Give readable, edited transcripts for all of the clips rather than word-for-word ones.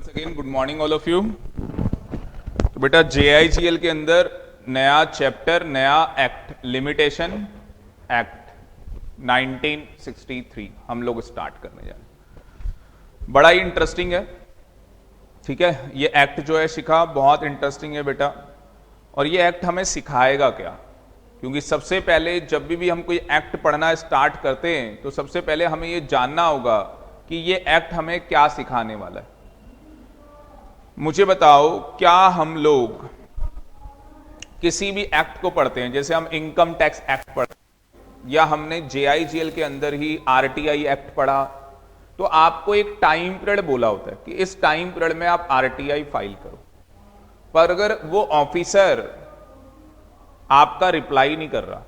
Once again good morning all of you. तो बेटा JIGL के अंदर नया चैप्टर, नया एक्ट, लिमिटेशन एक्ट 1963 हम लोग स्टार्ट करने जा रहे हैं। बड़ा ही इंटरेस्टिंग है, ठीक है। ये एक्ट जो है शिखा बहुत इंटरेस्टिंग है बेटा। और ये एक्ट हमें सिखाएगा क्या? क्योंकि सबसे पहले जब भी हम कोई एक्ट पढ़ना स्टार्ट करते हैं तो सबसे पहले हमें ये जानना होगा कि ये एक्ट हमें क्या सिखाने वाला है। मुझे बताओ, क्या हम लोग किसी भी एक्ट को पढ़ते हैं, जैसे हम इनकम टैक्स एक्ट पढ़ते हैं या हमने JIGL के अंदर ही RTI एक्ट पढ़ा, तो आपको एक टाइम पीरियड बोला होता है कि इस टाइम पीरियड में आप RTI फाइल करो। पर अगर वो ऑफिसर आपका रिप्लाई नहीं कर रहा,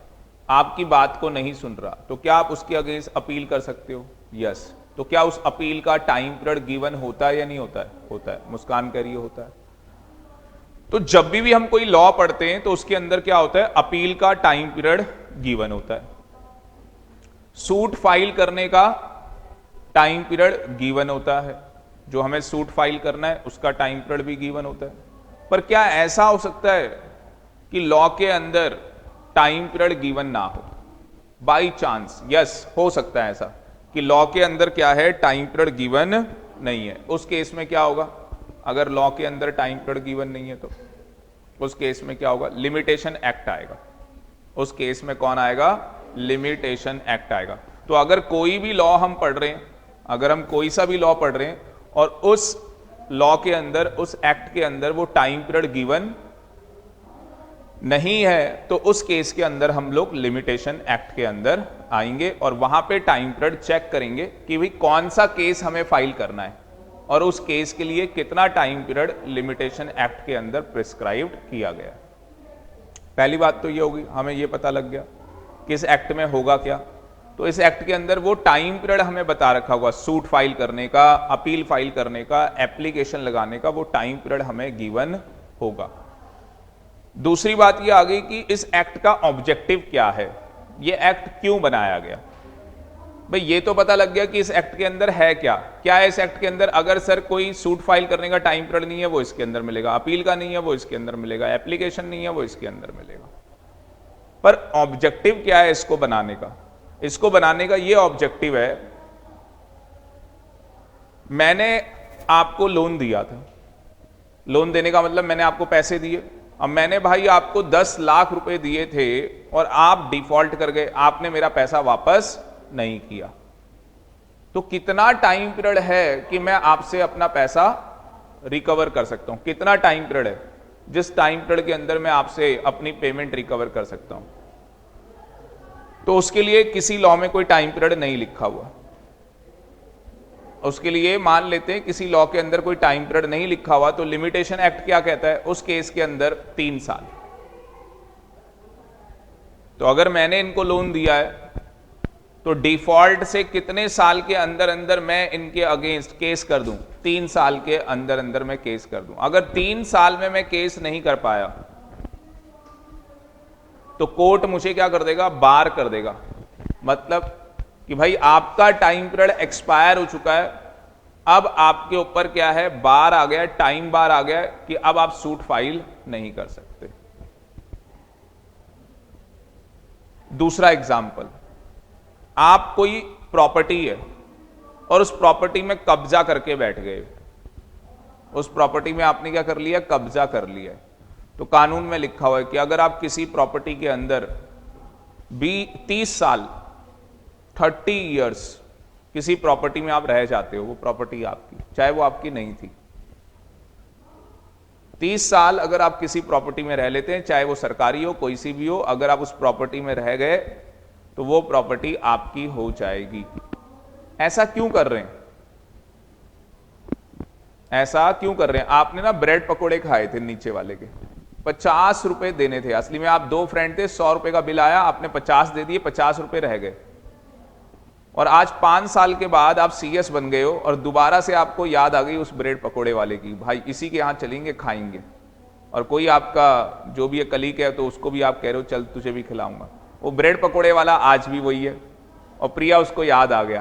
आपकी बात को नहीं सुन रहा, तो क्या आप उसके अगेंस्ट अपील कर सकते हो? यस। तो क्या उस अपील का टाइम पीरियड गिवन होता है या नहीं होता है? होता है। मुस्कान कह रही है होता है। तो जब भी हम कोई लॉ पढ़ते हैं तो उसके अंदर क्या होता है? अपील का टाइम पीरियड गिवन होता है, सूट फाइल करने का टाइम पीरियड गिवन होता है, जो हमें सूट फाइल करना है उसका टाइम पीरियड भी गिवन होता है। पर क्या ऐसा हो सकता है कि लॉ के अंदर टाइम पीरियड गिवन ना हो? बाई चांस यस, हो सकता है ऐसा कि लॉ के अंदर क्या है, टाइम पीरियड गिवन नहीं है। उस केस में क्या होगा? अगर लॉ के अंदर टाइम पीरियड गिवन नहीं है तो उस केस में क्या होगा? लिमिटेशन एक्ट आएगा। उस केस में कौन आएगा? लिमिटेशन एक्ट आएगा। तो अगर कोई भी लॉ हम पढ़ रहे हैं, अगर हम कोई सा भी लॉ पढ़ रहे हैं और उस लॉ के अंदर, उस एक्ट के अंदर वो टाइम पीरियड गिवन नहीं है, तो उस केस के अंदर हम लोग लिमिटेशन एक्ट के अंदर आएंगे और वहां पे टाइम पीरियड चेक करेंगे कि भाई कौन सा केस हमें फाइल करना है और उस केस के लिए कितना टाइम पीरियड लिमिटेशन एक्ट के अंदर प्रिस्क्राइब्ड किया गया। पहली बात तो ये होगी, हमें ये पता लग गया कि इस एक्ट में होगा क्या। तो इस एक्ट के अंदर वो टाइम पीरियड हमें बता रखा होगा, सूट फाइल करने का, अपील फाइल करने का, एप्लीकेशन लगाने का, वो टाइम पीरियड हमें गिवन होगा। दूसरी बात ये आ गई कि इस एक्ट का ऑब्जेक्टिव क्या है, ये एक्ट क्यों बनाया गया। भाई ये तो पता लग गया कि इस एक्ट के अंदर है क्या। क्या है इस एक्ट के अंदर? अगर सर कोई सूट फाइल करने का टाइम पीरियड नहीं है वो इसके अंदर मिलेगा, अपील का नहीं है वो इसके अंदर मिलेगा, एप्लीकेशन नहीं है वो इसके अंदर मिलेगा। पर ऑब्जेक्टिव क्या है इसको बनाने का? इसको बनाने का ये ऑब्जेक्टिव है, मैंने आपको लोन दिया था, लोन देने का मतलब मैंने आपको पैसे दिए। अब मैंने भाई आपको 10 लाख रुपए दिए थे और आप डिफॉल्ट कर गए, आपने मेरा पैसा वापस नहीं किया, तो कितना टाइम पीरियड है कि मैं आपसे अपना पैसा रिकवर कर सकता हूं? कितना टाइम पीरियड है जिस टाइम पीरियड के अंदर मैं आपसे अपनी पेमेंट रिकवर कर सकता हूं? तो उसके लिए किसी लॉ में कोई टाइम पीरियड नहीं लिखा हुआ। उसके लिए मान लेते हैं किसी लॉ के अंदर कोई टाइम पीरियड नहीं लिखा हुआ, तो लिमिटेशन एक्ट क्या कहता है? उस केस के अंदर 3 साल। तो अगर मैंने इनको लोन दिया है तो डिफॉल्ट से कितने साल के अंदर अंदर मैं इनके अगेंस्ट केस कर दूं? 3 साल के अंदर अंदर मैं केस कर दूं। अगर 3 साल में मैं केस नहीं कर पाया तो कोर्ट मुझे क्या कर देगा? बार कर देगा। मतलब कि भाई आपका टाइम पीरियड एक्सपायर हो चुका है, अब आपके ऊपर क्या है? बार आ गया, टाइम बार आ गया कि अब आप सूट फाइल नहीं कर सकते। दूसरा एग्जाम्पल, आप कोई प्रॉपर्टी है और उस प्रॉपर्टी में कब्जा करके बैठ गए। उस प्रॉपर्टी में आपने क्या कर लिया? कब्जा कर लिया। तो कानून में लिखा हुआ है कि अगर आप किसी प्रॉपर्टी के अंदर 30 साल 30 इयर्स किसी प्रॉपर्टी में आप रह जाते हो, वो प्रॉपर्टी आपकी, चाहे वो आपकी नहीं थी। 30 साल अगर आप किसी प्रॉपर्टी में रह लेते हैं, चाहे वो सरकारी हो, कोई सी भी हो, अगर आप उस प्रॉपर्टी में रह गए तो वो प्रॉपर्टी आपकी हो जाएगी। ऐसा क्यों कर रहे हैं? ऐसा क्यों कर रहे हैं? आपने ना ब्रेड पकोड़े खाए थे नीचे वाले के, 50 रुपए देने थे। असली में आप 2 फ्रेंड थे, 100 रुपए का बिल आया, आपने 50 दे दिए, 50 रुपए रह गए। और आज 5 साल के बाद आप CS बन गए हो और दोबारा से आपको याद आ गई उस ब्रेड पकोड़े वाले की, भाई इसी के यहां चलेंगे, खाएंगे। और कोई आपका जो भी है कलीग है तो उसको भी आप कह रहे हो चल तुझे भी खिलाऊंगा। वो ब्रेड पकोड़े वाला आज भी वही है और प्रिया उसको याद आ गया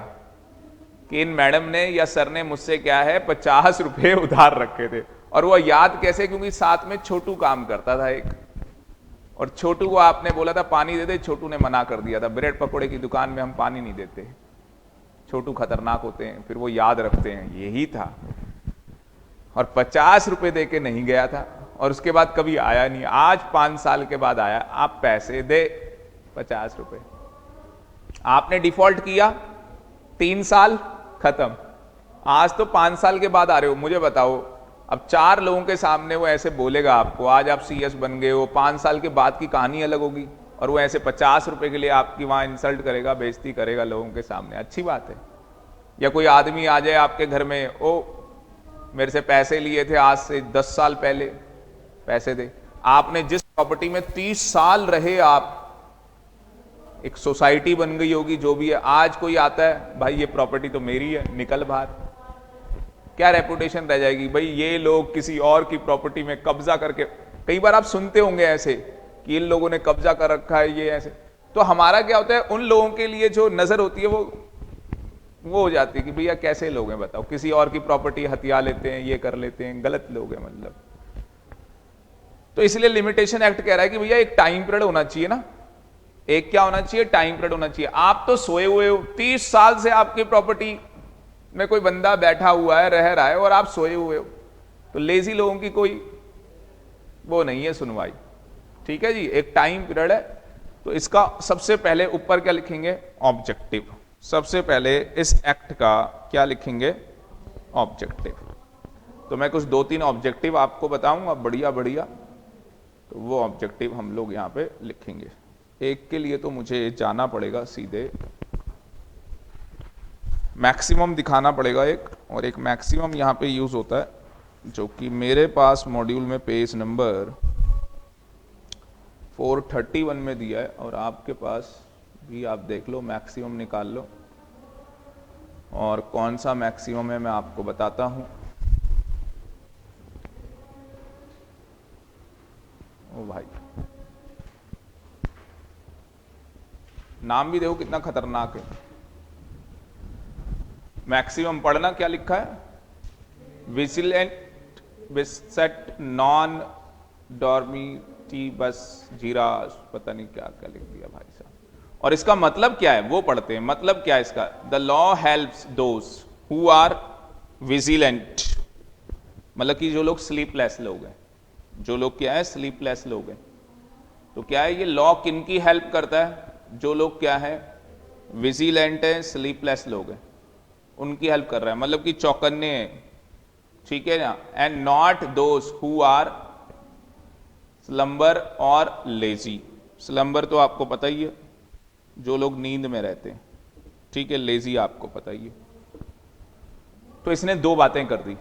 कि इन मैडम ने या सर ने मुझसे क्या है 50 रुपए उधार रखे थे। और वो याद कैसे, क्योंकि साथ में छोटू काम करता था एक, और छोटू को आपने बोला था पानी दे दे, छोटू ने मना कर दिया था। ब्रेड पकौड़े की दुकान में हम पानी नहीं देते, छोटू खतरनाक होते हैं, फिर वो याद रखते हैं, यही था। और 50 रुपए दे के नहीं गया था, और उसके बाद कभी आया नहीं। आज 5 साल के बाद आया, आप पैसे दे 50 रुपए, आपने डिफॉल्ट किया, 3 साल खत्म। आज तो 5 साल के बाद आ रहे हो, मुझे बताओ अब 4 लोगों के सामने वो ऐसे बोलेगा आपको, आज आप सीएस बन गए हो, 5 साल के बाद की कहानी अलग होगी, और वो ऐसे 50 रुपए के लिए आपकी वहां इंसल्ट करेगा, बेइज्जती करेगा लोगों के सामने, अच्छी बात है? या कोई आदमी आ जाए आपके घर में, ओ मेरे से पैसे लिए थे आज से 10 साल पहले, पैसे दे। आपने जिस प्रॉपर्टी में 30 साल रहे, आप एक सोसाइटी बन गई होगी जो भी है, आज कोई आता है भाई ये प्रॉपर्टी तो मेरी है, निकल बाहर, क्या रेपुटेशन रह जाएगी भाई, ये लोग किसी और की प्रॉपर्टी में कब्जा करके। कई बार आप सुनते होंगे ऐसे कि इन लोगों ने कब्जा कर रखा है, ये ऐसे। तो हमारा क्या होता है, उन लोगों के लिए जो नजर होती है वो हो जाती है कि भैया कैसे लोग हैं बताओ, किसी और की प्रॉपर्टी हथिया लेते हैं, ये कर लेते हैं, गलत लोग हैं मतलब। तो इसलिए लिमिटेशन एक्ट कह रहा है कि भैया एक टाइम पीरियड होना चाहिए ना, एक क्या होना चाहिए, टाइम पीरियड होना चाहिए। आप तो सोए हुए हो, 30 साल से आपकी प्रॉपर्टी में कोई बंदा बैठा हुआ है, रह रहा है, और आप सोए हुए हो। तो लेजी लोगों की कोई वो नहीं है सुनवाई, ठीक है जी, एक टाइम पीरियड है। तो इसका सबसे पहले ऊपर क्या लिखेंगे, ऑब्जेक्टिव। सबसे पहले इस एक्ट का क्या लिखेंगे, ऑब्जेक्टिव। तो मैं कुछ 2-3 ऑब्जेक्टिव आपको बताऊंगा, बढ़िया बढ़िया, तो वो ऑब्जेक्टिव हम लोग यहां पे लिखेंगे। एक के लिए तो मुझे जाना पड़ेगा सीधे, मैक्सिमम दिखाना पड़ेगा एक, और एक मैक्सिमम यहां पे यूज होता है जो कि मेरे पास मॉड्यूल में पेज नंबर 431 में दिया है, और आपके पास भी आप देख लो, मैक्सिमम निकाल लो। और कौन सा मैक्सिमम है मैं आपको बताता हूं। ओ भाई, नाम भी देखो कितना खतरनाक है। मैक्सिमम पढ़ना क्या लिखा है, विजिलेंट विसेट नॉन डॉर्मिटी बस जीरा, पता नहीं क्या क्या लिख दिया भाई साहब। और इसका मतलब क्या है वो पढ़ते हैं, मतलब क्या है इसका, the law helps those who are vigilant, मतलब कि जो लोग स्लीपलेस लोग हैं, जो लोग क्या है स्लीपलेस लोग हैं। तो क्या है ये लॉ किनकी हेल्प करता है, जो लोग क्या है विजिलेंट है, स्लीपलेस लोग हैं, उनकी हेल्प कर रहा है, मतलब कि चौकन्ने हैं, ठीक है ना। And not those who are slumber और लेजी। स्लंबर तो आपको पता ही है, जो लोग नींद में रहते हैं, ठीक है, लेजी आपको पता ही है। तो इसने 2 बातें कर दी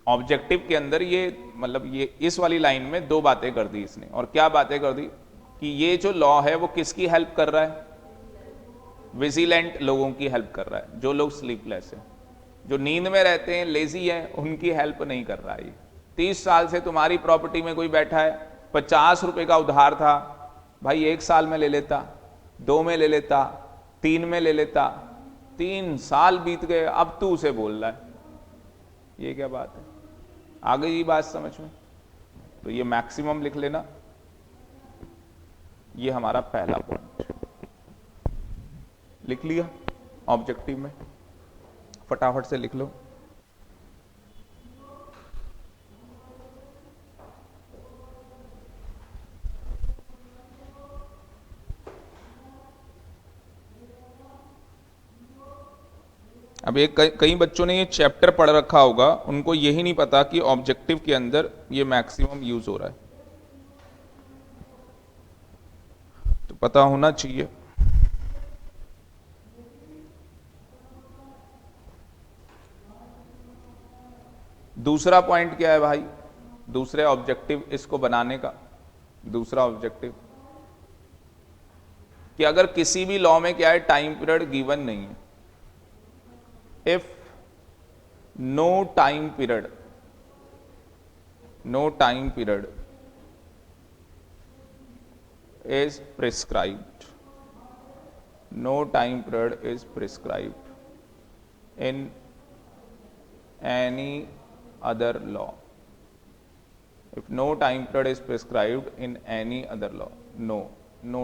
ऑब्जेक्टिव के अंदर, ये मतलब ये इस वाली लाइन में 2 बातें कर दी इसने। और क्या बातें कर दी कि ये जो लॉ है वो किसकी हेल्प कर रहा है, विजिलेंट लोगों की हेल्प कर रहा है, जो लोग स्लीपलेस है, जो नींद में रहते हैं, लेजी हैं, उनकी हेल्प नहीं कर रहा है ये। 30 साल से तुम्हारी प्रॉपर्टी में कोई बैठा है, 50 रुपए का उधार था, भाई 1 साल में ले लेता, 2 में ले लेता, 3 में ले लेता, 3 साल बीत गए, अब तू उसे बोल रहा है, ये क्या बात है? आ गई ये बात समझ में? तो ये मैक्सिमम लिख लेना, ये हमारा पहला पॉइंट लिख लिया ऑब्जेक्टिव में, फटाफट से लिख लो। अब एक कई बच्चों ने ये चैप्टर पढ़ रखा होगा, उनको यही नहीं पता कि ऑब्जेक्टिव के अंदर ये मैक्सिमम यूज हो रहा है, तो पता होना चाहिए। दूसरा पॉइंट क्या है भाई, दूसरे ऑब्जेक्टिव इसको बनाने का दूसरा ऑब्जेक्टिव कि अगर किसी भी लॉ में क्या है टाइम पीरियड गिवन नहीं है, if no time period is prescribed in any other law. If no time period is prescribed in any other law, no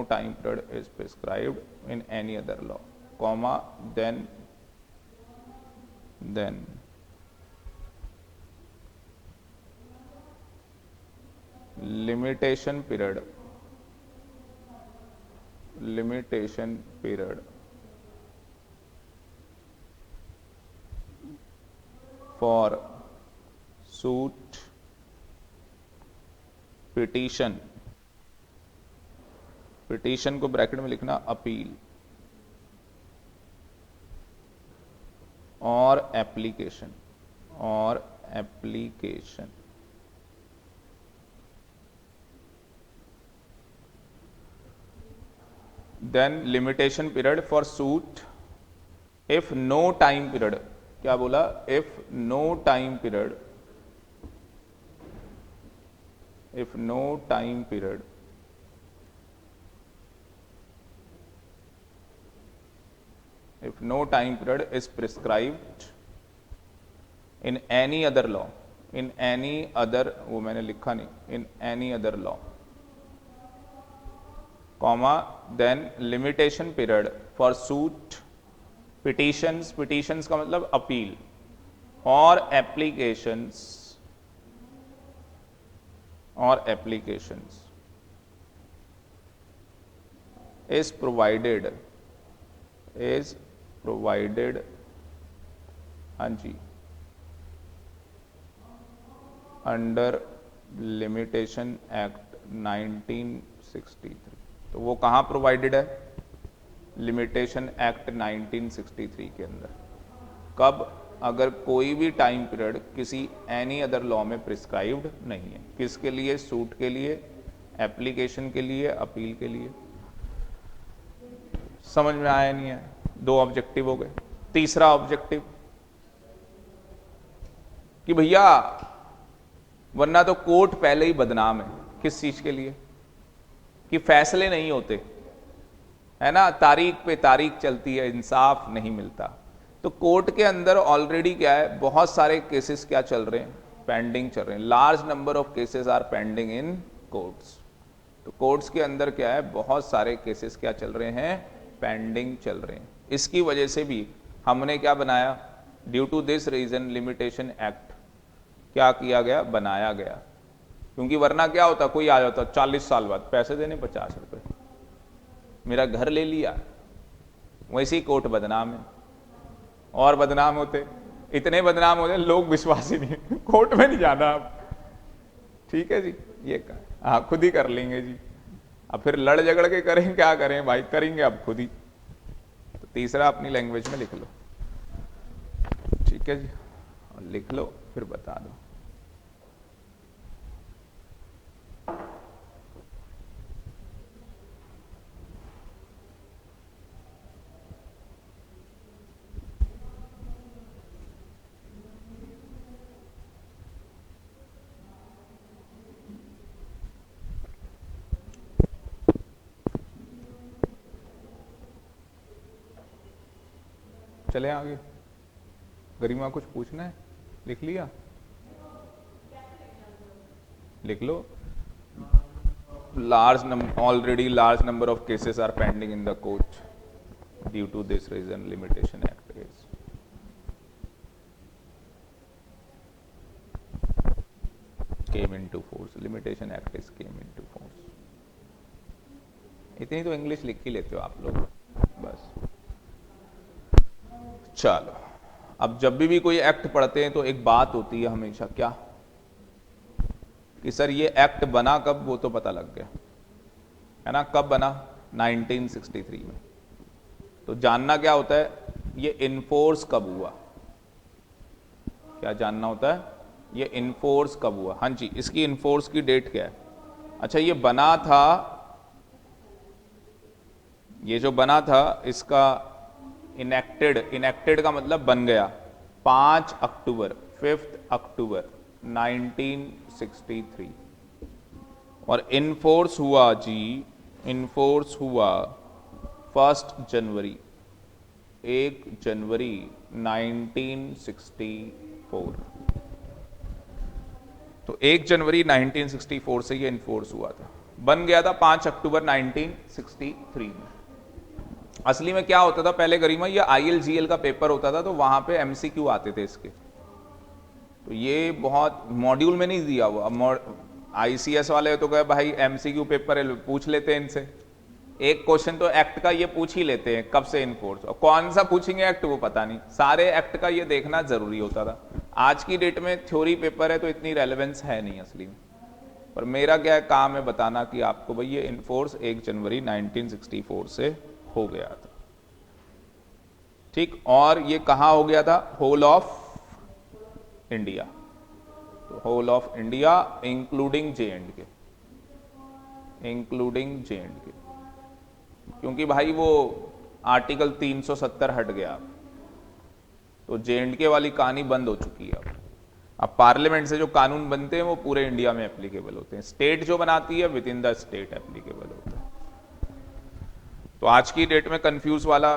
time period is prescribed in any other law, comma, then limitation period for suit, petition को bracket में लिखना appeal, और application then limitation period for suit if no time period, क्या बोला, if no time period is prescribed in any other law, वो मैंने लिखा नहीं, in any other law, comma, then limitation period for suit, petitions का मतलब appeal, और applications is provided, हाँ जी, अंडर लिमिटेशन एक्ट 1963। तो वो कहाँ प्रोवाइडेड है, लिमिटेशन एक्ट 1963 के अंदर। कब, अगर कोई भी टाइम पीरियड किसी एनी अदर लॉ में प्रिस्क्राइब्ड नहीं है। किसके लिए, सूट के लिए, एप्लीकेशन के लिए, अपील के लिए। समझ में आया नहीं है? दो ऑब्जेक्टिव हो गए। तीसरा ऑब्जेक्टिव कि भैया वरना तो कोर्ट पहले ही बदनाम है। किस चीज के लिए, कि फैसले नहीं होते, है ना, तारीख पे तारीख चलती है, इंसाफ नहीं मिलता। तो कोर्ट के अंदर ऑलरेडी क्या है, बहुत सारे केसेस क्या चल रहे हैं, पेंडिंग चल रहे हैं। Large number of cases are pending in courts. तो कोर्ट्स के अंदर क्या है, बहुत सारे केसेस क्या चल रहे हैं, पेंडिंग चल रहे हैं। इसकी वजह से भी हमने क्या बनाया, due to this reason limitation act क्या किया गया, बनाया गया। क्योंकि वरना क्या होता, कोई आ जाता 40 साल बाद, पैसे देने 50 रुपए, मेरा घर ले लिया, वैसे ही कोर्ट बदनाम है। और बदनाम होते, इतने बदनाम होते, लोग विश्वास ही नहीं, कोर्ट में नहीं जाना अब। ठीक है जी, ये हाँ खुद ही कर लेंगे जी। अब फिर लड़ झगड़ के करें, क्या करें भाई, करेंगे अब खुद ही। तो तीसरा अपनी लैंग्वेज में लिख लो, ठीक है जी, और लिख लो फिर बता दो। चले आगे। गरिमा कुछ पूछना है, लिख लिया, लिख लो। Already large number of cases are pending in the court due to this reason limitation act is came into force. Limitation act is came into force. इतनी तो इंग्लिश लिख ही लेते हो आप लोग बस। चलो, अब जब भी कोई एक्ट पढ़ते हैं तो एक बात होती है हमेशा, क्या, कि सर ये एक्ट बना कब, वो तो पता लग गया है ना। कब बना, 1963 में। तो जानना क्या होता है, ये इन्फोर्स कब हुआ, क्या जानना होता है, ये इन्फोर्स कब हुआ। हाँ जी, इसकी इन्फोर्स की डेट क्या है। अच्छा, ये बना था, ये जो बना था इसका इनेक्टेड का मतलब बन गया 5 अक्टूबर 5 अक्टूबर 1963। और इनफोर्स हुआ जी, इनफोर्स हुआ 1 जनवरी 1964। तो 1 जनवरी 1964 से ये इन्फोर्स हुआ था, बन गया था 5 अक्टूबर 1963 में। असली में क्या होता था पहले गरिमा, ये ILGL का पेपर होता था, तो वहां पे MCQ आते थे इसके, तो ये बहुत मॉड्यूल में नहीं दिया हुआ। ICS वाले तो कहे भाई MCQ पेपर है, पूछ लेते हैं इनसे, एक क्वेश्चन तो एक्ट का ये पूछ ही लेते हैं कब से इनफोर्स, और कौन सा पूछेंगे एक्ट वो पता नहीं, सारे एक्ट का ये देखना जरूरी होता था। आज की डेट में थ्योरी पेपर है तो इतनी रेलेवेंस है नहीं असली में, पर मेरा क्या काम है बताना कि आपको भाई ये इनफोर्स 1 जनवरी 1964 से हो गया था, ठीक। और ये कहां हो गया था, होल ऑफ इंडिया, तो whole of India including JNK, including JNK, क्योंकि भाई वो आर्टिकल 370 हट गया, तो JNK वाली कहानी बंद हो चुकी है। अब पार्लियामेंट से जो कानून बनते हैं वो पूरे इंडिया में एप्लीकेबल होते हैं, स्टेट जो बनाती है with in the state applicable होता है। तो आज की डेट में कंफ्यूज वाला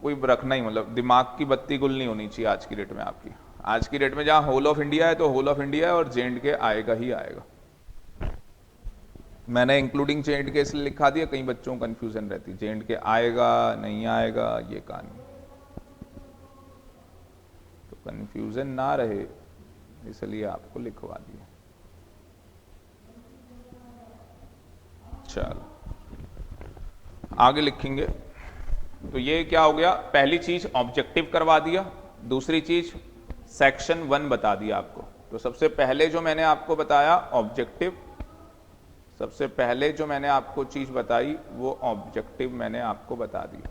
कोई रखना ही, मतलब दिमाग की बत्ती गुल नहीं होनी चाहिए आज की डेट में आपकी। आज की डेट में जहां होल ऑफ इंडिया है तो होल ऑफ इंडिया है, और JNK आएगा ही आएगा। मैंने इंक्लूडिंग JNK इसलिए लिखा दिया, कई बच्चों को कंफ्यूजन रहती, JNK आएगा नहीं आएगा ये कहानी, तो कंफ्यूजन ना रहे इसलिए आपको लिखवा दिया। चलो आगे लिखेंगे, तो ये क्या हो गया, पहली चीज ऑब्जेक्टिव करवा दिया, दूसरी चीज सेक्शन 1 बता दिया आपको। तो सबसे पहले जो मैंने आपको बताया ऑब्जेक्टिव, सबसे पहले जो मैंने आपको चीज बताई वो ऑब्जेक्टिव मैंने आपको बता दी।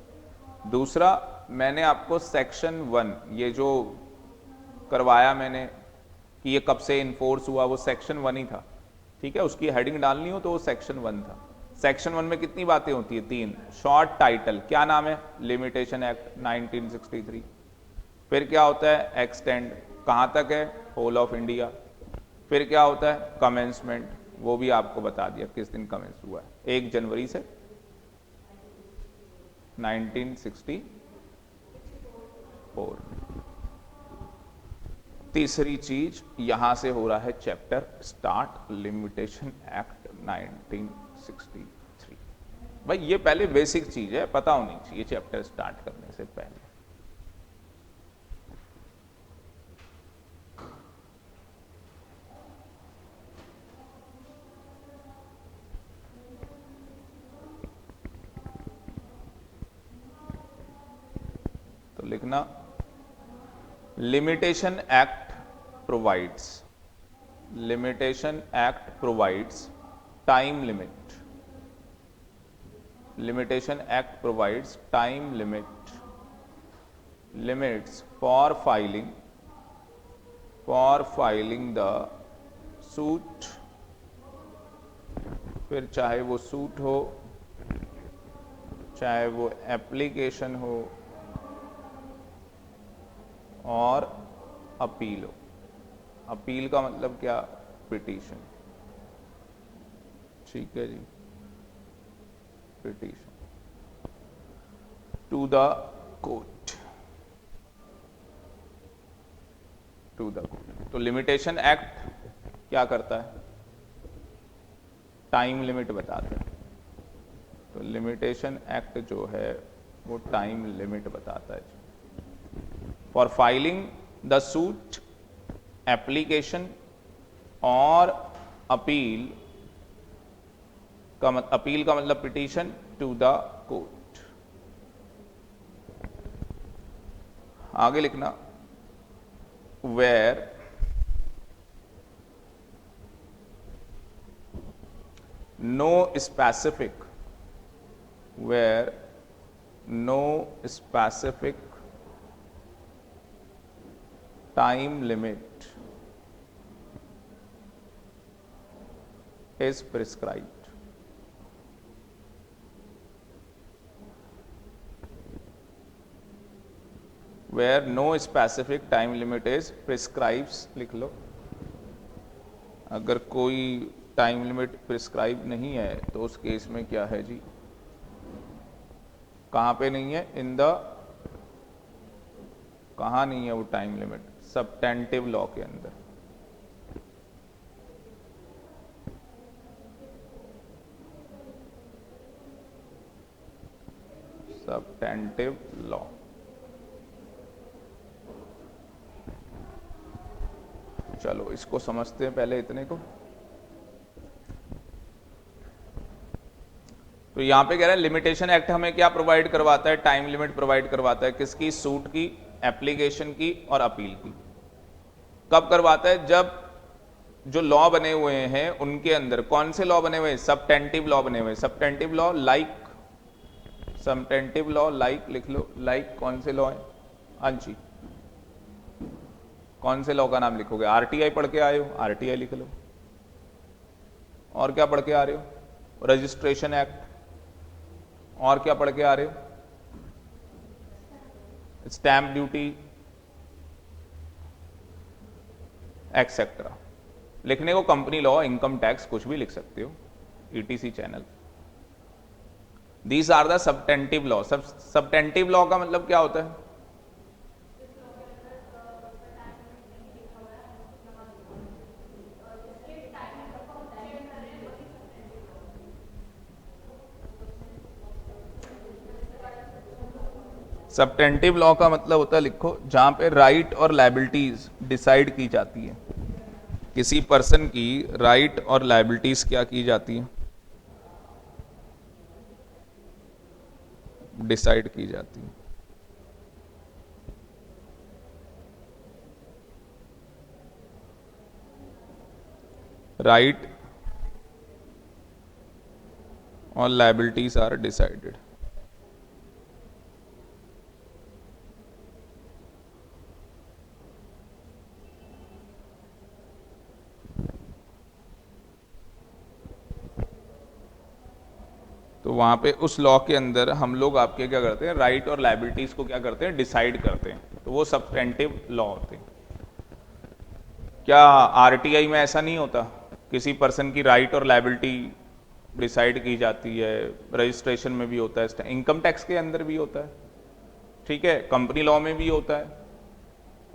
दूसरा मैंने आपको सेक्शन 1 ये जो करवाया मैंने कि ये कब से इन्फोर्स हुआ, वो सेक्शन 1 ही था, ठीक है। उसकी हेडिंग डालनी हो तो वो सेक्शन 1 था। सेक्शन 1 में कितनी बातें होती है, 3। शॉर्ट टाइटल, क्या नाम है, लिमिटेशन एक्ट 1963। फिर क्या होता है, एक्सटेंड, कहां तक है, होल ऑफ इंडिया। फिर क्या होता है, कमेंसमेंट, वो भी आपको बता दिया किस दिन कमेंस हुआ है, 1 जनवरी से 1964। तीसरी चीज यहां से हो रहा है चैप्टर स्टार्ट, लिमिटेशन एक्ट 1963। भाई ये पहले बेसिक चीज है, पता होनी चाहिए चैप्टर स्टार्ट करने से पहले। तो लिखना, limitation act provides, limitation act provides time limit, limitation act provides time limits for filing the suit, फिर चाहे वो सूट हो चाहे वो एप्लीकेशन हो और अपील हो। अपील का मतलब क्या, पिटीशन, ठीक है जी, petition to the court, to the court. तो लिमिटेशन एक्ट क्या करता है, टाइम लिमिट बताता है। तो लिमिटेशन एक्ट जो है वो टाइम लिमिट बताता है for filing the suit, application और अपील का मतलब पिटीशन टू द कोर्ट। आगे लिखना, where no specific time limit is prescribed, where no specific time limit is prescribes, लिख लो। अगर कोई टाइम लिमिट प्रिस्क्राइब नहीं है तो उस केस में क्या है जी, कहां पे नहीं है, इन द, कहां नहीं है वो टाइम लिमिट, सब्टेंटिव लॉ के अंदर। सब्टेंटिव लॉ, चलो इसको समझते हैं पहले इतने को। तो यहां पे कह रहा है लिमिटेशन एक्ट हमें क्या प्रोवाइड करवाता है, टाइम लिमिट प्रोवाइड करवाता है, किसकी, सूट की, एप्लीकेशन की और अपील की। कब करवाता है, जब जो लॉ बने हुए हैं उनके अंदर कौन से लॉ बने हुए हैं, सब्टेंटिव लॉ बने हुए हैं। सब्टेंटिव लॉ लाइक, सब्टेंटिव लॉ लाइक लिख लो, लाइक कौन से लॉ है, हाँ जी, कौन से लॉ का नाम लिखोगे, आरटीआई पढ़ के आए हो, आरटीआई लिख लो। और क्या पढ़ के आ रहे हो, रजिस्ट्रेशन एक्ट। और क्या पढ़ के आ रहे हो, स्टैंप ड्यूटी एक्सेट्रा। लिखने को कंपनी लॉ, इनकम टैक्स, कुछ भी लिख सकते हो, ETC channel. These are the substantive law. Substantive law का मतलब क्या होता है, सब्टेंटिव लॉ का मतलब होता है, लिखो, जहां पे राइट और लायबिलिटीज डिसाइड की जाती है। किसी पर्सन की राइट और लायबिलिटीज क्या की जाती है, डिसाइड की जाती है। राइट और लायबिलिटीज आर डिसाइडेड। तो वहां पे उस लॉ के अंदर हम लोग आपके क्या करते हैं, राइट और लायबिलिटीज को क्या करते हैं, डिसाइड करते हैं। तो वो सब्सटेंटिव लॉ होते हैं। क्या आरटीआई में ऐसा नहीं होता, किसी पर्सन की राइट और लायबिलिटी डिसाइड की जाती है, रजिस्ट्रेशन में भी होता है, इनकम टैक्स के अंदर भी होता है, ठीक है, कंपनी लॉ में भी होता है,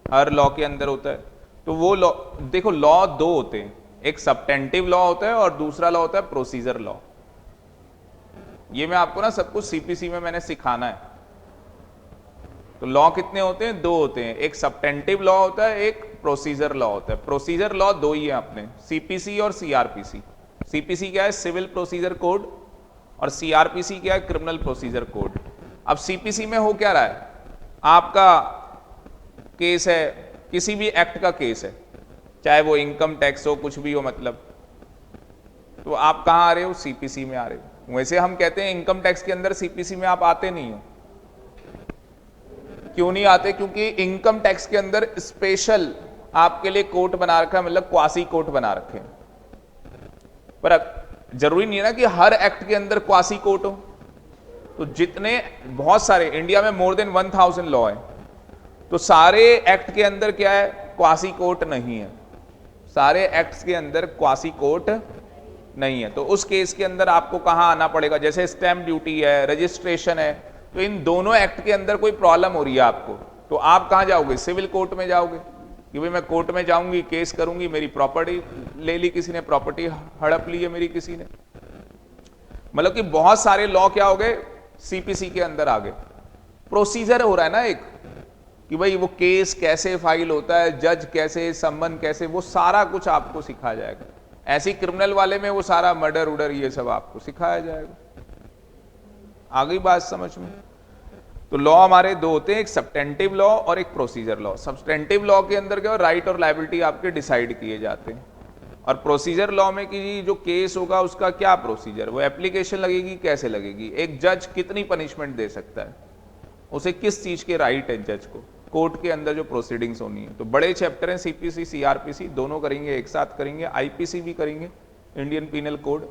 हर लॉ के अंदर होता है। तो वो लॉ, देखो लॉ दो होते हैं, एक सब्टेंटिव लॉ होता है और दूसरा लॉ होता है प्रोसीजर लॉ। ये मैं आपको ना सब कुछ सीपीसी में मैंने सिखाना है। तो लॉ कितने होते हैं, दो होते हैं, एक सब्टेंटिव लॉ होता है, एक प्रोसीजर लॉ होता है। प्रोसीजर लॉ दो ही है अपने, सीपीसी और सीआरपीसी। सीपीसी क्या है, सिविल प्रोसीजर कोड, और सीआरपीसी क्या है, क्रिमिनल प्रोसीजर कोड। अब सीपीसी में हो क्या रहा है, आपका केस है, किसी भी एक्ट का केस है, चाहे वो इनकम टैक्स हो, कुछ भी हो, मतलब तो आप कहां आ रहे हो, सीपीसी में आ रहे हो। वैसे हम कहते हैं इनकम टैक्स के अंदर सीपीसी में आप आते नहीं हो। क्यों नहीं आते, क्योंकि इनकम टैक्स के अंदर स्पेशल आपके लिए कोर्ट बना रखा है, मतलब क्वासी कोर्ट बना रखे हैं। पर जरूरी नहीं है ना कि हर एक्ट के अंदर क्वासी कोर्ट हो। तो जितने, बहुत सारे, इंडिया में मोर देन 1000 लॉ है, तो सारे एक्ट के अंदर क्या है, क्वासी कोर्ट नहीं है। सारे एक्ट्स के अंदर क्वासी कोर्ट नहीं है। तो उस केस के अंदर आपको कहां आना पड़ेगा, जैसे स्टैंप ड्यूटी है, रजिस्ट्रेशन है, तो इन दोनों एक्ट के अंदर कोई प्रॉब्लम हो रही है आपको, तो आप कहां जाओगे, सिविल कोर्ट में जाओगे, कि भाई मैं कोर्ट में जाऊंगी, केस करूंगी, मेरी प्रॉपर्टी ले ली किसी ने, प्रॉपर्टी हड़प ली है मेरी किसी ने। मतलब कि बहुत सारे लॉ क्या हो गए, सीपीसी के अंदर आ गए। प्रोसीजर हो रहा है ना एक, कि भाई वो केस कैसे फाइल होता है, जज कैसे, संबंध कैसे, वो सारा कुछ आपको सिखाया जाएगा। ऐसी क्रिमिनल वाले में वो सारा मर्डर उडर ये सब आपको सिखाया जाएगा। आ गई बात समझ में। तो लॉ हमारे दो होते हैं, एक सब्टेंटिव लॉ और एक प्रोसीजर लॉ। सब्टेंटिव लॉ के अंदर क्या, राइट और लायबिलिटी आपके डिसाइड किए जाते हैं, और प्रोसीजर लॉ में कि जो केस होगा उसका क्या प्रोसीजर, वो एप्लीकेशन लगेगी, कैसे लगेगी, एक जज कितनी पनिशमेंट दे सकता है, उसे किस चीज के राइट है जज को, कोर्ट के अंदर जो प्रोसीडिंग्स होनी है। तो बड़े चैप्टर हैं, सीपीसी सीआरपीसी दोनों करेंगे, एक साथ करेंगे, आईपीसी भी करेंगे, इंडियन पीनल कोड,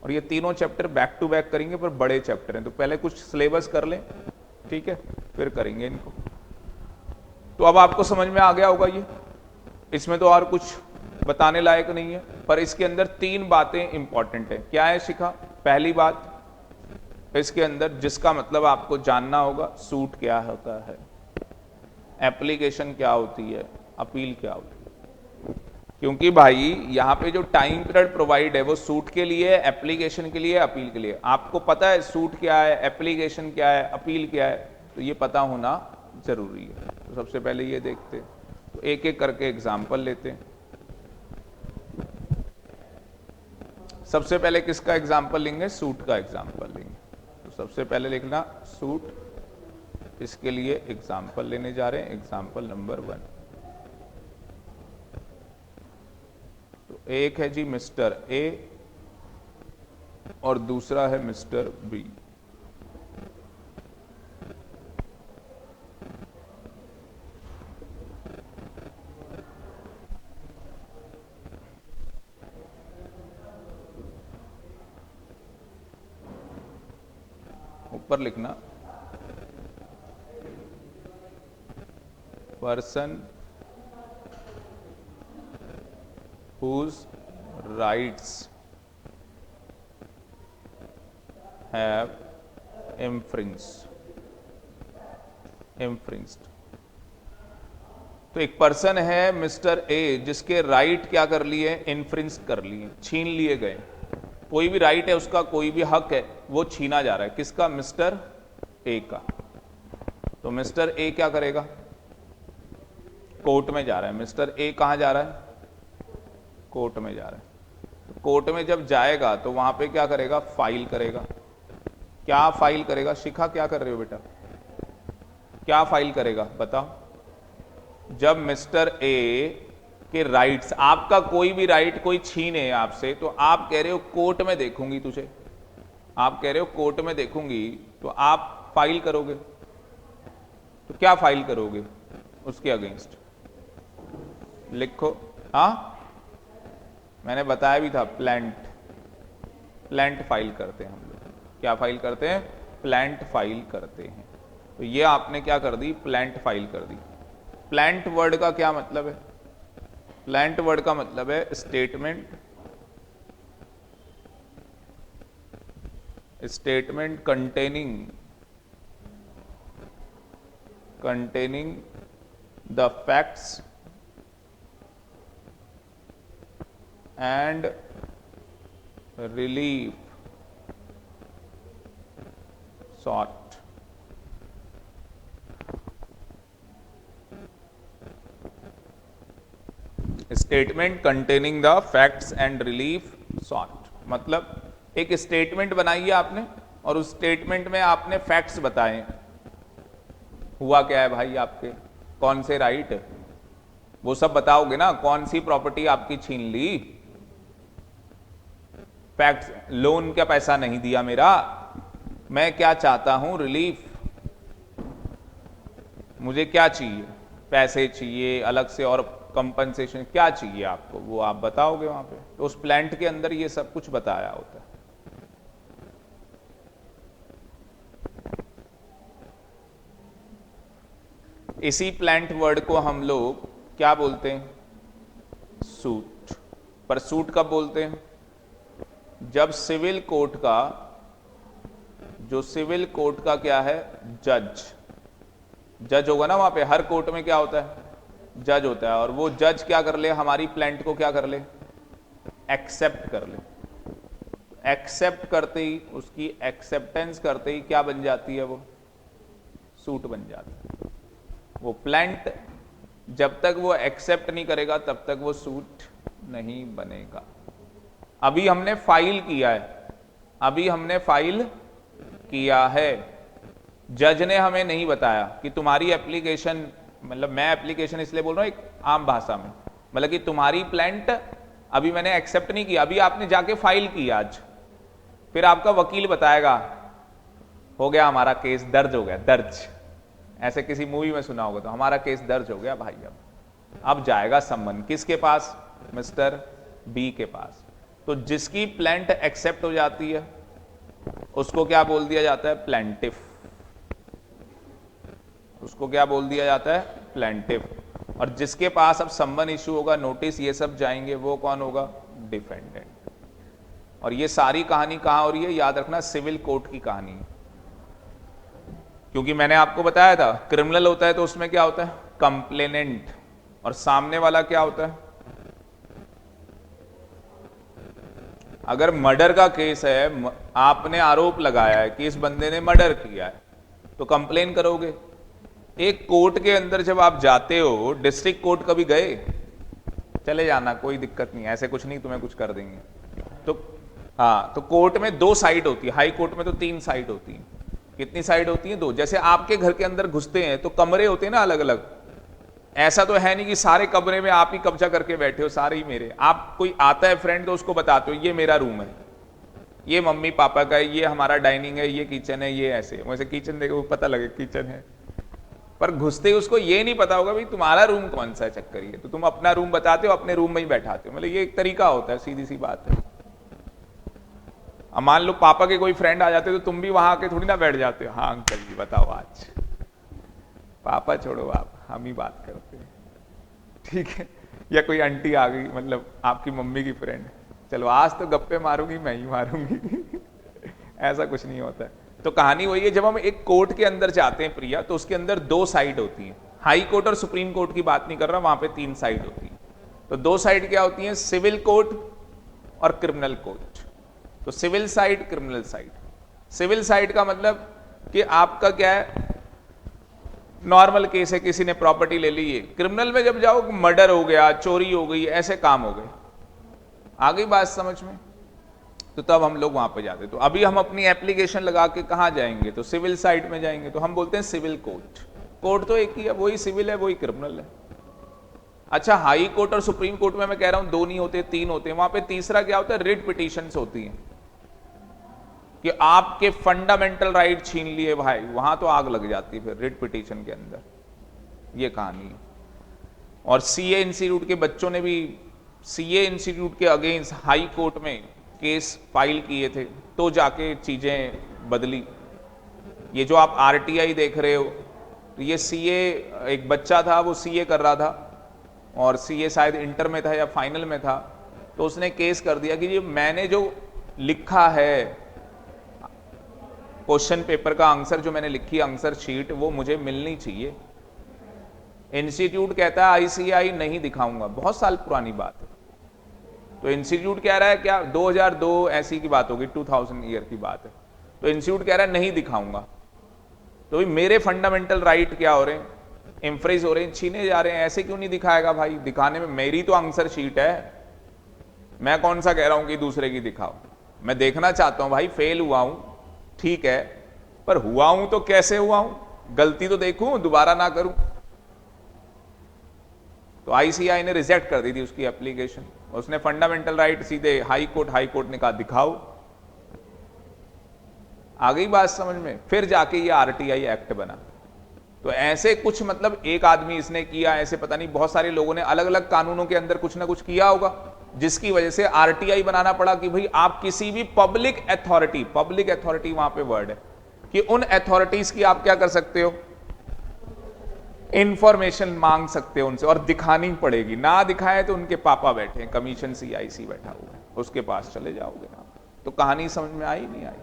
और ये तीनों चैप्टर बैक टू बैक करेंगे, पर बड़े चैप्टर हैं। तो पहले कुछ सिलेबस कर लें, ठीक है, फिर करेंगे इनको। तो अब आपको समझ में आ गया होगा ये, इसमें तो और कुछ बताने लायक नहीं है, पर इसके अंदर तीन बातें इंपॉर्टेंट है। क्या है शिखा, पहली बात इसके अंदर जिसका मतलब आपको जानना होगा, सूट क्या होता है, एप्लीकेशन क्या होती है, अपील क्या होती है? क्योंकि भाई यहाँ पे जो टाइम पीरियड प्रोवाइड है वो सूट के लिए, एप्लीकेशन के लिए, अपील के लिए। आपको पता है सूट क्या है, एप्लीकेशन क्या है, अपील क्या है, तो ये पता होना जरूरी है। तो सबसे पहले ये देखते हैं, तो एक एक करके एग्जाम्पल लेते हैं। सबसे पहले किसका एग्जाम्पल लेंगे? सूट का एग्जाम्पल लेंगे। तो सबसे पहले लिखना सूट, इसके लिए एग्जाम्पल लेने जा रहे हैं, एग्जाम्पल नंबर 1। तो एक है जी मिस्टर ए और दूसरा है मिस्टर बी। ऊपर लिखना person whose rights have infringed। तो एक पर्सन है मिस्टर ए जिसके राइट क्या कर लिए? इन्फ्रिंज कर लिए, छीन लिए गए। कोई भी राइट है उसका, कोई भी हक है, वो छीना जा रहा है। किसका? मिस्टर ए का। तो मिस्टर ए क्या करेगा? कोर्ट में जा रहा है। मिस्टर ए कहां जा रहा है? कोर्ट में जा रहा है। तो कोर्ट में जब जाएगा तो वहां पे क्या करेगा? फाइल करेगा। क्या फाइल करेगा? शिखा क्या कर रहे हो बेटा? क्या फाइल करेगा बताओ? जब मिस्टर ए के राइट्स, आपका कोई भी राइट कोई छीने आपसे, तो आप कह रहे हो कोर्ट में देखूंगी तुझे, आप कह रहे हो कोर्ट में देखूंगी, तो आप फाइल करोगे। तो क्या फाइल करोगे उसके अगेंस्ट? लिखो। हाँ, मैंने बताया भी था, प्लांट फाइल करते हैं हम लोग। क्या फाइल करते हैं? प्लांट फाइल करते हैं। तो ये आपने क्या कर दी? प्लांट फाइल कर दी। प्लांट वर्ड का क्या मतलब है? प्लांट वर्ड का मतलब है statement containing the facts and relief sought। Statement containing the facts and relief sought, मतलब एक स्टेटमेंट बनाई है आपने और उस स्टेटमेंट में आपने फैक्ट्स बताए। हुआ क्या है भाई? आपके कौन से राइट, वो सब बताओगे ना। कौन सी प्रॉपर्टी आपकी छीन ली? फैक्ट्स, लोन का पैसा नहीं दिया मेरा, मैं क्या चाहता हूं? रिलीफ। मुझे क्या चाहिए? पैसे चाहिए अलग से, और कंपनसेशन क्या चाहिए आपको, वो आप बताओगे वहां पे। तो उस प्लांट के अंदर ये सब कुछ बताया होता है। इसी प्लांट वर्ड को हम लोग क्या बोलते हैं? सूट। पर सूट कब बोलते हैं? जब सिविल कोर्ट का, जो सिविल कोर्ट का क्या है? जज होगा ना वहां पे। हर कोर्ट में क्या होता है? जज होता है। और वो जज क्या कर ले? हमारी प्लांट को क्या कर ले? एक्सेप्ट कर ले। एक्सेप्ट करते ही, उसकी एक्सेप्टेंस करते ही क्या बन जाती है? वो सूट बन जाती है। वो प्लांट जब तक वो एक्सेप्ट नहीं करेगा तब तक वो सूट नहीं बनेगा। अभी हमने फाइल किया है, अभी हमने फाइल किया है। जज ने हमें नहीं बताया कि तुम्हारी एप्लीकेशन, मतलब मैं एप्लीकेशन इसलिए बोल रहा हूं एक आम भाषा में, मतलब कि तुम्हारी प्लांट अभी मैंने एक्सेप्ट नहीं किया, अभी आपने जाके फाइल की आज। फिर आपका वकील बताएगा हो गया हमारा केस दर्ज हो गया, दर्ज। ऐसे किसी मूवी में सुना होगा, तो हमारा केस दर्ज हो गया भाई। अब जाएगा सम्मन किसके पास? मिस्टर बी के पास। तो जिसकी प्लांट एक्सेप्ट हो जाती है उसको क्या बोल दिया जाता है? प्लांटिफ। उसको क्या बोल दिया जाता है? प्लांटिफ। और जिसके पास अब सम्मन इशू होगा, नोटिस ये सब जाएंगे, वो कौन होगा? डिफेंडेंट। और ये सारी कहानी कहां हो रही है? याद रखना, सिविल कोर्ट की कहानी है। क्योंकि मैंने आपको बताया था क्रिमिनल होता है तो उसमें क्या होता है? कंप्लेनेंट। और सामने वाला क्या होता है? अगर मर्डर का केस है, आपने आरोप लगाया है कि इस बंदे ने मर्डर किया है, तो कंप्लेन करोगे। एक कोर्ट के अंदर जब आप जाते हो, डिस्ट्रिक्ट कोर्ट कभी गए? चले जाना, कोई दिक्कत नहीं, ऐसे कुछ नहीं, तुम्हें कुछ कर देंगे। तो हाँ, तो कोर्ट में दो साइड होती है, हाई कोर्ट में तो तीन साइड होती है। कितनी साइड होती है? दो। जैसे आपके घर के अंदर घुसते हैं तो कमरे होते हैं ना अलग अलग, ऐसा तो है नहीं कि सारे कमरे में आप ही कब्जा करके बैठे हो, सारे ही मेरे। आप कोई आता है फ्रेंड तो उसको बताते हो ये मेरा रूम है, ये मम्मी पापा का है, ये हमारा डाइनिंग है, ये किचन है, ये ऐसे। वैसे किचन देखो पता लगे किचन है, पर घुसते ही उसको ये नहीं पता होगा भाई तुम्हारा रूम कौन सा है, चक्कर ये। तो तुम अपना रूम बताते हो, अपने रूम में ही बैठाते हो, मतलब ये एक तरीका होता है, सीधी सी बात है। अब मान लो पापा के कोई फ्रेंड आ जाते तो तुम भी वहां आके थोड़ी ना बैठ जाते हो, हाँ अंकल जी बताओ आज। पापा छोड़ो, आप हम ही बात करते हैं, ठीक है। या कोई आंटी आ गई, मतलब आपकी मम्मी की फ्रेंड, चलो आज तो गप्पे मारूंगी, मैं ही मारूंगी ऐसा कुछ नहीं होता है। तो कहानी वही है, जब हम एक कोर्ट के अंदर जाते हैं प्रिया, तो उसके अंदर दो साइड होती है। हाई कोर्ट और सुप्रीम कोर्ट की बात नहीं कर रहा, वहां पे तीन साइड होती है। तो दो साइड क्या होती है? सिविल कोर्ट और क्रिमिनल कोर्ट। तो civil side, criminal side. Civil side का मतलब कि आपका क्या है, नॉर्मल केस है, किसी ने प्रॉपर्टी ले ली है। क्रिमिनल में जब जाओ, मर्डर हो गया, चोरी हो गई, ऐसे काम हो गए। आ गई बात समझ में? तो तब हम लोग वहां पे जाते। तो अभी हम अपनी एप्लीकेशन लगा के कहां जाएंगे? तो सिविल साइड में जाएंगे। तो हम बोलते हैं सिविल कोर्ट। कोर्ट तो एक ही है, वही सिविल है वही क्रिमिनल है। अच्छा, हाई कोर्ट और सुप्रीम कोर्ट में मैं कह रहा हूं दो नहीं होते, तीन होते हैं। वहां पे तीसरा क्या होता है? रिट पिटीशंस होती हैं कि आपके फंडामेंटल राइट छीन लिए भाई, वहां तो आग लग जाती है फिर रिट पिटीशन के अंदर। ये कहानी है। और सीए इंस्टीट्यूट के बच्चों ने भी सीए इंस्टीट्यूट के अगेंस्ट हाई कोर्ट में केस फाइल किए थे, तो जाके चीजें बदली। ये जो आप आरटीआई देख रहे हो, तो ये सीए, एक बच्चा था वो सीए कर रहा था, और सीए शायद इंटर में था या फाइनल में था, तो उसने केस कर दिया कि ये मैंने जो लिखा है क्वेश्चन पेपर का आंसर, जो मैंने लिखी आंसर शीट, वो मुझे मिलनी चाहिए। इंस्टीट्यूट कहता है आईसीआई नहीं दिखाऊंगा, बहुत साल पुरानी बात है। तो इंस्टीट्यूट कह रहा है, क्या 2002 ऐसी की बात होगी, 2000 ईयर की बात है। तो इंस्टीट्यूट कह रहा है नहीं दिखाऊंगा। तो भाई मेरे फंडामेंटल राइट क्या हो रहे हैं? इंफ्रेज हो रहे हैं, छीने जा रहे हैं। ऐसे क्यों नहीं दिखाएगा भाई? दिखाने में मेरी तो आंसर शीट है, मैं कौन सा कह रहा हूं कि दूसरे की दिखाओ। मैं देखना चाहता हूं भाई, फेल हुआ हूं ठीक है, पर हुआ हूं तो कैसे हुआ हूं? गलती तो देखूं, दोबारा ना करूं। तो आईसीआई ने रिजेक्ट कर दी थी उसकी एप्लीकेशन। उसने फंडामेंटल राइट सीधे हाई कोर्ट ने कहा दिखाओ। आ गई बात समझ में? फिर जाके ये आरटीआई एक्ट बना। तो ऐसे कुछ, मतलब एक आदमी इसने किया, ऐसे पता नहीं बहुत सारे लोगों ने अलग अलग कानूनों के अंदर कुछ ना कुछ किया होगा, जिसकी वजह से आरटीआई बनाना पड़ा कि भाई आप किसी भी पब्लिक अथॉरिटी वहां पे वर्ड है कि उन अथॉरिटीज की आप क्या कर सकते हो? इंफॉर्मेशन मांग सकते हो उनसे, और दिखानी पड़ेगी। ना दिखाए तो उनके पापा बैठे हैं, कमीशन सीआईसी बैठा हुआ है, उसके पास चले जाओगे ना। तो कहानी समझ में आई नहीं आई?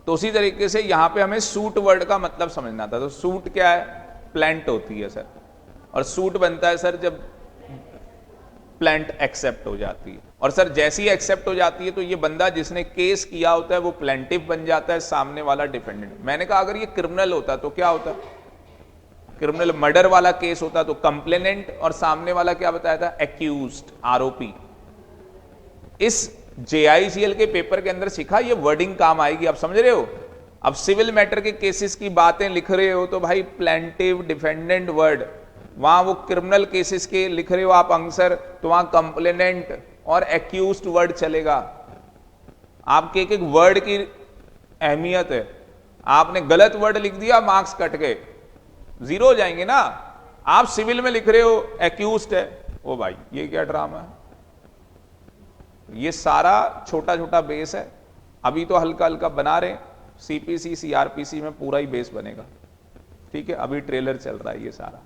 तो उसी तरीके से यहां पे हमें सूट वर्ड का मतलब समझना था। तो सूट क्या है? प्लांट होती है सर, और सूट बनता है सर जब प्लांट एक्सेप्ट हो जाती है। और सर जैसी ही एक्सेप्ट हो जाती है तो ये बंदा जिसने केस किया होता है वो प्लेंटिफ बन जाता है, सामने वाला डिफेंडेंट। मैंने कहा अगर ये क्रिमिनल होता तो क्या होता? क्रिमिनल मर्डर वाला केस होता तो कंप्लेनेंट, और सामने वाला क्या बताया था? एक्यूज्ड, आरोपी। इस जेआईसीएल के पेपर के अंदर सीखा, ये वर्डिंग काम आएगी, आप समझ रहे हो? अब सिविल मैटर के केसेस की बातें लिख रहे हो तो भाई प्लेंटिव, डिफेंडेंट वर्ड, वहां वो क्रिमिनल केसेस के लिख रहे हो आप आंसर, तो वहां कंप्लेनेंट और एक्यूज्ड वर्ड चलेगा। आपके एक एक वर्ड की अहमियत है। आपने गलत वर्ड लिख दिया, मार्क्स कट गए, जीरो हो जाएंगे ना। आप सिविल में लिख रहे हो एक्यूज्ड है, ओ भाई ये क्या ड्रामा है? ये सारा छोटा छोटा बेस है, अभी तो हल्का हल्का बना रहे हैं। सीपीसी सीआरपीसी में पूरा ही बेस बनेगा, ठीक है। अभी ट्रेलर चल रहा है ये सारा।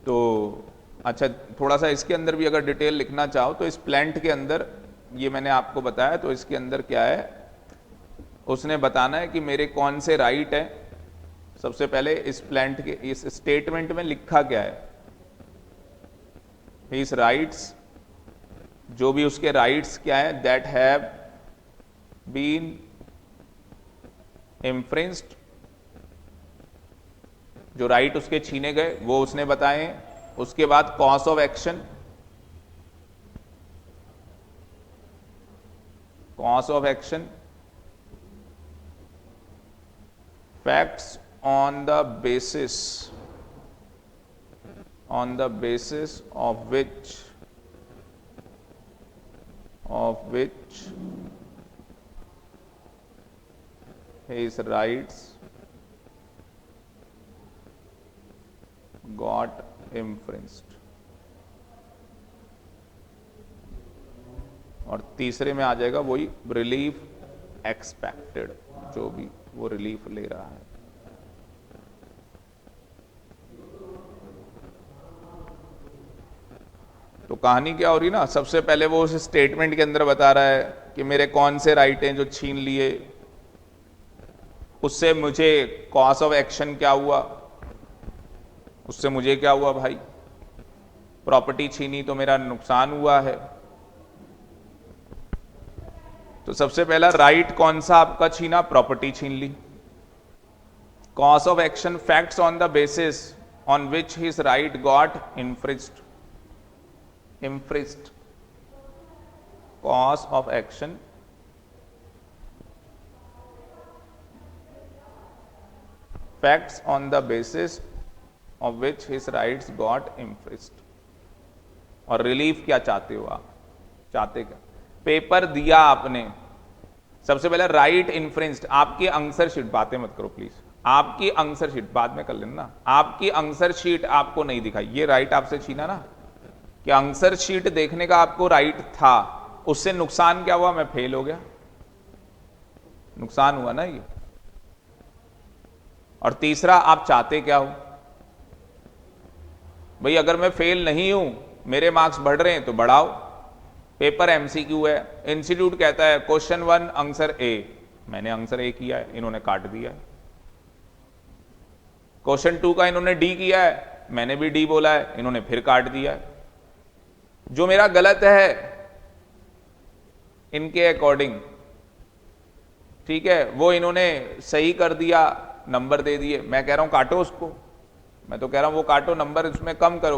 तो अच्छा, थोड़ा सा इसके अंदर भी अगर डिटेल लिखना चाहो तो इस प्लांट के अंदर, ये मैंने आपको बताया, तो इसके अंदर क्या है, उसने बताना है कि मेरे कौन से राइट है। सबसे पहले इस प्लांट के इस स्टेटमेंट में लिखा क्या है, हिज राइट्स, जो भी उसके राइट्स क्या है, दैट हैव बीन इन्फ्रिंज्ड, जो राइट उसके छीने गए वो उसने बताए। उसके बाद cause of action, cause of action, facts on the basis of which his rights got infringed। और तीसरे में आ जाएगा वही रिलीफ एक्सपेक्टेड, जो भी वो रिलीफ ले रहा है। तो कहानी क्या हो रही ना, सबसे पहले वो उस स्टेटमेंट के अंदर बता रहा है कि मेरे कौन से राइट हैं जो छीन लिए, उससे मुझे कॉज ऑफ एक्शन क्या हुआ, उससे मुझे क्या हुआ भाई, प्रॉपर्टी छीनी तो मेरा नुकसान हुआ है। तो सबसे पहला राइट कौन सा आपका छीना, प्रॉपर्टी छीन ली। Cause of action, facts on the basis on which his right got infringed, cause of action, facts on the basis of which his rights got infringed। और रिलीफ क्या चाहते हो आप, चाहते क्या, पेपर दिया आपने, सबसे पहले राइट इन्फ्रिंज्ड, आपकी आंसर शीट, बातें मत करो प्लीज, आपकी आंसर शीट बाद में कर लेना, आपकी आंसर शीट आपको नहीं दिखाई, ये राइट आपसे छीना ना, कि आंसर शीट देखने का आपको राइट था, उससे नुकसान क्या हुआ, मैं फेल हो गया, नुकसान हुआ ना ये। और तीसरा, आप चाहते क्या हो भाई, अगर मैं फेल नहीं हूं, मेरे मार्क्स बढ़ रहे हैं तो बढ़ाओ। पेपर एमसीक्यू है, इंस्टीट्यूट कहता है क्वेश्चन 1 आंसर ए, मैंने आंसर ए किया है, इन्होंने काट दिया है। क्वेश्चन 2 का इन्होंने डी किया है, मैंने भी डी बोला है, इन्होंने फिर काट दिया है। जो मेरा गलत है इनके अकॉर्डिंग, ठीक है, वो इन्होंने सही कर दिया, नंबर दे दिए, मैं कह रहा हूं काटो उसको, मैं तो कह रहा हूं वो काटो, नंबर उसमें कम करो।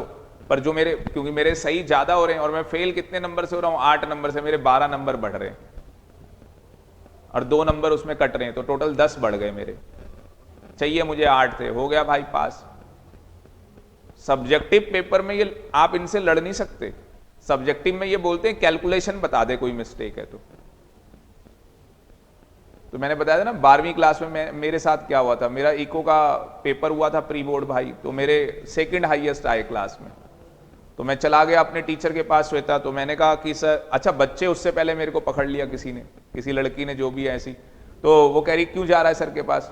पर जो मेरे, क्योंकि मेरे सही ज्यादा हो रहे हैं और मैं फेल कितने नंबर से हो रहा हूं, 8 नंबर से, मेरे 12 नंबर बढ़ रहे हैं और 2 नंबर उसमें कट रहे हैं, तो टोटल 10 बढ़ गए मेरे, चाहिए मुझे 8 थे, हो गया भाई पास। सब्जेक्टिव पेपर में ये आप इनसे लड़ नहीं सकते, सब्जेक्टिव में ये बोलते हैं कैलकुलेशन बता दे कोई मिस्टेक है तो मैंने बताया था ना 12वीं क्लास में मेरे साथ क्या हुआ था, मेरा इको का पेपर हुआ था प्री बोर्ड भाई, तो मेरे सेकंड हाईएस्ट आए क्लास में, तो मैं चला गया अपने टीचर के पास श्वेता, तो मैंने कहा कि सर, अच्छा बच्चे उससे पहले मेरे को पकड़ लिया किसी ने, किसी लड़की ने जो भी है ऐसी, तो वो कह रही क्यों जा रहा है सर के पास,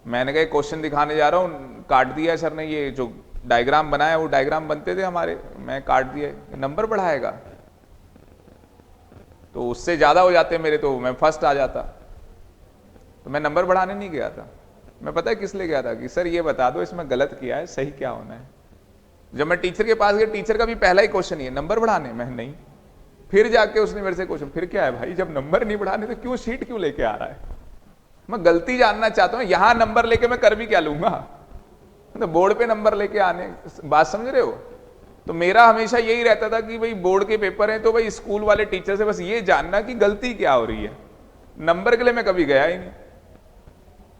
मैंने कहा क्वेश्चन दिखाने जा रहा हूँ, काट दिया है सर ने, ये जो डायग्राम बनाया वो डायग्राम बनते थे हमारे, मैं काट दिया, नंबर बढ़ाएगा, तो उससे ज्यादा हो जाते मेरे, तो मैं फर्स्ट आ जाता, तो मैं नंबर बढ़ाने नहीं गया था, मैं पता है किस लिए गया था कि सर ये बता दो इसमें गलत किया है, सही क्या होना है। जब मैं टीचर के पास गया, टीचर का भी पहला ही क्वेश्चन ये, नंबर बढ़ाने, मैं नहीं, फिर जाके उसने मेरे से क्वेश्चन, फिर क्या है भाई, जब नंबर नहीं बढ़ाने तो क्यों शीट क्यों लेके आ रहा है, मैं गलती जानना चाहता हूं, यहां नंबर लेके मैं कर भी क्या लूंगा, तो बोर्ड पे नंबर लेके आने, बात समझ रहे हो। तो मेरा हमेशा यही रहता था कि भाई बोर्ड के पेपर हैं तो भाई स्कूल वाले टीचर से बस ये जानना कि गलती क्या हो रही है, नंबर के लिए मैं कभी गया ही नहीं।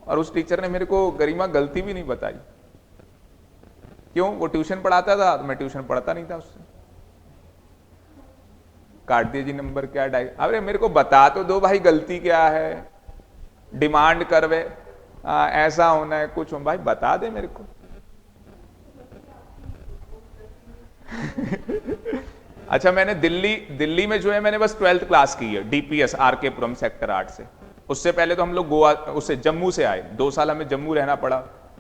और उस टीचर ने मेरे को गरिमा गलती भी नहीं बताई, क्यों, वो ट्यूशन पढ़ाता था तो मैं ट्यूशन पढ़ता नहीं था उससे, काट दिए जी नंबर, क्या अरे मेरे को बता तो दो भाई गलती क्या है, डिमांड करवे ऐसा होना है कुछ, भाई बता दे मेरे को। अच्छा मैंने दिल्ली में जो है मैंने बस 12th क्लास की है, डीपीएस आरके पुरम सेक्टर 8 से, उससे पहले तो हम लोग गोवा, उससे जम्मू से आए, 2 साल हमें जम्मू रहना पड़ा,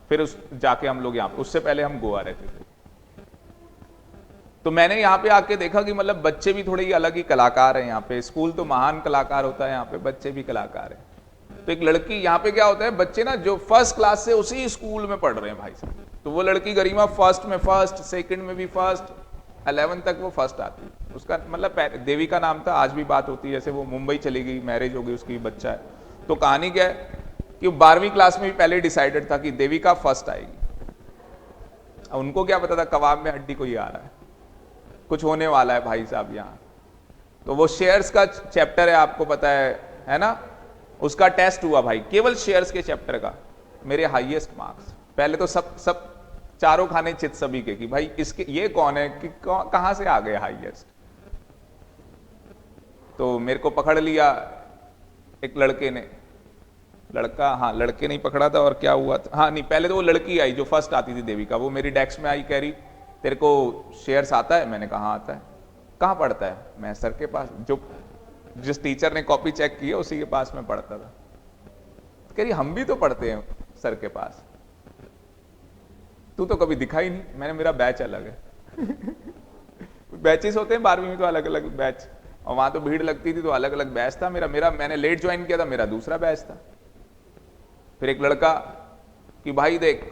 फिर उस जाके हम लोग यहाँ, उससे पहले हम गोवा रहते थे। तो मैंने यहाँ पे आके देखा कि मतलब बच्चे भी थोड़े ही अलग ही कलाकार हैं यहाँ पे। स्कूल तो महान कलाकार होता है, यहाँ पे बच्चे भी कलाकार हैं। तो एक लड़की, यहाँ पे क्या होता है, बच्चे ना जो फर्स्ट क्लास से उसी स्कूल में पढ़ रहे हैं भाई साहब, तो वो लड़की गरिमा फर्स्ट में फर्स्ट, सेकंड में भी फर्स्ट, 11 तक वो फर्स्ट आती। उसका मतलब देवी का नाम था, आज भी बात होती है। जैसे वो मुंबई चली गई, मैरिज हो गई, उसकी बच्चा है। तो कहानी क्या है कि 12वीं क्लास में भी पहले डिसाइडेड था कि देविका फर्स्ट आएगी। अब उनको क्या पता था कबाब में हड्डी कोई आ रहा है, कुछ होने वाला है भाई साहब यहाँ। तो वो शेयर्स का चैप्टर है, आपको पता है ना, उसका टेस्ट हुआ भाई, केवल शेयर्स के चैप्टर का, मेरे हाईएस्ट मार्क्स। पहले तो सब चारों खाने चित सभी के कि भाई इसके ये कौन है कि कहां से आ गए हाईएस्ट। तो मेरे को पकड़ लिया एक लड़के ने, लड़का, हाँ लड़के नहीं पकड़ा था, और क्या हुआ था, हाँ नहीं, पहले तो वो लड़की आई जो फर्स्ट आती थी देविका, वो मेरी डेस्क में आई, कह रही तेरे को शेयर्स आता है? मैंने कहा आता है। कहाँ पढ़ता है? मैं सर के पास, जो जिस टीचर ने कॉपी चेक की है उसी के पास में पढ़ता था। कह रही हम भी तो पढ़ते हैं सर के पास, तू तो कभी दिखा ही नहीं। मैंने, मेरा बैच अलग है। बैचेस होते हैं 12वीं में तो अलग अलग बैच, और वहां तो भीड़ लगती थी तो अलग अलग बैच था मेरा। मैंने लेट ज्वाइन किया था, मेरा दूसरा बैच था। फिर एक लड़का कि भाई देख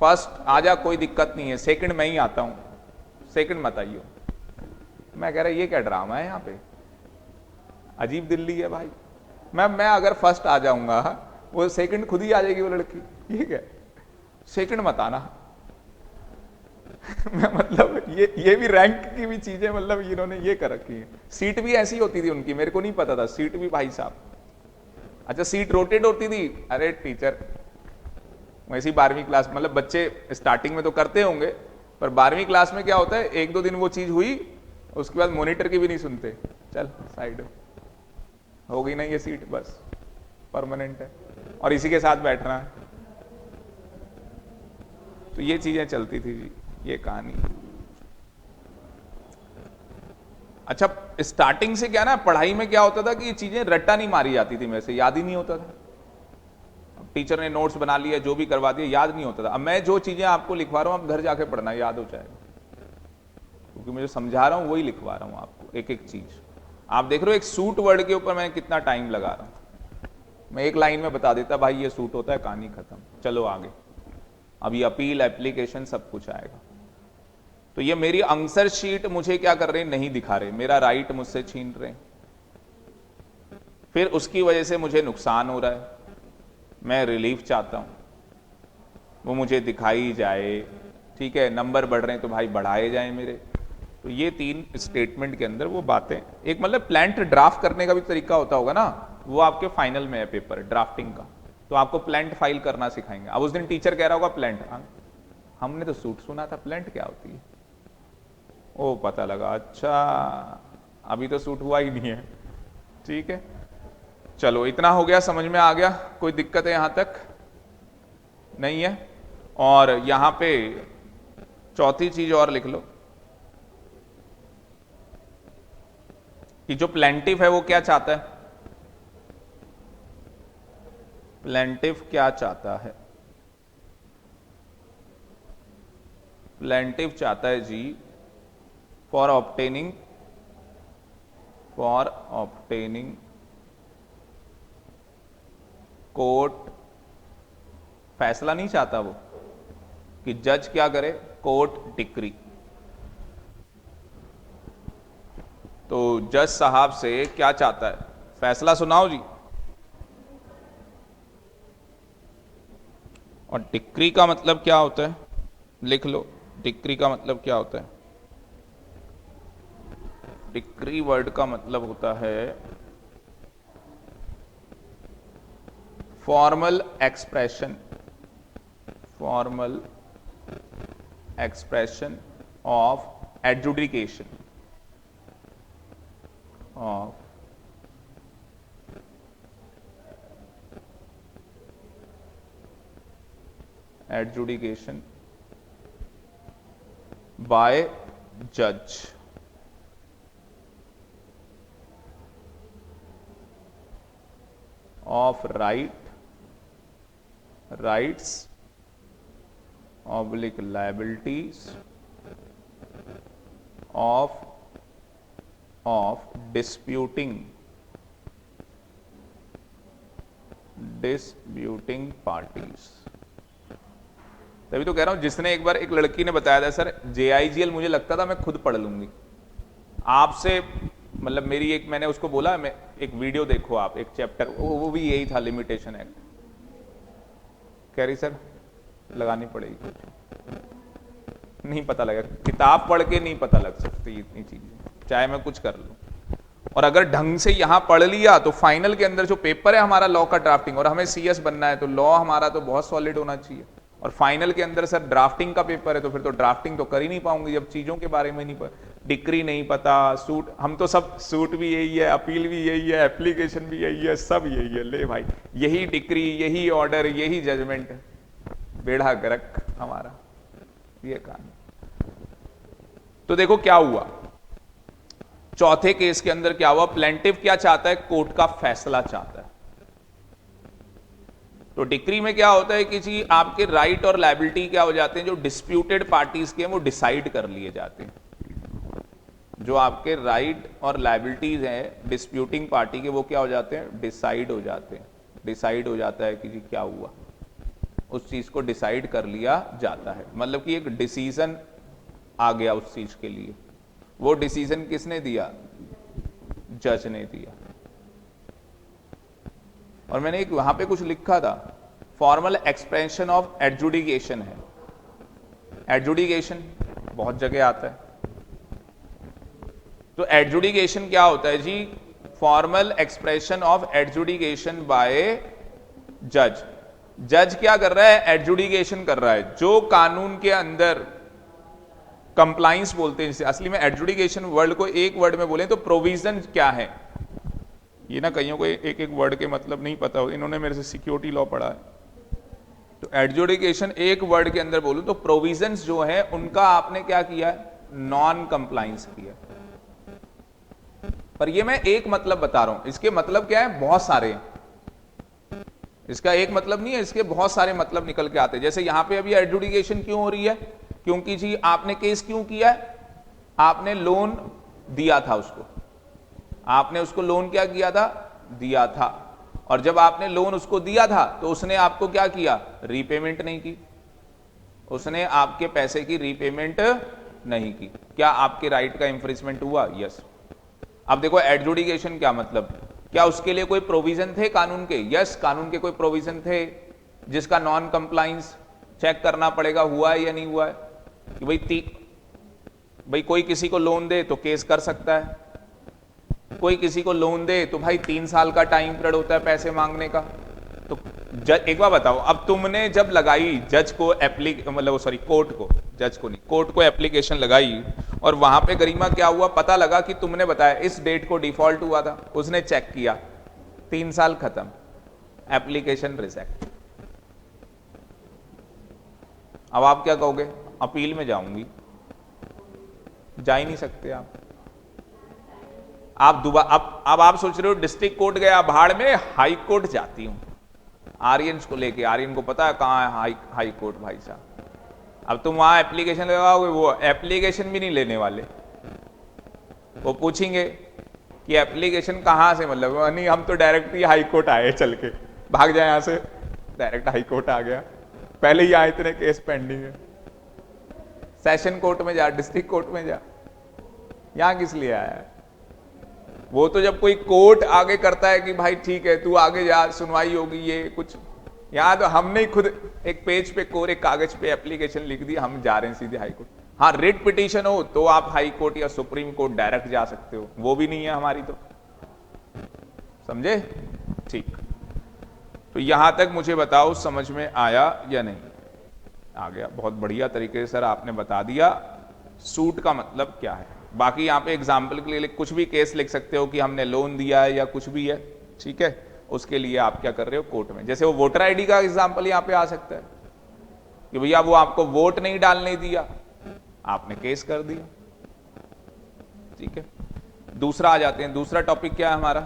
फर्स्ट आ जा, कोई दिक्कत नहीं है, सेकंड मैं ही आता हूं, सेकंड मत आइयो। मैं कह रहा ये क्या ड्रामा है यहाँ पे, अजीब दिल्ली है भाई। मैं अगर फर्स्ट आ जाऊंगा, वो सेकंड खुद ही आ जाएगी वो लड़की, ठीक है, सेकंड मत आना। मैं मतलब ये भी रैंक की भी चीजें, मतलब इन्होंने ये कर रखी है। सीट भी ऐसी होती थी उनकी, मेरे को नहीं पता था सीट भी भाई साहब। अच्छा सीट रोटेट होती थी, अरे टीचर वैसी 12वीं क्लास, मतलब बच्चे स्टार्टिंग में तो करते होंगे, पर 12वीं क्लास में क्या होता है, एक दो दिन वो चीज हुई, उसके बाद मॉनिटर की भी नहीं सुनते, चल साइड हो गई ना ये सीट, बस परमानेंट है और इसी के साथ बैठना है। तो ये चीजें चलती थी जी, ये कहानी। अच्छा स्टार्टिंग से क्या ना, पढ़ाई में क्या होता था कि ये चीजें रट्टा नहीं मारी जाती थी, मेरे से याद ही नहीं होता था। टीचर ने नोट्स बना लिया, जो भी करवा दिया, याद नहीं होता था। अब मैं जो चीजें आपको लिखवा रहा हूं, आप घर जाके पढ़ना, याद हो जाएगा, क्योंकि मैं जो समझा रहा हूं वही लिखवा रहा हूं आपको, एक एक चीज। आप देख रहे हो एक सूट वर्ड के ऊपर मैं कितना टाइम लगा रहा हूं। मैं एक लाइन में बता देता भाई ये सूट होता है, कहानी खत्म, चलो आगे। अभी अपील, एप्लीकेशन सब कुछ आएगा। तो ये मेरी आंसर शीट मुझे क्या कर रहे हैं, नहीं दिखा रहे, मेरा राइट मुझसे छीन रहे हैं, फिर उसकी वजह से मुझे नुकसान हो रहा है। मैं रिलीफ चाहता हूं, वो मुझे दिखाई जाए, ठीक है, नंबर बढ़ रहे हैं तो भाई बढ़ाए जाए मेरे। तो ये 3 स्टेटमेंट के अंदर वो बातें, एक मतलब प्लांट ड्राफ्ट करने का भी तरीका होता होगा ना, वो आपके फाइनल में है पेपर ड्राफ्टिंग का, तो आपको प्लांट फाइल करना सिखाएंगे। अब उस दिन टीचर कह रहा होगा प्लांट, हमने तो सूट सुना था, प्लांट क्या होती है? ओ पता लगा, अच्छा अभी तो सूट हुआ ही नहीं है, ठीक है। चलो इतना हो गया, समझ में आ गया, कोई दिक्कत है यहां तक? नहीं है। और यहां पे चौथी चीज और लिख लो कि जो प्लेंटिव है वो क्या चाहता है, प्लेंटिव क्या चाहता है? प्लेंटिव चाहता है जी फॉर ऑब्टेनिंग कोर्ट, फैसला नहीं चाहता वो कि जज क्या करे, कोर्ट डिक्री। तो जज साहब से क्या चाहता है, फैसला सुनाओ जी। और डिक्री का मतलब क्या होता है, लिख लो, डिक्री का मतलब क्या होता है? डिक्री वर्ड का मतलब होता है formal expression of adjudication by जज of rights / liabilities of disputing parties. तभी तो कह रहा हूं, जिसने एक बार एक लड़की ने बताया था सर JIGL, मुझे लगता था मैं खुद पढ़ लूंगी आपसे, मतलब मेरी एक, मैंने उसको बोला मैं एक वीडियो देखो आप, एक चैप्टर वो भी यही था, लिमिटेशन एक्ट। कह रही सर लगानी पड़ेगी, नहीं पता लगा, किताब पढ़ के नहीं पता लग सकती इतनी चीजें, चाहे मैं कुछ कर लूं। और अगर ढंग से यहां पढ़ लिया तो फाइनल के अंदर जो पेपर है हमारा लॉ का ड्राफ्टिंग, और हमें CS बनना है तो लॉ हमारा तो बहुत सॉलिड होना चाहिए, और फाइनल के अंदर सर ड्राफ्टिंग का पेपर है तो फिर तो ड्राफ्टिंग तो कर ही नहीं पाऊंगी जब चीजों के बारे में नहीं पता, डिक्री नहीं पता, सूट, हम तो सब सूट भी यही है, अपील भी यही है, एप्लीकेशन भी यही है, सब यही है, ले भाई यही डिक्री, यही ऑर्डर, यही जजमेंट, बेड़ा गर्क हमारा ये कहानी। तो देखो क्या हुआ चौथे केस के अंदर, क्या हुआ, प्लेंटिफ क्या चाहता है, कोर्ट का फैसला चाहता है। तो डिक्री में क्या होता है कि जी आपके राइट और लायबिलिटी क्या हो जाते हैं, जो डिस्प्यूटेड पार्टीज के हैं वो डिसाइड कर लिए जाते हैं, जो आपके राइट और लायबिलिटीज हैं डिस्प्यूटिंग पार्टी के, वो क्या हो जाते हैं, डिसाइड हो जाते हैं। डिसाइड हो जाता है कि जी क्या हुआ, उस चीज को डिसाइड कर लिया जाता है, मतलब कि एक डिसीजन आ गया उस चीज के लिए। वो डिसीजन किसने दिया, जज ने दिया। और मैंने एक वहां पे कुछ लिखा था, फॉर्मल एक्सप्रेशन ऑफ एडजुडिकेशन है। एडजुडिकेशन बहुत जगह आता है, तो एडजुडिकेशन क्या होता है जी, formal expression of adjudication by जज। जज क्या कर रहा है, एडजुडिकेशन कर रहा है, जो कानून के अंदर कंप्लाइंस बोलते हैं जिसे, असली में एडजुडिकेशन वर्ड को एक वर्ड में बोले तो प्रोविजन क्या है, ये ना कईयों को एक एक वर्ड के मतलब नहीं पता हो, इन्होंने मेरे से सिक्योरिटी लॉ पढ़ा है, तो एडजुडिकेशन एक वर्ड के अंदर बोलूं तो प्रोविजंस जो है उनका आपने क्या किया है, नॉन कंप्लाइंस किया। पर ये मैं एक मतलब बता रहा हूं, इसके मतलब क्या है, बहुत सारे हैं, इसका एक मतलब नहीं है, इसके बहुत सारे मतलब निकल के आते हैं। जैसे यहां पे अभी एडजुडिकेशन क्यों हो रही है, क्योंकि जी आपने केस क्यों किया है, आपने लोन दिया था उसको, आपने उसको लोन क्या किया था, दिया था, और जब आपने लोन उसको दिया था तो उसने आपको क्या किया, रीपेमेंट नहीं की, उसने आपके पैसे की रीपेमेंट नहीं की, क्या आपके राइट का इंफ्रिजमेंट हुआ, यस। अब देखो एडजुडिकेशन क्या मतलब, क्या उसके लिए कोई प्रोविजन थे कानून के, यस, कानून के कोई प्रोविजन थे जिसका नॉन कंप्लाइंस चेक करना पड़ेगा हुआ है या नहीं हुआ है, कि भाई कोई किसी को लोन दे तो केस कर सकता है, कोई किसी को लोन दे तो भाई 3 साल का टाइम पीरियड होता है पैसे मांगने का। तो एक बार बताओ, अब तुमने जब लगाई जज को मतलब सॉरी कोर्ट को, जज को नहीं, कोर्ट को एप्लीकेशन लगाई, और वहां पे गरिमा क्या हुआ, पता लगा कि तुमने बताया इस डेट को डिफॉल्ट हुआ था, उसने चेक किया, 3 साल खत्म, एप्लीकेशन रिजेक्ट। अब आप क्या कहोगे, अपील में जाऊंगी, जा ही नहीं सकते आप दोबारा, अब आप सोच रहे हो डिस्ट्रिक्ट कोर्ट गया भाड़ में, हाई कोर्ट जाती हूं आर्यन को लेके, आर्यन को पता है कहां है हाई कोर्ट भाई साहब। अब तुम वहां एप्लीकेशन लगाओगे, वो एप्लीकेशन भी नहीं लेने वाले, वो पूछेंगे कि एप्लीकेशन कहां से, मतलब नहीं हम तो डायरेक्ट ही हाई कोर्ट आए, चल के भाग जाए यहां से, डायरेक्ट हाई कोर्ट आ गया, पहले ही यहाँ इतने केस पेंडिंग है, सेशन कोर्ट में जा, डिस्ट्रिक्ट कोर्ट में जा, यहां किस लिए आया है। वो तो जब कोई कोर्ट आगे करता है कि भाई ठीक है तू आगे जा, सुनवाई होगी, ये कुछ, यहां तो हमने ही खुद एक पेज पे कोरे कागज पे एप्लीकेशन लिख दी, हम जा रहे हैं सीधे हाई कोर्ट। हाँ रिट पिटीशन हो तो आप हाई कोर्ट या सुप्रीम कोर्ट डायरेक्ट जा सकते हो, वो भी नहीं है हमारी, तो समझे, ठीक। तो यहां तक मुझे बताओ समझ में आया या नहीं, आ गया, बहुत बढ़िया तरीके से सर आपने बता दिया सूट का मतलब क्या है। बाकी यहाँ पे एग्जाम्पल के लिए कुछ भी केस लिख सकते हो कि हमने लोन दिया है या कुछ भी है, ठीक है, उसके लिए आप क्या कर रहे हो कोर्ट में। जैसे वो वोटर आईडी का एग्जाम्पल यहाँ पे आ सकता है कि भैया वो आपको वोट नहीं डालने दिया, आपने केस कर दिया, ठीक है। दूसरा आ जाते हैं, दूसरा टॉपिक क्या है हमारा,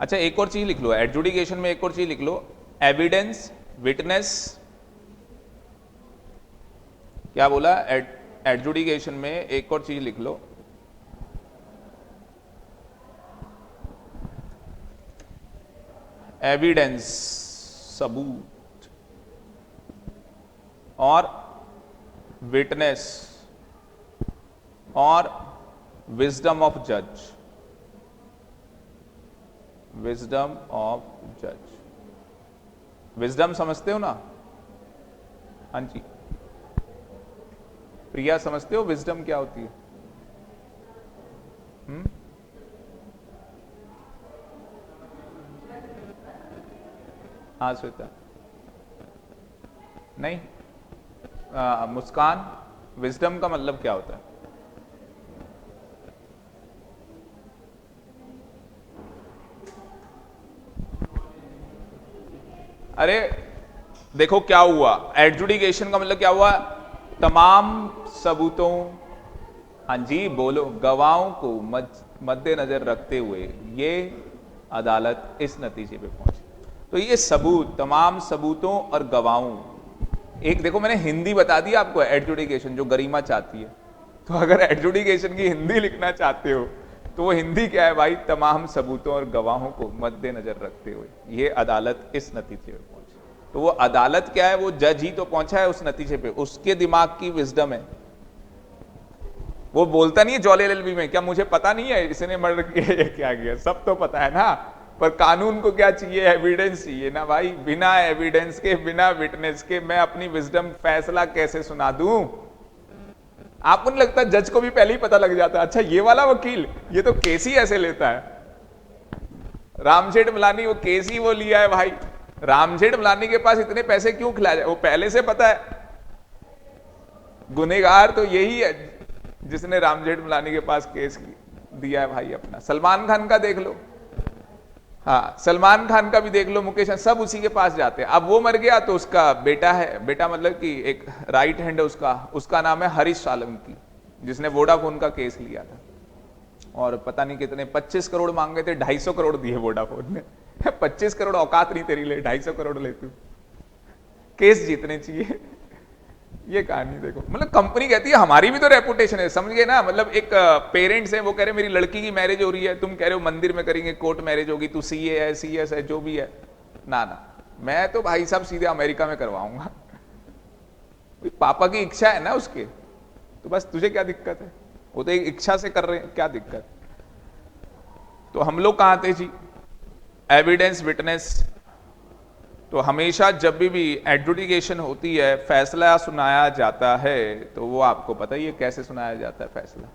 अच्छा एक और चीज लिख लो एडजुडिकेशन में, एक और चीज लिख लो, एविडेंस, विटनेस, क्या बोला, एडजुडिकेशन में एक और चीज लिख लो, एविडेंस, सबूत, और विटनेस, और विजडम ऑफ जज, विजडम ऑफ जज। विजडम समझते हो ना? हाँ जी, प्रिया समझते हो विजडम क्या होती है? हाँ श्वेता, नहीं मुस्कान, विजडम का मतलब क्या होता है? अरे देखो क्या हुआ, एडजुडिकेशन का मतलब क्या हुआ? तमाम सबूतों, हाँ जी बोलो, गवाहों को मद्देनजर रखते हुए ये अदालत इस नतीजे पे पहुंची। तो ये सबूत, तमाम सबूतों और गवाहों, एक देखो मैंने हिंदी बता दी आपको, एडजुडिकेशन जो गरिमा चाहती है। तो अगर एडजुडिकेशन की हिंदी लिखना चाहते हो तो वो हिंदी क्या है भाई? तमाम सबूतों और गवाहों को मद्देनजर रखते हुए ये अदालत इस नतीजे पे पहुंची। तो वो अदालत क्या है? वो जज ही तो पहुंचा है उस नतीजे पे, उसके दिमाग की विजडम है। वो बोलता नहीं है जॉली एलएलबी में, क्या मुझे पता नहीं है इसने मर्डर किया या क्या किया? सब तो पता है ना, पर कानून को क्या चाहिए? एविडेंस चाहिए ना भाई। बिना एविडेंस के, बिना विटनेस के मैं अपनी विजडम फैसला कैसे सुना दूं? आपको नहीं लगता जज को भी पहले ही पता लग जाता है, अच्छा ये वाला वकील ये तो केस ही ऐसे लेता है। रामजेठ मलानी वो केस ही वो लिया है भाई। रामजेठ मलानी के पास इतने पैसे क्यों खिलाए जाए? वो पहले से पता है गुनहगार तो यही है जिसने रामजेठ मलानी के पास केस दिया है भाई अपना। सलमान खान का देख लो, हाँ सलमान खान का भी देख लो, मुकेश, सब उसी के पास जाते हैं। अब वो मर गया तो उसका बेटा है, बेटा मतलब कि एक राइट हैंड है उसका नाम है हरीश सालंकी, जिसने वोडाफोन का केस लिया था और पता नहीं कितने 25 करोड़ मांगे थे, 250 करोड़ दिए वोडाफोन ने। 25 करोड़ औकात नहीं तेरी, ले 250 करोड़ ले तू, केस जीतने चाहिए। ये कहानी देखो, मतलब कंपनी कहती है हमारी भी तो रेपुटेशन है, समझ गए ना? मतलब एक पेरेंट्स है, वो कह रहे मेरी लड़की की मैरिज हो रही है, तुम कह रहे हो मंदिर में करेंगे, कोर्ट मैरिज होगी, तू सीए है, सीएस है, जो भी है। ना ना, मैं तो भाई साहब सीधे अमेरिका में करवाऊंगा। पापा की इच्छा है ना उसके, तो बस तुझे क्या दिक्कत है? वो तो एक इच्छा से कर रहे हैं, क्या दिक्कत? तो हम लोग कहां थे जी? Evidence, witness. तो हमेशा जब भी एडजुडिकेशन होती है, फैसला सुनाया जाता है, तो वो आपको पता ही है कैसे सुनाया जाता है फैसला।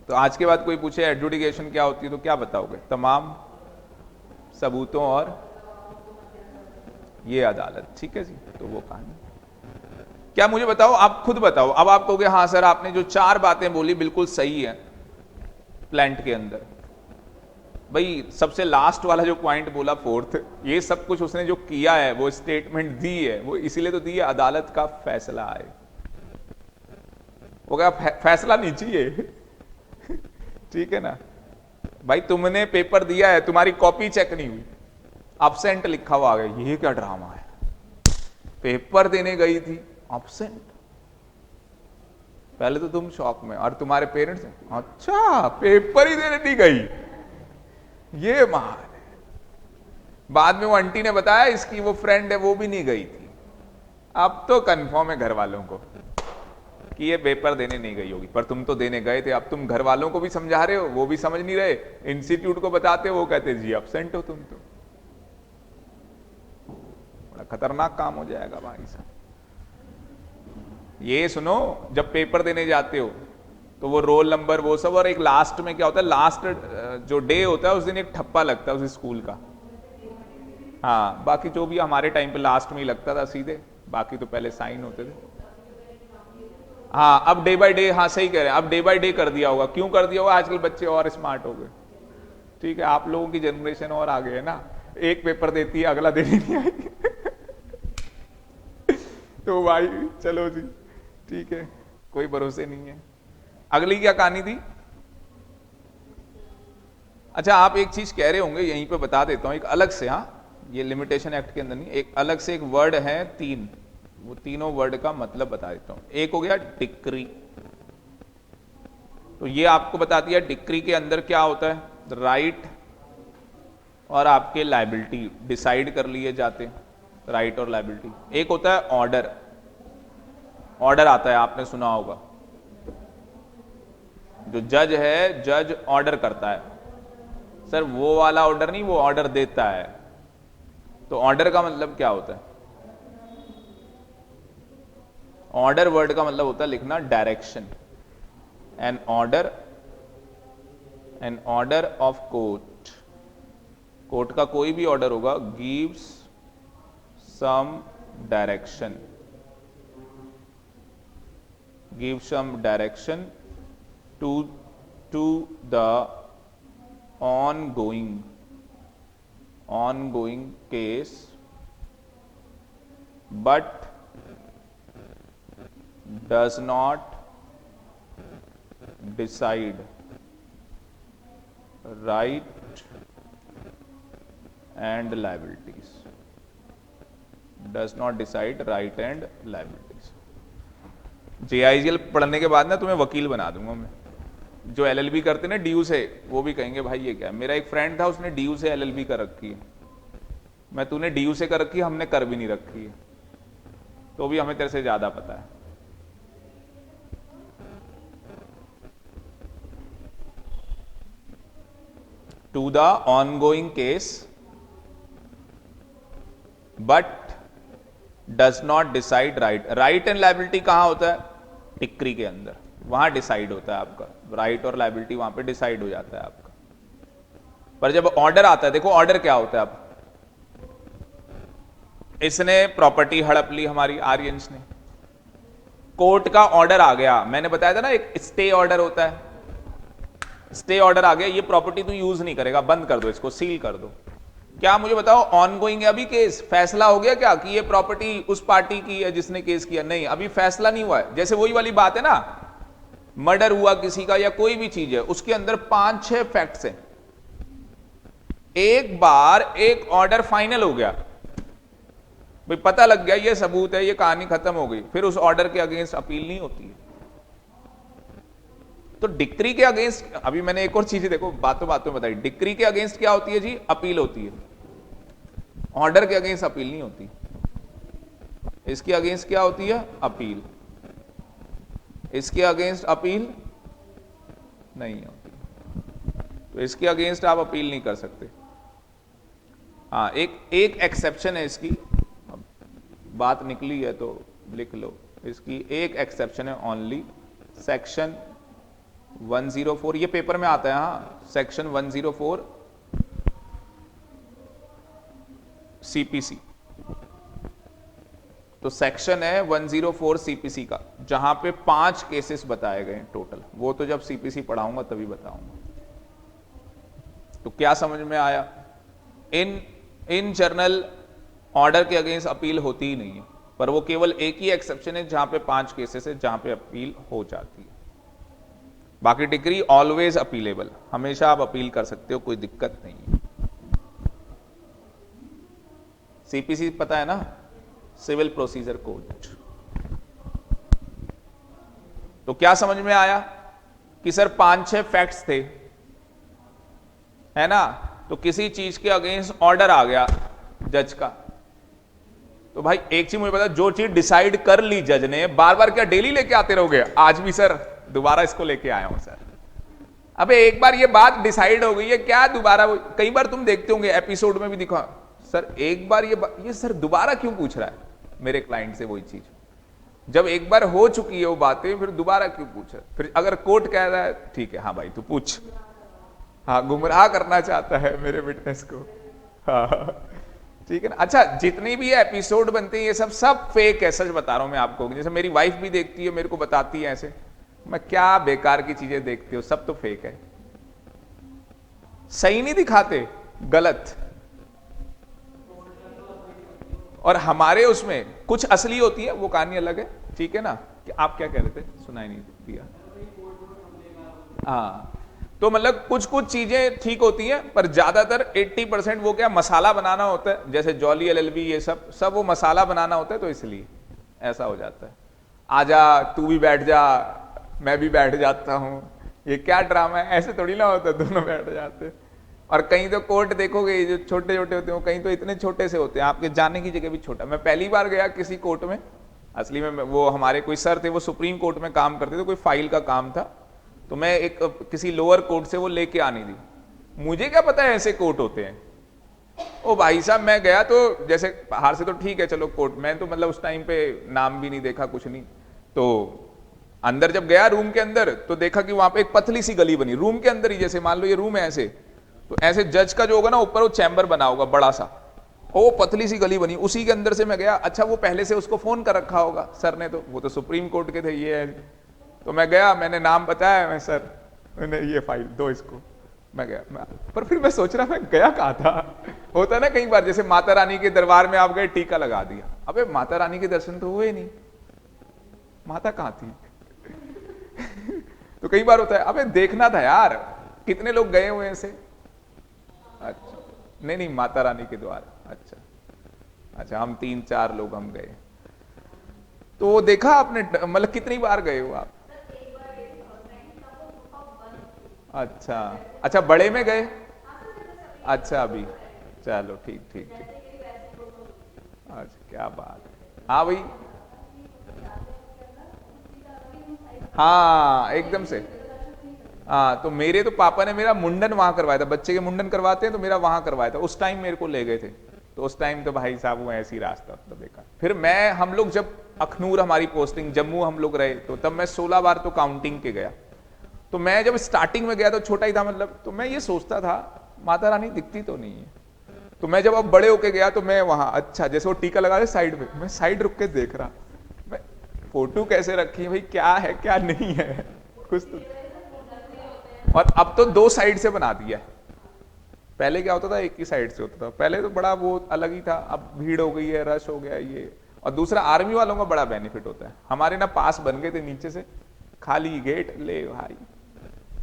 तो आज के बाद कोई पूछे एडजुडिकेशन क्या होती है तो क्या बताओगे? तमाम सबूतों और ये अदालत, ठीक है जी। तो वो कहानी क्या, मुझे बताओ, आप खुद बताओ। अब आप कहोगे हाँ सर आपने जो 4 बातें बोली बिल्कुल सही है प्लांट के अंदर। भाई सबसे लास्ट वाला जो पॉइंट बोला, 4th, ये सब कुछ उसने जो किया है, वो स्टेटमेंट दी है, वो इसीलिए तो दी है अदालत का फैसला आए। वो क्या फैसला नहीं चाहिए? ठीक है ना भाई, तुमने पेपर दिया है, तुम्हारी कॉपी चेक नहीं हुई, अब्सेंट लिखा हुआ आ गया, ये क्या ड्रामा है? पेपर देने गई थी, अब्सेंट। पहले तो तुम शॉक में, और तुम्हारे पेरेंट्स, अच्छा पेपर ही देने नहीं गई, ये महान है। बाद में वो आंटी ने बताया इसकी वो फ्रेंड है, वो भी नहीं गई थी। अब तो कंफर्म है घर वालों को कि ये पेपर देने नहीं गई होगी, पर तुम तो देने गए थे। अब तुम घर वालों को भी समझा रहे हो, वो भी समझ नहीं रहे, इंस्टीट्यूट को बताते हो, वो कहते जी एब्सेंट हो तुम तो। बड़ा खतरनाक काम हो जाएगा भाई साहब। ये सुनो, जब पेपर देने जाते हो तो वो रोल नंबर वो सब, और एक लास्ट में क्या होता है, लास्ट जो डे होता है उस दिन एक ठप्पा लगता है उस स्कूल का। हाँ बाकी जो भी हमारे टाइम पे लास्ट में ही लगता था सीधे, बाकी तो पहले साइन होते थे। हाँ अब डे बाय डे, हाँ सही कह रहे हैं, अब डे बाय डे कर दिया होगा। क्यों कर दिया होगा? आजकल बच्चे और स्मार्ट हो गए, ठीक है, आप लोगों की जनरेशन और आगे है ना, एक पेपर देती है अगला देने नहीं आएगी। तो भाई चलो जी, ठीक है, कोई भरोसे नहीं है। अगली क्या कहानी थी? अच्छा आप एक चीज कह रहे होंगे, यहीं पे बता देता हूं एक अलग से, हाँ ये लिमिटेशन एक्ट के अंदर नहीं, एक अलग से एक वर्ड है 3, वो तीनों वर्ड का मतलब बता देता हूं। एक हो गया डिक्री, तो ये आपको बता दिया डिक्री के अंदर क्या होता है, राइट और आपके लायबिलिटी डिसाइड कर लिए जाते हैं, राइट और लायबिलिटी। एक होता है ऑर्डर, ऑर्डर आता है आपने सुना होगा, जो जज है जज ऑर्डर करता है, सर वो वाला ऑर्डर नहीं, वो ऑर्डर देता है। तो ऑर्डर का मतलब क्या होता है, ऑर्डर वर्ड का मतलब होता है लिखना direction. An order of court, court का कोई भी ऑर्डर होगा, gives some direction, give some direction to the ongoing case, but does not decide right and liabilities, does not decide right and liabilities। JIGL पढ़ने के बाद ना तुम्हें वकील बना दूंगा मैं। जो LLB करते ना DU से, वो भी कहेंगे भाई ये क्या है। मेरा एक फ्रेंड था, उसने DU से LLB कर रखी है। मैं, तूने DU से कर रखी है, हमने कर भी नहीं रखी है, तो भी हमें तेरे से ज्यादा पता है। To the ongoing case but does not decide right. Right and liability कहां होता है, डिक्री के अंदर, वहां डिसाइड होता है आपका राइट और लायबिलिटी, वहां पे डिसाइड हो जाता है आपका। पर जब ऑर्डर आता है, देखो ऑर्डर क्या होता है। अब इसने प्रॉपर्टी हड़प ली हमारी, आर्यंस ने, कोर्ट का ऑर्डर आ गया, मैंने बताया था ना एक स्टे ऑर्डर होता है, स्टे ऑर्डर आ गया, ये प्रॉपर्टी तू यूज नहीं करेगा, बंद कर दो इसको, सील कर दो। क्या मुझे बताओ, ऑनगोइंग है अभी केस, फैसला हो गया क्या कि ये प्रॉपर्टी उस पार्टी की है जिसने केस किया? नहीं, अभी फैसला नहीं हुआ है। जैसे वही वाली बात है ना, मर्डर हुआ किसी का या कोई भी चीज है, उसके अंदर 5-6 फैक्ट्स हैं, एक बार एक ऑर्डर फाइनल हो गया, भाई पता लग गया ये सबूत है, ये कहानी खत्म हो गई, फिर उस ऑर्डर के अगेंस्ट अपील नहीं होती है। तो डिक्री के अगेंस्ट, अभी मैंने एक और चीज देखो बातों बातों बताई, डिक्री के अगेंस्ट क्या होती है जी, अपील होती है, ऑर्डर के अगेंस्ट अपील नहीं होती। इसके अगेंस्ट क्या होती है, अपील, इसके अगेंस्ट अपील नहीं होती, तो इसके अगेंस्ट आप अपील नहीं कर सकते। हाँ, एक एक्सेप्शन है इसकी, बात निकली है तो लिख लो, इसकी एक एक्सेप्शन है ओनली, सेक्शन 104, ये पेपर में आता है, हाँ, सेक्शन 104 CPC, तो सेक्शन है 104 CPC का, जहां पे 5 केसेस बताए गए टोटल, वो तो जब CPC पढ़ाऊंगा तभी बताऊंगा। तो क्या समझ में आया, इन जर्नल ऑर्डर के अगेंस्ट अपील होती ही नहीं है, पर वो केवल एक ही एक्सेप्शन है जहां पे 5 केसेस है जहां पे अपील हो जाती है। बाकी डिक्री ऑलवेज अपीलेबल, हमेशा आप अपील कर सकते हो, कोई दिक्कत नहीं है। CPC पता है ना, सिविल प्रोसीजर कोड। तो क्या समझ में आया कि सर 5-6 फैक्ट्स थे, है ना, तो किसी चीज के अगेंस्ट ऑर्डर आ गया जज का, तो भाई एक चीज मुझे पता, जो चीज डिसाइड कर ली जज ने, बार बार क्या डेली लेके आते रहोगे? आज भी सर दोबारा इसको लेके आया हूं सर। अबे एक बार ये बात डिसाइड हो गई है, क्या दोबारा? कई बार तुम देखते होंगे एपिसोड में भी दिखा, सर एक बार ये सर दोबारा क्यों पूछ रहा है मेरे क्लाइंट से वही चीज? जब एक बार हो चुकी है वो बातें, फिर दोबारा क्यों पूछ रहा है? फिर अगर कोर्ट कह रहा है ठीक है, हाँ भाई तू पूछ, हाँ गुमराह करना चाहता है मेरे विटनेस को, हाँ ठीक है ना। अच्छा, जितनी भी एपिसोड बनते हैं ये सब फेक है, सच बता रहा हूं मैं आपको। जैसे मेरी वाइफ भी देखती है, मेरे को बताती है ऐसे, मैं क्या बेकार की चीजें देखती हूँ, सब तो फेक है, सही नहीं दिखाते, गलत। और हमारे उसमें कुछ असली होती है, वो कहानी अलग है, ठीक है ना। कि आप क्या कह रहे थे, सुनाई नहीं दिया? हाँ, तो मतलब कुछ कुछ चीजें ठीक होती हैं, पर ज्यादातर 80% वो क्या मसाला बनाना होता है, जैसे जॉली LLB ये सब वो मसाला बनाना होता है, तो इसलिए ऐसा हो जाता है। आजा तू भी बैठ जा, मैं भी बैठ जाता हूँ, ये क्या ड्रामा है, ऐसे थोड़ी ना होता, दोनों बैठ जाते। और कहीं तो कोर्ट देखोगे जो छोटे छोटे होते हैं, कहीं तो इतने छोटे से होते हैं, आपके जाने की जगह भी छोटा। मैं पहली बार गया किसी कोर्ट में, असली में वो हमारे कोई सर थे, वो सुप्रीम कोर्ट में काम करते थे, कोई फाइल का काम था, तो मैं एक किसी लोअर कोर्ट से वो लेके आनी थी। मुझे क्या पता है ऐसे कोर्ट होते हैं। ओ भाई साहब, मैं गया तो जैसे बाहर से तो ठीक है चलो कोर्ट, मैं तो मतलब उस टाइम पे नाम भी नहीं देखा कुछ नहीं, तो अंदर जब गया रूम के अंदर तो देखा कि वहां पे एक पतली सी गली बनी रूम के अंदर ही, जैसे मान लो ये रूम है ऐसे, तो ऐसे जज का जो होगा ना ऊपर वो चैम्बर बना होगा बड़ा सा, वो पतली सी गली बनी, उसी के अंदर से मैं गया। अच्छा वो पहले से उसको फोन कर रखा होगा सर ने, तो वो तो सुप्रीम कोर्ट के थे ये है। तो मैं गया, मैंने नाम बताया, मैं सर मैंने ये फाइल दो इसको, मैं गया। पर फिर मैं सोच रहा मैं गया कहाँ था। होता है ना कई बार, जैसे माता रानी के दरबार में आप गए, टीका लगा दिया, अबे माता रानी के दर्शन तो हुए नहीं, माता कहाँ थी। तो कई बार होता है, अबे देखना था यार, कितने लोग गए हुए ऐसे। अच्छा नहीं नहीं, माता रानी के द्वार, अच्छा अच्छा, हम 3-4 लोग हम गए, तो वो देखा आपने, मतलब कितनी बार गए हो आप। अच्छा अच्छा, बड़े में गए, अच्छा अभी, चलो ठीक ठीक ठीक, अच्छा क्या बात है, हाँ भाई, हाँ एकदम से। हाँ तो मेरे तो पापा ने मेरा मुंडन वहां करवाया था, बच्चे के मुंडन करवाते हैं तो मेरा वहां करवाया था, उस टाइम मेरे को ले गए थे, तो उस टाइम तो भाई साहब वो ऐसी रास्ता तो देखा। फिर मैं, हम लोग जब अखनूर हमारी पोस्टिंग, जम्मू हम लोग रहे, तो तब मैं 16 बार तो काउंटिंग के गया। तो मैं जब स्टार्टिंग में गया तो छोटा ही था मतलब, तो मैं ये सोचता था माता रानी दिखती तो नहीं है। तो मैं जब अब बड़े होके गया तो मैं वहां, अच्छा जैसे वो टीका लगा दे साइड में, मैं साइड रुक के देख रहा, मैं फोटो कैसे रखी है भाई, क्या है क्या नहीं है कुछ तो। और अब तो 2 साइड से बना दिया है, पहले क्या होता था एक ही साइड से होता था, पहले तो बड़ा वो अलग ही था, अब भीड़ हो गई है, रश हो गया ये। और दूसरा आर्मी वालों का बड़ा बेनिफिट होता है, हमारे ना पास बन गए थे नीचे से, खाली गेट ले भाई,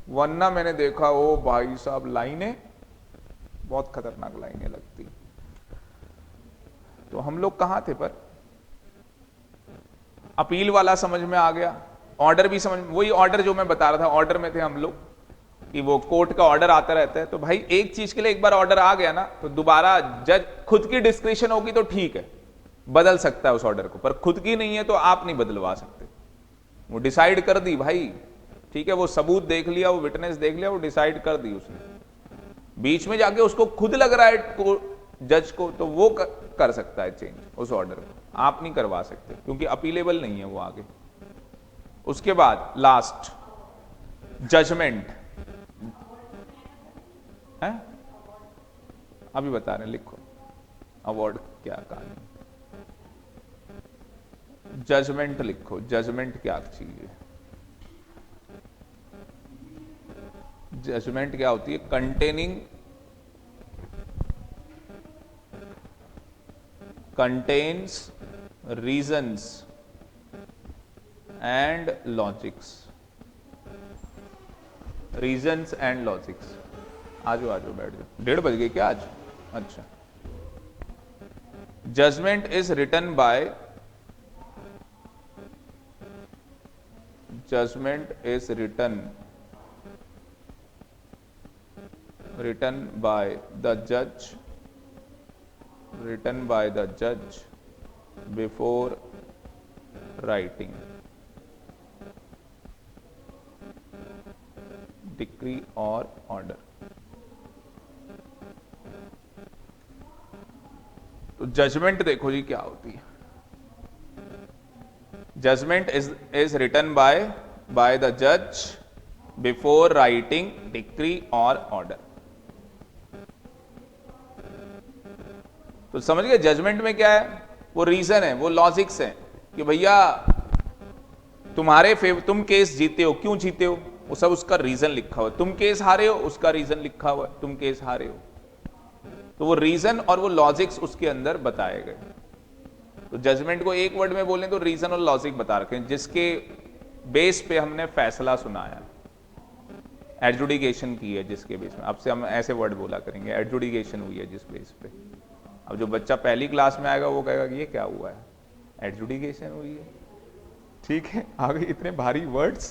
वरना मैंने देखा ओ भाई साहब लाइनें, बहुत खतरनाक लाइनें लगती। तो हम लोग कहां थे, पर अपील वाला समझ में आ गया, ऑर्डर भी समझ, वही ऑर्डर जो मैं बता रहा था, ऑर्डर में थे हम लोग, कि वो कोर्ट का ऑर्डर आता रहता है। तो भाई एक चीज के लिए एक बार ऑर्डर आ गया ना, तो दोबारा जज खुद की डिस्क्रिप्शन होगी तो ठीक है, बदल सकता है उस ऑर्डर को, पर खुद की नहीं है तो आप नहीं बदलवा सकते। वो डिसाइड कर दी भाई, ठीक है, वो सबूत देख लिया, वो विटनेस देख लिया, वो डिसाइड कर दी उसने, बीच में जाके उसको खुद लग रहा है जज को, तो वो कर सकता है चेंज उस ऑर्डर को, आप नहीं करवा सकते क्योंकि अपीलेबल नहीं है वो आगे। उसके बाद लास्ट जजमेंट है, अभी बता रहे हैं, लिखो अवार्ड क्या कहानी, जजमेंट लिखो, जजमेंट क्या चीज है। जजमेंट क्या होती है, contains reasons and logics, reasons and logics. आजो आजो बैठ जाओ, 1:30 बज गए क्या आज, अच्छा। Judgment is written by, judgment is written by the judge, written by the judge before writing decree or order। तो जजमेंट देखो जी क्या होती है, judgment is written by the जज बिफोर राइटिंग डिक्री और ऑर्डर। तो समझ गए जजमेंट में क्या है, वो रीजन है, वो लॉजिक्स है कि भैया तुम्हारे तुम केस जीते हो, क्यों जीते हो, वो सब उसका रीजन लिखा हुआ है, तुम केस हारे हो उसका रीजन लिखा हुआ है, तुम केस हारे हो, तो वो रीजन और वो लॉजिक्स उसके अंदर बताए गए। तो जजमेंट को एक वर्ड में बोलें तो रीजन और लॉजिक बता रखे हैं, जिसके बेस पे हमने फैसला सुनाया, एडजुडिकेशन की है जिसके बेस में, अब से हम ऐसे वर्ड बोला करेंगे, एडजुडिकेशन हुई है जिस बेस पे। अब जो बच्चा पहली क्लास में आएगा वो कहेगा कि ये क्या हुआ है, एडजुडिकेशन हुई है। ठीक है, आगे इतने भारी वर्ड्स,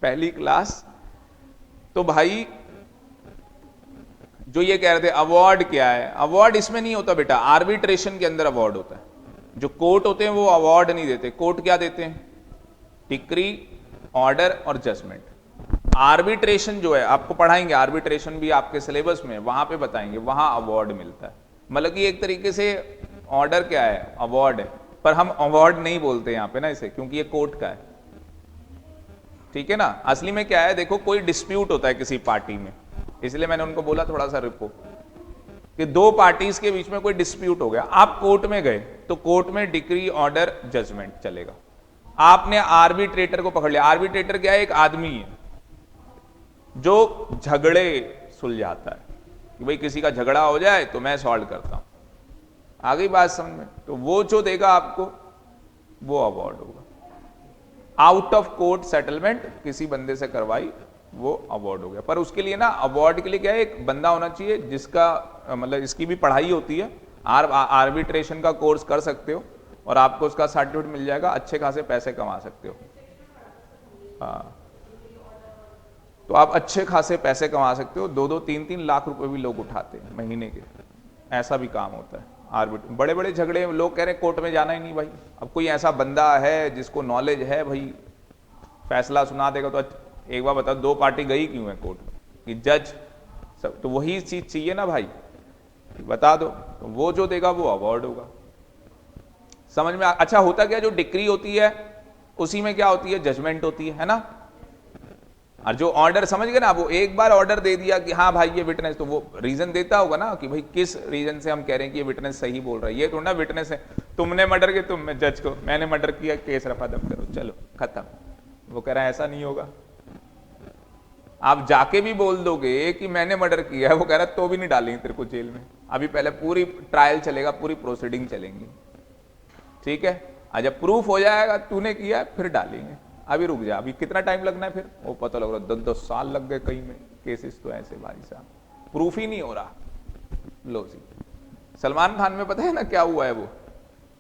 पहली क्लास। तो भाई जो ये कह रहे थे अवार्ड क्या है, अवार्ड इसमें नहीं होता बेटा, आर्बिट्रेशन के अंदर अवार्ड होता है। जो कोर्ट होते हैं वो अवार्ड नहीं देते, कोर्ट क्या देते हैं, डिक्री, ऑर्डर और जजमेंट। आर्बिट्रेशन जो है आपको पढ़ाएंगे, आर्बिट्रेशन भी आपके सिलेबस में, वहां पे बताएंगे, वहां अवार्ड मिलता है। मतलब कि एक तरीके से ऑर्डर क्या है, अवार्ड है, पर हम अवार्ड नहीं बोलते यहां पे ना इसे, क्योंकि ये कोर्ट का है। ठीक है ना, असली में क्या है, देखो कोई डिस्प्यूट होता है किसी पार्टी में, इसलिए मैंने उनको बोला थोड़ा सा रुको, कि दो पार्टीज के बीच में कोई डिस्प्यूट हो गया, आप कोर्ट में गए तो कोर्ट में डिक्री, ऑर्डर, जजमेंट चलेगा। आपने आर्बिट्रेटर को पकड़ लिया, आर्बिट्रेटर क्या है, एक आदमी है जो झगड़े सुलझाता है, कि भाई किसी का झगड़ा हो जाए तो मैं सॉल्व करता हूं, आ गई बात समझ में। तो वो जो देगा आपको वो अवार्ड होगा। आउट ऑफ कोर्ट सेटलमेंट किसी बंदे से करवाई, वो अवार्ड हो गया। पर उसके लिए ना, अवार्ड के लिए क्या है, एक बंदा होना चाहिए जिसका मतलब इसकी भी पढ़ाई होती है, आर्बिट्रेशन का कोर्स कर सकते हो और आपको उसका सर्टिफिकेट मिल जाएगा, अच्छे खासे पैसे कमा सकते हो। हाँ, तो आप अच्छे खासे पैसे कमा सकते हो, 2-2, 3-3 लाख रुपए भी लोग उठाते हैं महीने के, ऐसा भी काम होता है। आर्बिट बड़े बड़े झगड़े लोग कह रहे हैं कोर्ट में जाना ही नहीं भाई। अब कोई ऐसा बंदा है जिसको नॉलेज है भाई, फैसला सुना देगा, तो एक बार बताओ दो पार्टी गई क्यों है कोर्ट में, कि जज सब, तो वही चीज चाहिए ना भाई, बता दो, तो वो जो देगा वो अवार्ड होगा। समझ में अच्छा होता क्या, जो डिक्री होती है उसी में क्या होती है, जजमेंट होती है ना। और जो ऑर्डर, समझ गए ना, वो एक बार ऑर्डर दे दिया कि हाँ भाई ये विटनेस, तो वो रीजन देता होगा ना कि भाई किस रीजन से हम कह रहे हैं कि ये विटनेस सही बोल रहा है। ये तो ना विटनेस है, तुमने मर्डर किया, तुम जज को, मैंने मर्डर किया, केस रफा दफ करो, चलो खत्म। वो कह रहा है ऐसा नहीं होगा। आप जाके भी बोल दोगे कि मैंने मर्डर किया है, वो कह रहा है तो भी नहीं डालेंगे तेरे को जेल में, अभी पहले पूरी ट्रायल चलेगा, पूरी प्रोसीडिंग चलेंगी। ठीक है, जब प्रूफ हो जाएगा तूने किया फिर डालेंगे, अभी रुक जा, अभी कितना टाइम लगना है, फिर वो पता लग रहा 10-10 साल लग गए कहीं में, केसेस तो ऐसे भाई साहब, प्रूफ ही नहीं हो रहा। लो जी, सलमान खान में पता है ना क्या हुआ है, वो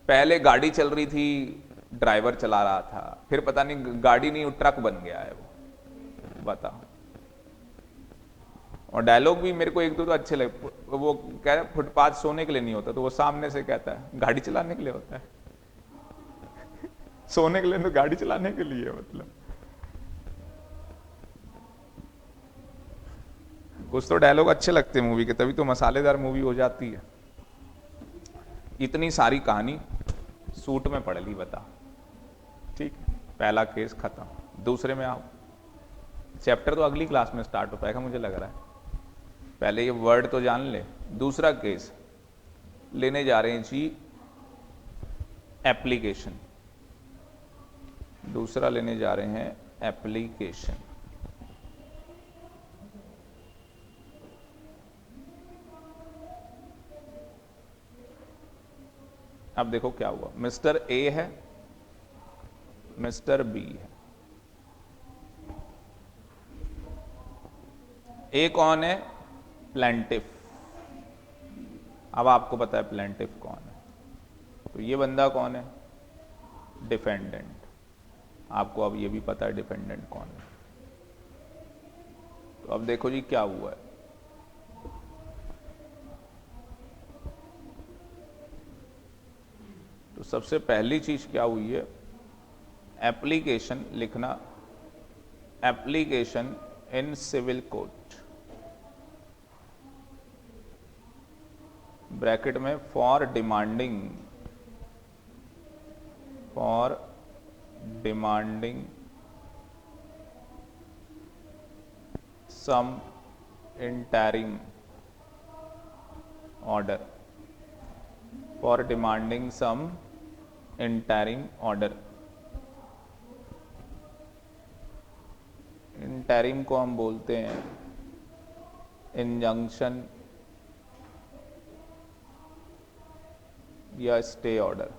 पहले गाड़ी चल रही थी, ड्राइवर चला रहा था, फिर पता नहीं गाड़ी नहीं ट्रक बन गया है वो, बताओ। और डायलॉग भी मेरे को एक दो तो अच्छे लगे, वो कह रहे फुटपाथ सोने के लिए नहीं होता, तो वो सामने से कहता है गाड़ी चलाने के लिए होता है। सोने के लिए तो गाड़ी चलाने के लिए, मतलब कुछ तो डायलॉग अच्छे लगते हैं मूवी के, तभी तो मसालेदार मूवी हो जाती है। इतनी सारी कहानी सूट में पढ़ ली, बता। ठीक, पहला केस खत्म, दूसरे में आओ। चैप्टर तो अगली क्लास में स्टार्ट हो पाएगा मुझे लग रहा है, पहले ये वर्ड तो जान ले। दूसरा केस लेने जा रहे हैं जी, एप्लीकेशन। दूसरा लेने जा रहे हैं एप्लीकेशन। अब देखो क्या हुआ, मिस्टर ए है, मिस्टर बी है। ए कौन है, प्लेंटिफ। अब आपको पता है प्लेंटिफ कौन है, तो ये बंदा कौन है, डिफेंडेंट। आपको अब ये भी पता है डिफेंडेंट कौन है। तो अब देखो जी क्या हुआ है, तो सबसे पहली चीज क्या हुई है, एप्लीकेशन लिखना, application in civil court, bracket में for demanding some interim order, for demanding some interim order. Interim को हम बोलते हैं इंजंक्शन या stay order.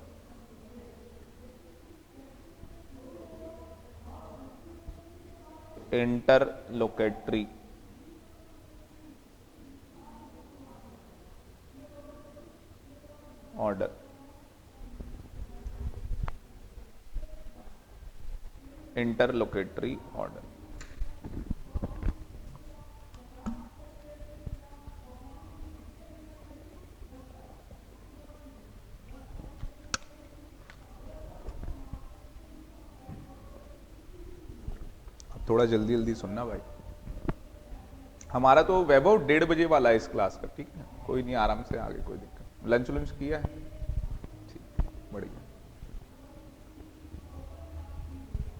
Interlocutory order. Interlocutory order. थोड़ा जल्दी जल्दी सुनना भाई, हमारा तो वैभव 1:30 बजे वाला है इस क्लास का, ठीक है, कोई नहीं, आराम से आगे, कोई दिक्कत। लंच लंच किया है? ठीक, बढ़िया।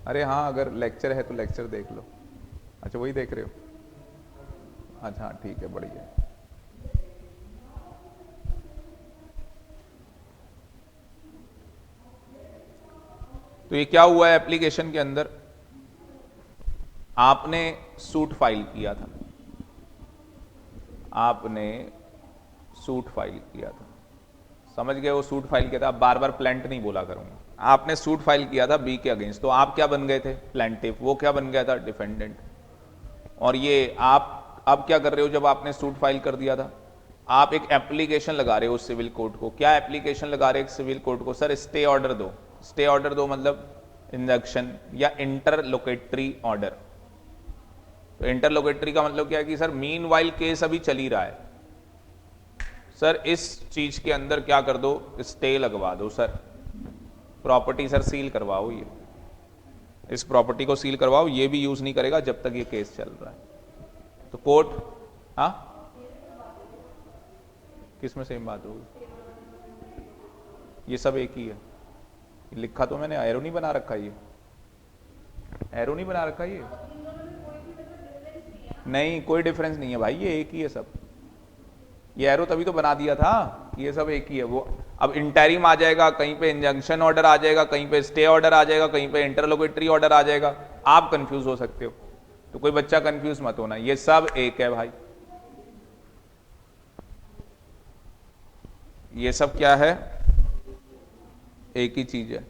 अरे हाँ, अगर लेक्चर है तो लेक्चर देख लो। अच्छा, वही देख रहे हो? अच्छा हाँ, ठीक है, बढ़िया। तो ये क्या हुआ है एप्लीकेशन के अंदर, आपने सूट फाइल किया था, आपने सूट फाइल किया था, समझ गए? वो सूट फाइल किया था, अब बार बार प्लेंट नहीं बोला करूंगा। आपने सूट फाइल किया था बी के अगेंस्ट, तो आप क्या बन गए थे? प्लेंटिफ। वो क्या बन गया था? डिफेंडेंट। और ये आप अब क्या कर रहे हो? जब आपने सूट फाइल कर दिया था, आप एक एप्लीकेशन लगा रहे हो सिविल कोर्ट को। क्या एप्लीकेशन लगा रहे हो सिविल कोर्ट को? सर स्टे ऑर्डर दो। स्टे ऑर्डर दो मतलब इंजंक्शन या इंटरलोकेटरी ऑर्डर। तो इंटरलोकेटरी का मतलब क्या है कि सर मीन वाइल केस अभी चल ही रहा है, सर इस चीज के अंदर क्या कर दो? स्टे लगवा दो सर। प्रॉपर्टी सर सील करवाओ, ये इस प्रॉपर्टी को सील करवाओ, ये भी यूज नहीं करेगा जब तक ये केस चल रहा है। तो कोर्ट, हाँ, किस में सेम बात होगी? ये सब एक ही है, लिखा तो मैंने, एरो नहीं बना रखा, ये एरो नहीं बना रखा, ये नहीं, कोई डिफरेंस नहीं है भाई, ये एक ही है सब। ये एरो तभी तो बना दिया था, ये सब एक ही है। वो अब इंटरिम आ जाएगा, कहीं पे इंजंक्शन ऑर्डर आ जाएगा, कहीं पे स्टे ऑर्डर आ जाएगा, कहीं पे इंटरलोकेटरी ऑर्डर आ जाएगा, आप कंफ्यूज हो सकते हो। तो कोई बच्चा कंफ्यूज मत होना, ये सब एक है भाई, ये सब क्या है? एक ही चीज है।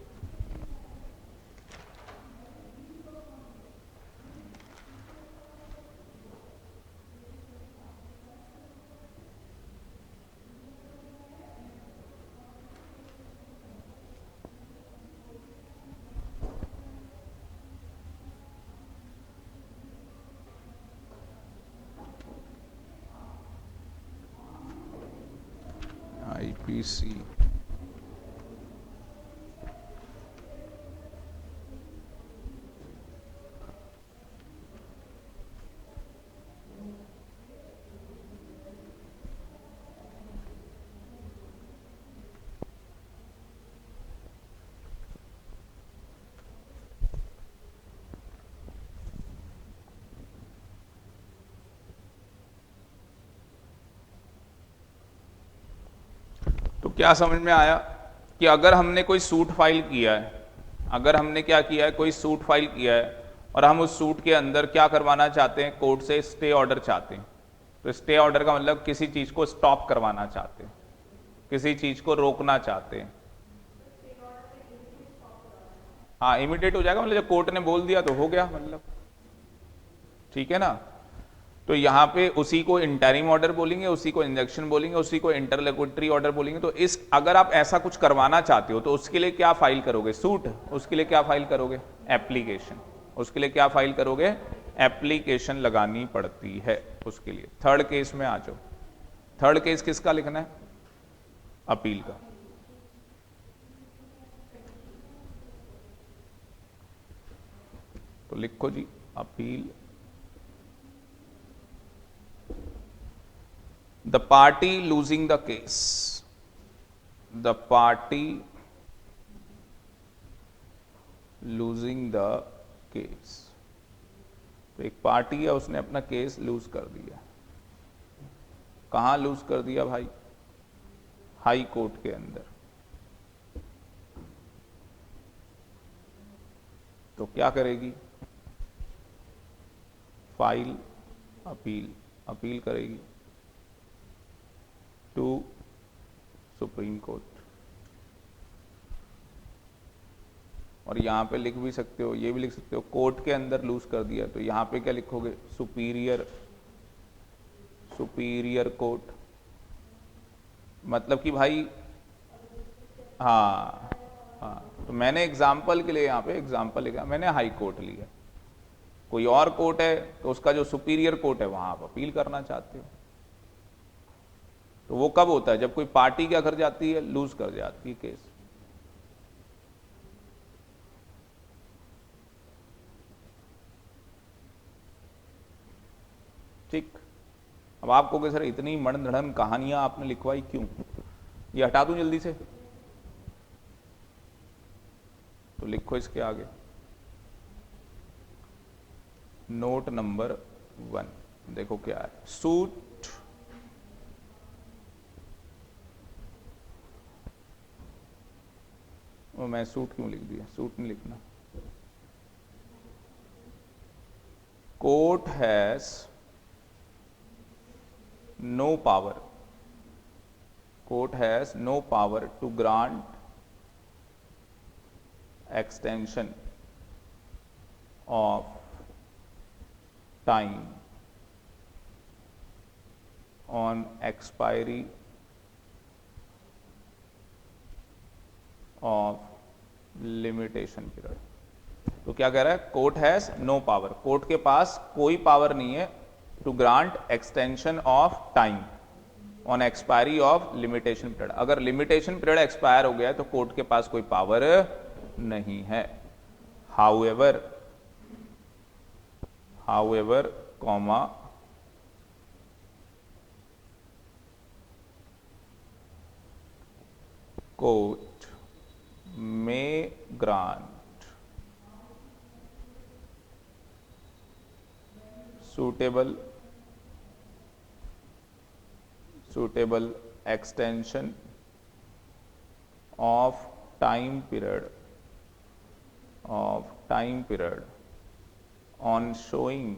आईपीसी तो क्या समझ में आया कि अगर हमने कोई सूट फाइल किया है, अगर हमने क्या किया है, कोई सूट फाइल किया है और हम उस सूट के अंदर क्या करवाना चाहते हैं? कोर्ट से स्टे ऑर्डर चाहते हैं। तो स्टे ऑर्डर का मतलब किसी चीज को स्टॉप करवाना चाहते हैं, किसी चीज को रोकना चाहते हैं। हाँ, इमीडिएट हो जाएगा, मतलब जब कोर्ट ने बोल दिया तो हो गया, मतलब ठीक है ना। तो यहां पे उसी को इंटरिम ऑर्डर बोलेंगे, उसी को इंजंक्शन बोलेंगे, उसी को इंटरलोकेटरी ऑर्डर बोलेंगे। तो इस अगर आप ऐसा कुछ करवाना चाहते हो तो उसके लिए क्या फाइल करोगे? सूट। उसके लिए क्या फाइल करोगे? एप्लीकेशन। उसके लिए क्या फाइल करोगे? एप्लीकेशन लगानी पड़ती है उसके लिए। थर्ड केस में आ जाओ। थर्ड केस किसका लिखना है? अपील का। तो लिखो जी, appeal. The party losing the case, the party losing the case। तो एक पार्टी है, उसने अपना केस लूज कर दिया। कहां लूज कर दिया भाई? हाई कोर्ट के अंदर। तो क्या करेगी? फाइल अपील, अपील करेगी टू सुप्रीम कोर्ट। और यहां पे लिख भी सकते हो, ये भी लिख सकते हो, कोर्ट के अंदर लूज कर दिया, तो यहां पे क्या लिखोगे? Superior, superior court. मतलब कि भाई, हाँ हाँ, तो मैंने एग्जाम्पल के लिए यहाँ पे एग्जाम्पल लिखा, मैंने हाई कोर्ट लिया, कोई और कोर्ट है तो उसका जो सुपीरियर कोर्ट है वहां आप अपील करना चाहते हो। तो वो कब होता है? जब कोई पार्टी क्या कर जाती है, लूज कर जाती है केस। ठीक, अब आपको कि सर इतनी मणधड़न कहानियां आपने लिखवाई क्यों, ये हटा दूं जल्दी से? तो लिखो इसके आगे नोट नंबर 1, देखो क्या है, सूट मैं सूट क्यों लिख दिया, सूट नहीं लिखना। Court has no power, court has no power to grant extension of time on expiry of limitation period। तो क्या कह रहा है? Court has no power, court के पास कोई पावर नहीं है to grant extension of time on expiry of limitation period. अगर लिमिटेशन पीरियड एक्सपायर हो गया है तो कोर्ट के पास कोई पावर नहीं है। However comma court may grant suitable extension of time period on showing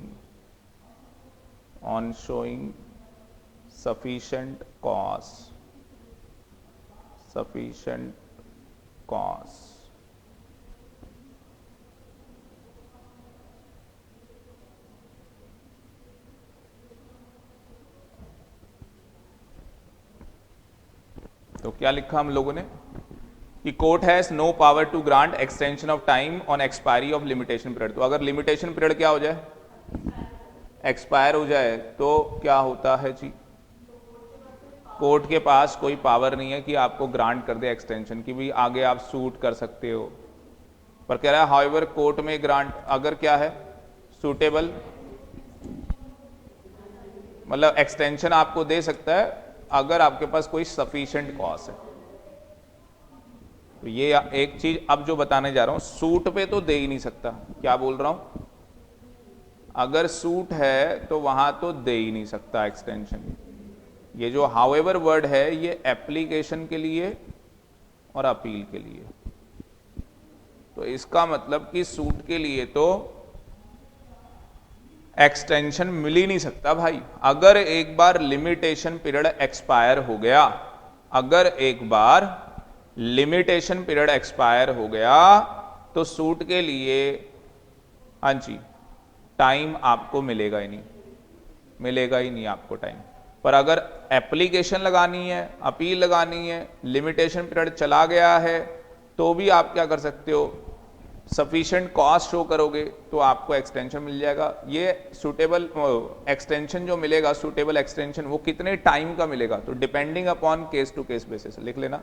sufficient cause तो क्या लिखा हम लोगों ने कि court has no power to grant extension of time on expiry of limitation period. तो अगर लिमिटेशन पीरियड क्या हो जाए, एक्सपायर हो जाए, तो क्या होता है जी, कोर्ट के पास कोई पावर नहीं है कि आपको ग्रांट कर दे एक्सटेंशन की, भी आगे आप सूट कर सकते हो। पर कह रहा है हाउएवर कोर्ट में ग्रांट, अगर क्या है सूटेबल, मतलब एक्सटेंशन आपको दे सकता है अगर आपके पास कोई सफिशिएंट कॉज है। तो ये एक चीज अब जो बताने जा रहा हूं, सूट पे तो दे ही नहीं सकता। क्या बोल रहा हूं? अगर सूट है तो वहां तो दे ही नहीं सकता एक्सटेंशन। ये जो हाउएवर वर्ड है ये एप्लीकेशन के लिए और अपील के लिए। तो इसका मतलब कि सूट के लिए तो एक्सटेंशन मिल ही नहीं सकता भाई। अगर एक बार लिमिटेशन पीरियड एक्सपायर हो गया, अगर एक बार लिमिटेशन पीरियड एक्सपायर हो गया तो सूट के लिए हाँ जी टाइम आपको मिलेगा ही नहीं आपको टाइम। पर अगर एप्लीकेशन लगानी है, अपील लगानी है, लिमिटेशन पीरियड चला गया है, तो भी आप क्या कर सकते हो, सफिशिएंट कॉस्ट शो करोगे तो आपको एक्सटेंशन मिल जाएगा। ये सूटेबल एक्सटेंशन जो मिलेगा, सूटेबल एक्सटेंशन, वो कितने टाइम का मिलेगा? तो depending upon case to case basis, लिख लेना,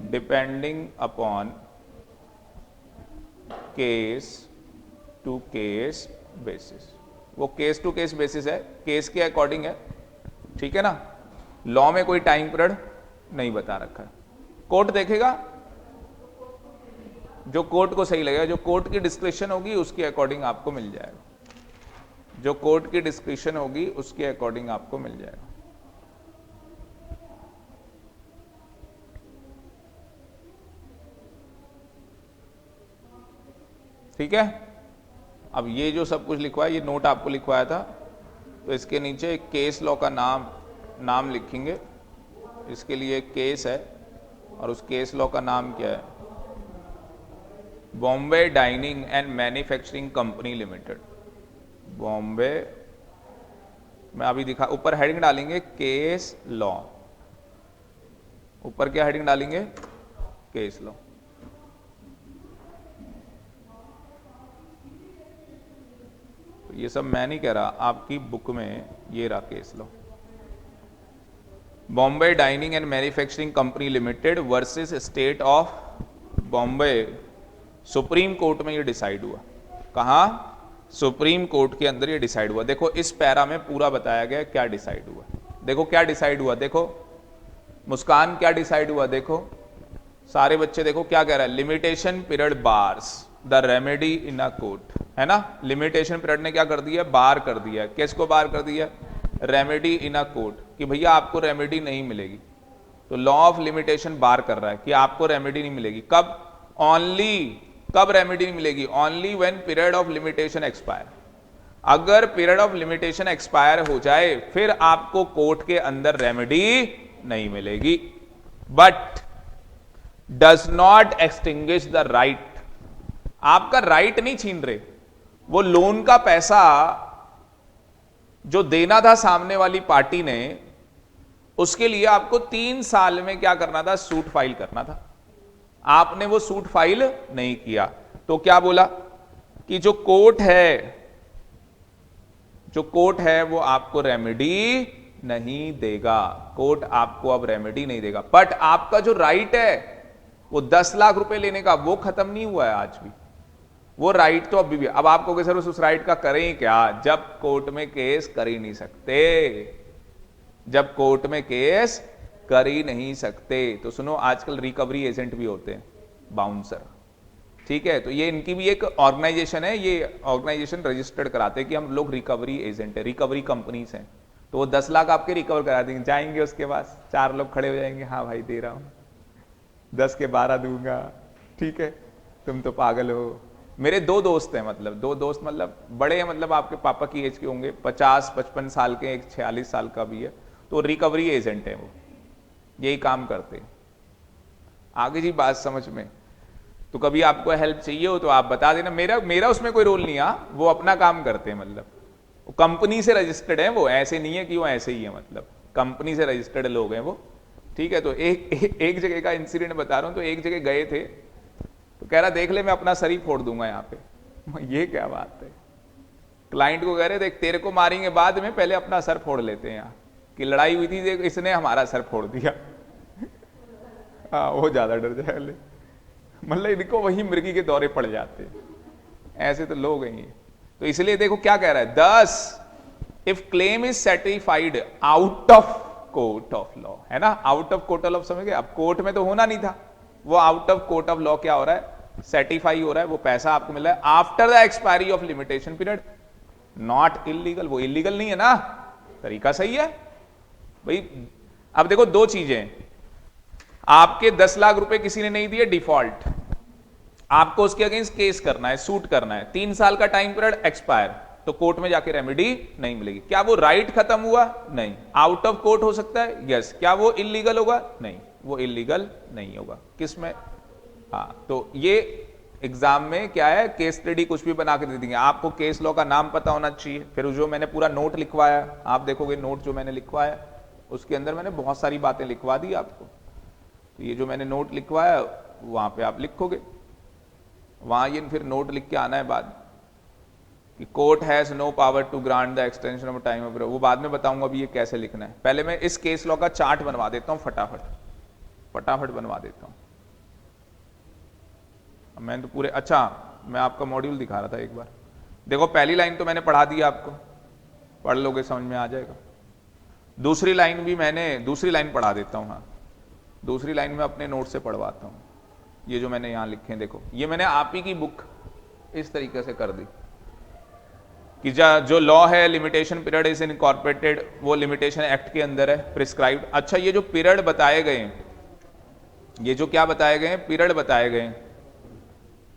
depending upon case to case basis. वो केस टू केस बेसिस है, केस के अकॉर्डिंग है, ठीक है ना। लॉ में कोई टाइम पीरियड नहीं बता रखा है। कोर्ट देखेगा जो कोर्ट को सही लगेगा, जो कोर्ट की डिस्क्रिप्शन होगी उसके अकॉर्डिंग आपको मिल जाएगा, जो कोर्ट की डिस्क्रिप्शन होगी उसके अकॉर्डिंग आपको मिल जाएगा। ठीक है। अब ये जो सब कुछ लिखवाया, ये नोट आपको लिखवाया था, तो इसके नीचे एक केस लॉ का नाम लिखेंगे। इसके लिए केस है और उस केस लॉ का नाम क्या है? Bombay dining and manufacturing company limited. Bombay मैं अभी दिखा, ऊपर हेडिंग डालेंगे केस लॉ। ऊपर क्या हेडिंग डालेंगे? Case law. ये सब मैं नहीं कह रहा, आपकी बुक में ये रहा case low, Bombay dining and manufacturing company limited versus state of Bombay, supreme court में ये डिसाइड हुआ। कहाँ? सुप्रीम कोर्ट के अंदर ये डिसाइड हुआ। देखो इस पैरा में पूरा बताया गया क्या डिसाइड हुआ। देखो क्या डिसाइड हुआ, देखो मुस्कान क्या डिसाइड हुआ, देखो सारे बच्चे देखो क्या कह रहा है, limitation period bars the remedy in a court, है ना। लिमिटेशन पीरियड ने क्या कर दिया, बार कर दिया। किसको बार कर दिया? रेमेडी इन अ कोर्ट, कि भैया आपको रेमेडी नहीं मिलेगी। तो लॉ ऑफ लिमिटेशन बार कर रहा है कि आपको रेमेडी नहीं मिलेगी। कब? ओनली, कब रेमेडी नहीं मिलेगी? Only when period of limitation expire. अगर पीरियड ऑफ लिमिटेशन एक्सपायर हो जाए फिर आपको कोर्ट के अंदर रेमेडी नहीं मिलेगी। But does not extinguish the right, आपका राइट नहीं छीन रहे। वो लोन का पैसा जो देना था सामने वाली पार्टी ने, उसके लिए आपको 3 साल में क्या करना था, सूट फाइल करना था। आपने वो सूट फाइल नहीं किया, तो क्या बोला कि जो कोर्ट है वो आपको रेमेडी नहीं देगा। कोर्ट आपको अब रेमेडी नहीं देगा। बट आपका जो राइट है वो 10 लाख रुपए लेने का, वो खत्म नहीं हुआ है आज भी। वो राइट तो अभी भी, अब आपको सर उस राइट का करें क्या, जब कोर्ट में केस कर ही नहीं सकते, जब कोर्ट में केस कर ही नहीं सकते। तो सुनो, आजकल रिकवरी एजेंट भी होते हैं, बाउंसर, ठीक है। तो ये इनकी भी एक ऑर्गेनाइजेशन है, ये ऑर्गेनाइजेशन रजिस्टर्ड कराते हैं कि हम लोग रिकवरी एजेंट है, रिकवरी कंपनीज हैं। तो वो 10 लाख आपके रिकवर करा देंगे, जाएंगे उसके पास 4 लोग खड़े हो जाएंगे, हाँ भाई दे रहा हूं, 10 के 12 दूंगा, ठीक है, तुम तो पागल हो। मेरे 2 दोस्त हैं, मतलब 2 दोस्त मतलब बड़े हैं, मतलब आपके पापा की एज के होंगे, 50-55 साल के, एक 46 साल का भी है। तो रिकवरी एजेंट है, वो यही काम करते हैं। आगे जी बात समझ में। तो कभी आपको हेल्प चाहिए हो तो आप बता देना, मेरा उसमें कोई रोल नहीं है। वो अपना काम करते हैं, मतलब वो कंपनी से रजिस्टर्ड है, वो ऐसे नहीं है कि वो ऐसे ही है, मतलब कंपनी से रजिस्टर्ड लोग हैं वो, ठीक है। तो एक जगह का इंसिडेंट बता रहा हूं। तो एक जगह गए थे, तो कह रहा देख ले मैं अपना सर ही फोड़ दूंगा यहाँ पे। ये क्या बात है? क्लाइंट को कह रहे देख तेरे को मारेंगे बाद में, पहले अपना सर फोड़ लेते हैं। यहाँ की लड़ाई हुई थी, देख इसने हमारा सर फोड़ दिया। हाँ, वो ज्यादा डर जाए, मतलब इनको वही मिर्गी के दौरे पड़ जाते हैं। ऐसे तो लोग हैं। तो इसलिए देखो क्या कह रहा है, 10 if claim is satisfied out of court of law, है ना। Out of court of law समझ गए। अब कोर्ट में तो होना नहीं था, वो out of court of law क्या हो रहा है, सेटिफाई हो रहा है, वो पैसा आपको मिल रहा है after the expiry of limitation period. Not illegal, वो इलीगल नहीं है ना, तरीका सही है भाई। अब देखो 2 चीजें, आपके 10 लाख रुपए किसी ने नहीं दिए, डिफॉल्ट, आपको उसके अगेंस्ट केस करना है, सूट करना है, 3 साल का टाइम पीरियड एक्सपायर, तो कोर्ट में जाके रेमेडी नहीं मिलेगी। क्या वो राइट खत्म हुआ? नहीं। आउट ऑफ कोर्ट हो सकता है, यस। क्या वो इलीगल होगा? नहीं, वो इलीगल नहीं होगा। किसमें? हाँ, तो ये एग्जाम में क्या है, केस स्टडी कुछ भी बना के दे देंगे आपको। केस लॉ का नाम पता होना चाहिए। फिर जो मैंने पूरा नोट लिखवाया, आप देखोगे नोट जो मैंने लिखवाया उसके अंदर मैंने बहुत सारी बातें लिखवा दी आपको। तो ये जो मैंने नोट लिखवाया वहां पे आप लिखोगे, वहां ये फिर नोट लिख के आना है बाद कि court has no power to grant the extension of time of, वो बाद में बताऊंगा अभी ये कैसे लिखना है। पहले मैं इस केस लॉ का चार्ट बनवा देता हूं, फटाफट बनवा देता हूं। मैंने तो पूरे, अच्छा मैं आपका मॉड्यूल दिखा रहा था एक बार। देखो पहली लाइन तो मैंने पढ़ा दी आपको, पढ़ लोगे समझ में आ जाएगा। दूसरी लाइन भी मैंने, दूसरी लाइन पढ़ा देता हूं। हाँ, दूसरी लाइन में अपने नोट से पढ़वाता हूं। ये जो मैंने यहां लिखे हैं देखो, ये मैंने आप ही की बुक इस तरीके से कर दी कि जो लॉ है लिमिटेशन पीरियड इज इनकॉर्पोरेटेड, वो लिमिटेशन एक्ट के अंदर है, प्रिस्क्राइब्ड। अच्छा, ये जो पीरियड बताए गए हैं, ये जो क्या बताए गए हैं, पीरियड बताए गए हैं।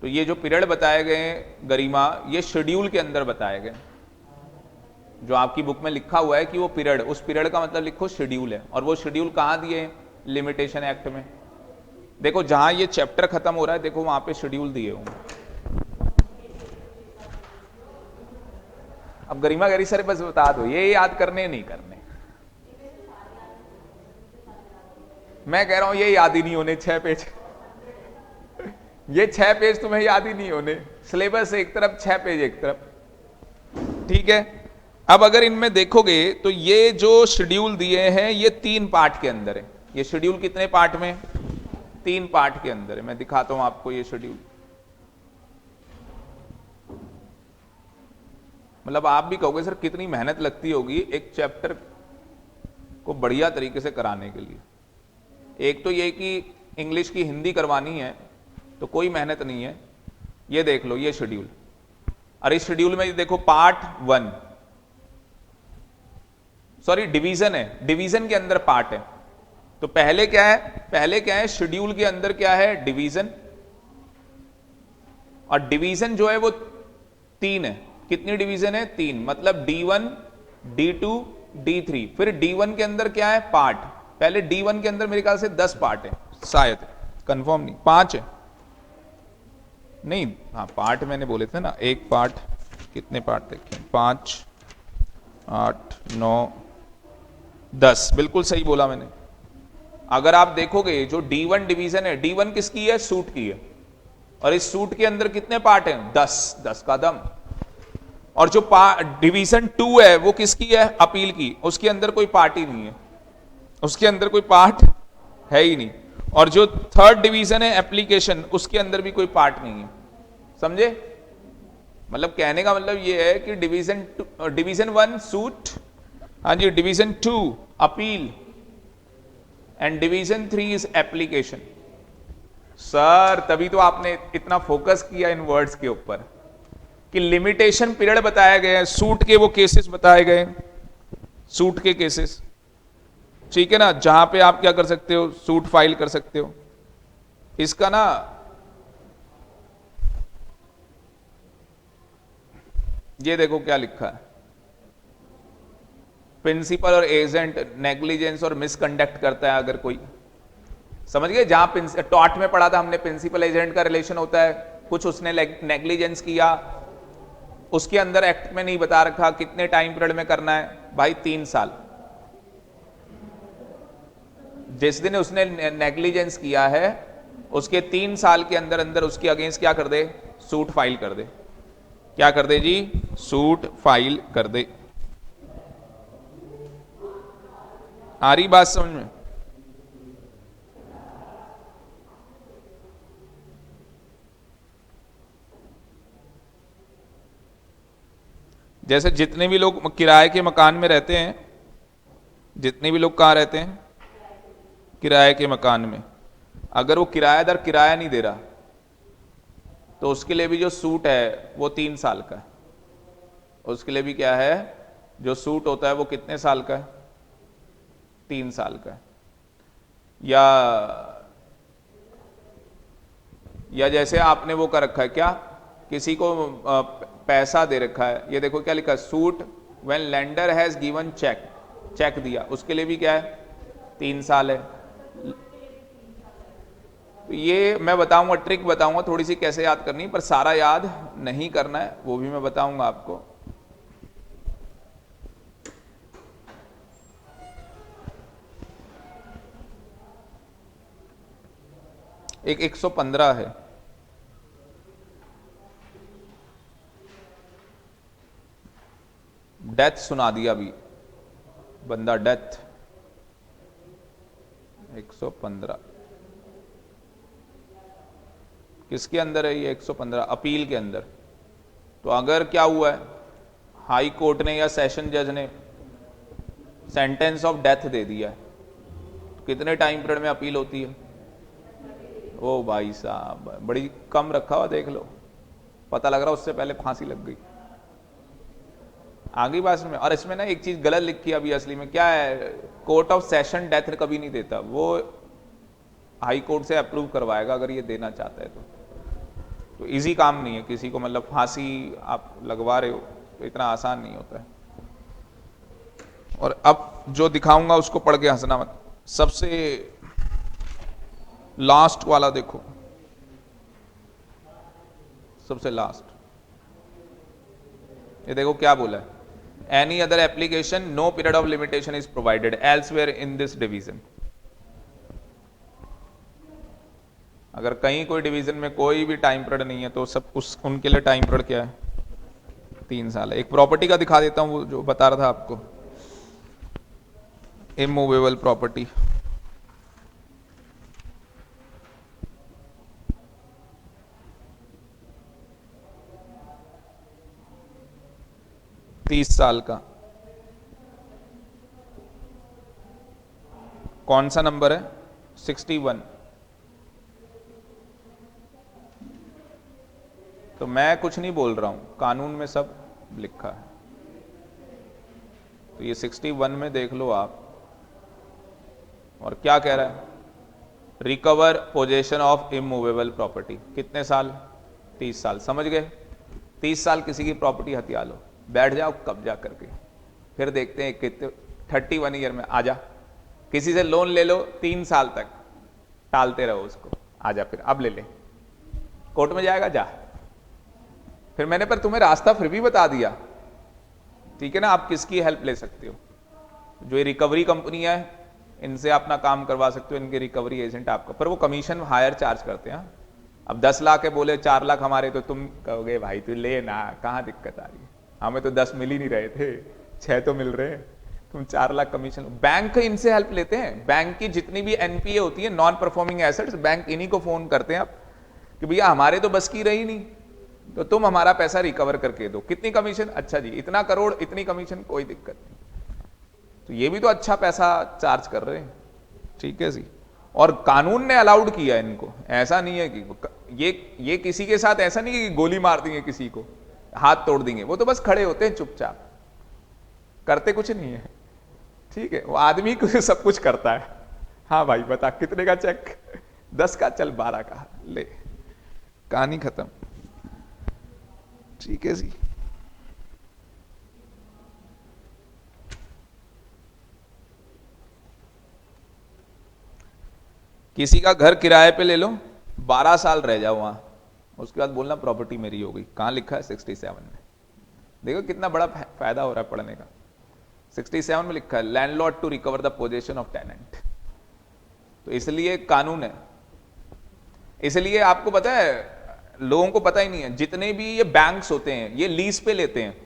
तो ये जो पीरियड बताए गए हैं गरिमा, ये शेड्यूल के अंदर बताए गए। जो आपकी बुक में लिखा हुआ है कि वो पीरियड, उस पीरियड का मतलब लिखो शेड्यूल है। और वो शेड्यूल कहां दिए हैं? लिमिटेशन एक्ट में। देखो जहां ये चैप्टर खत्म हो रहा है, देखो वहां पे शेड्यूल दिए होंगे। अब गरिमा गरी सर बस बता दो, ये याद करने नहीं करने। मैं कह रहा हूं ये याद ही नहीं होने 6 पेज। ये 6 पेज तुम्हें याद ही नहीं होने। सिलेबस एक तरफ, 6 पेज एक तरफ। ठीक है। अब अगर इनमें देखोगे तो ये जो शेड्यूल दिए हैं ये 3 पार्ट के अंदर है। ये शेड्यूल कितने पार्ट में? 3 पार्ट के अंदर है। मैं दिखाता हूं आपको ये शेड्यूल। मतलब आप भी कहोगे सर कितनी मेहनत लगती होगी एक चैप्टर को बढ़िया तरीके से कराने के लिए। एक तो ये कि इंग्लिश की हिंदी करवानी है तो कोई मेहनत नहीं है। ये देख लो ये शेड्यूल, और इस शेड्यूल में देखो पार्ट 1, सॉरी डिवीजन है, डिवीजन के अंदर पार्ट है। तो पहले क्या है, पहले क्या है शेड्यूल के अंदर क्या है? डिवीजन। और डिवीजन जो है वो 3 है। कितनी डिवीजन है? 3। मतलब D1, D2, D3। फिर D1 के अंदर क्या है? पार्ट। पहले D1 के अंदर मेरे ख्याल से 10 पार्ट है शायद, कंफर्म नहीं, 5 है नहीं, हाँ पार्ट मैंने बोले थे ना, एक पार्ट, कितने पार्ट देखें, 5, 8, 9, 10, बिल्कुल सही बोला मैंने। अगर आप देखोगे जो D1 डिवीजन है, D1 किसकी है? सूट की है। और इस सूट के अंदर कितने पार्ट हैं? 10 का दम। और जो डिवीजन 2 है वो किसकी है? अपील की। उसके अंदर कोई पार्ट ही नहीं है, उसके अंदर कोई पार्ट है ही नहीं। और जो थर्ड डिवीजन है एप्लीकेशन, उसके अंदर भी कोई पार्ट नहीं है। समझे? मतलब कहने का मतलब ये है कि डिवीजन 1 सूट, हाँ जी, division 2 appeal, and division 3 is application. Sir तभी तो आपने इतना फोकस किया इन वर्ड्स के ऊपर कि लिमिटेशन पीरियड बताया गया है, सूट के वो केसेस बताए गए, सूट के केसेस, ठीक है ना, जहां पे आप क्या कर सकते हो? सूट फाइल कर सकते हो। इसका ना ये देखो क्या लिखा है, प्रिंसिपल और एजेंट नेग्लिजेंस और मिसकंडक्ट करता है अगर कोई, समझ गए? जहां टॉट में पढ़ा था हमने प्रिंसिपल एजेंट का रिलेशन होता है, कुछ उसने नेग्लिजेंस किया, उसके अंदर एक्ट में नहीं बता रखा कितने टाइम पीरियड में करना है भाई, 3 साल। जिस दिन उसने नेग्लिजेंस किया है उसके 3 साल के अंदर अंदर उसके अगेंस्ट क्या कर दे? सूट फाइल कर दे। क्या कर दे जी? सूट फाइल कर दे। आ रही बात समझ में? जैसे जितने भी लोग किराए के मकान में रहते हैं, जितने भी लोग कहाँ रहते हैं? किराए के मकान में। अगर वो किराएदार किराया नहीं दे रहा तो उसके लिए भी जो सूट है वो 3 साल का है। उसके लिए भी क्या है? जो सूट होता है वो कितने साल का है? 3 साल का है। या जैसे आपने वो कर रखा है क्या, किसी को पैसा दे रखा है, ये देखो क्या लिखा है? Suit when lender has given cheque, cheque दिया, उसके लिए भी क्या है? 3 साल है। तो ये मैं बताऊंगा, ट्रिक बताऊंगा थोड़ी सी कैसे याद करनी, पर सारा याद नहीं करना है, वो भी मैं बताऊंगा आपको। एक 115 है, डेथ सुना दिया अभी बंदा, डेथ 115 किसके अंदर है? ये 115 अपील के अंदर। तो अगर क्या हुआ है, हाई कोर्ट ने या सेशन जज ने सेंटेंस ऑफ डेथ दे दिया है, तो कितने टाइम पीरियड में अपील होती है? ओ भाई साहब बड़ी कम रखा हुआ, देख लो, पता लग रहा उससे पहले फांसी लग गई। आगे बात में। और इसमें ना एक चीज गलत लिखी है अभी, असली में क्या है? कोर्ट ऑफ सेशन डेथ कभी नहीं देता, वो हाई कोर्ट से अप्रूव करवाएगा अगर ये देना चाहता है तो इजी काम नहीं है किसी को, मतलब फांसी आप लगवा रहे हो तो इतना आसान नहीं होता है। और अब जो दिखाऊंगा उसको पढ़ के हंसना मत। सबसे लास्ट वाला देखो, सबसे लास्ट, ये देखो क्या बोला है? Any other application no period of limitation is provided elsewhere in this division. अगर कहीं कोई डिवीजन में कोई भी टाइम पीरियड नहीं है तो सब उनके लिए टाइम पीरियड क्या है? 3 साल है। एक प्रॉपर्टी का दिखा देता हूं, वो जो बता रहा था आपको, इमूवेबल प्रॉपर्टी। तीस साल का। कौन सा नंबर है? 61। तो मैं कुछ नहीं बोल रहा हूं, कानून में सब लिखा है। तो ये 61 में देख लो आप। और क्या कह रहा है? Recover possession of immovable property. कितने साल? 30 साल। समझ गए? 30 साल किसी की प्रॉपर्टी हथिया लो, बैठ जाओ कब्जा करके, फिर देखते हैं कितने 31 ईयर में आजा। किसी से लोन ले लो 3 साल तक, टालते रहो उसको, आजा फिर अब ले ले, कोर्ट में जाएगा जा। फिर मैंने पर तुम्हें रास्ता फिर भी बता दिया, ठीक है ना? आप किसकी हेल्प ले सकते हो? जो ये रिकवरी कंपनी है, इनसे अपना काम करवा सकते हो, इनके रिकवरी एजेंट आपका, पर वो कमीशन हायर चार्ज करते हैं। अब 10 लाख है, बोले 4 लाख हमारे, तो तुम कहोगे भाई तू ले ना, कहां दिक्कत आ रही है? हमें तो 10 मिल ही नहीं रहे थे, 6 तो मिल रहे हैं, तुम 4 लाख कमीशन। बैंक इनसे हेल्प लेते हैं। बैंक की जितनी भी एनपीए होती है, नॉन परफॉर्मिंग एसेट्स, बैंक इन्हीं को फोन करते हैं आप कि भैया हमारे तो बस की रही नहीं, तो तुम हमारा पैसा रिकवर करके दो। कितनी कमीशन? अच्छा जी इतना करोड़, इतनी कमीशन, कोई दिक्कत नहीं। तो ये भी तो अच्छा पैसा चार्ज कर रहे हैं, ठीक है जी। और कानून ने अलाउड किया इनको, ऐसा नहीं है कि ये किसी के साथ ऐसा नहीं कि गोली मार देंगे, किसी को हाथ तोड़ देंगे, वो तो बस खड़े होते हैं चुपचाप, करते कुछ नहीं है, ठीक है। वो आदमी को सब कुछ करता है। हाँ भाई बता कितने का चेक? 10 का, चल 12 का ले, कहानी खत्म, ठीक है जी। किसी का घर किराए पे ले लो, 12 साल रह जाओ वहां, उसके बाद बोलना प्रॉपर्टी मेरी हो गई। कहां लिखा है? 67 में। देखो कितना बड़ा फायदा हो रहा है पढ़ने का। 67 में लिखा है landlord to recover the possession of tenant. तो इसलिए कानून है। इसलिए आपको पता है, लोगों को पता ही नहीं है, जितने भी ये बैंक्स होते हैं ये लीज पे लेते हैं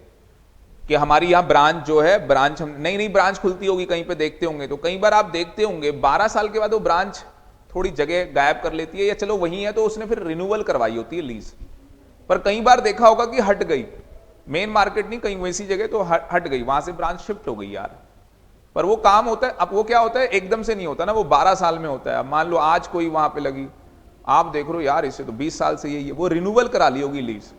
कि हमारी यहां ब्रांच जो है, ब्रांच हम नई नई ब्रांच खुलती होगी कहीं पे, देखते होंगे तो कई बार आप देखते होंगे 12 साल के बाद वो ब्रांच थोड़ी जगह गायब कर लेती है, या चलो वही है तो उसने फिर रिन्यूअल करवाई होती है लीज। पर कई बार देखा होगा कि हट गई, मेन मार्केट नहीं, कहीं वैसी जगह तो हट गई, वहां से ब्रांच शिफ्ट हो गई यार। पर वो काम होता है, अब वो क्या होता है, एकदम से नहीं होता ना, वो 12 साल में होता है। अब मान लो आज कोई वहां पे लगी, आप देख रहे हो यार इसे तो 20 साल से यही है, वो रिन्यूअल करा ली होगी लीज।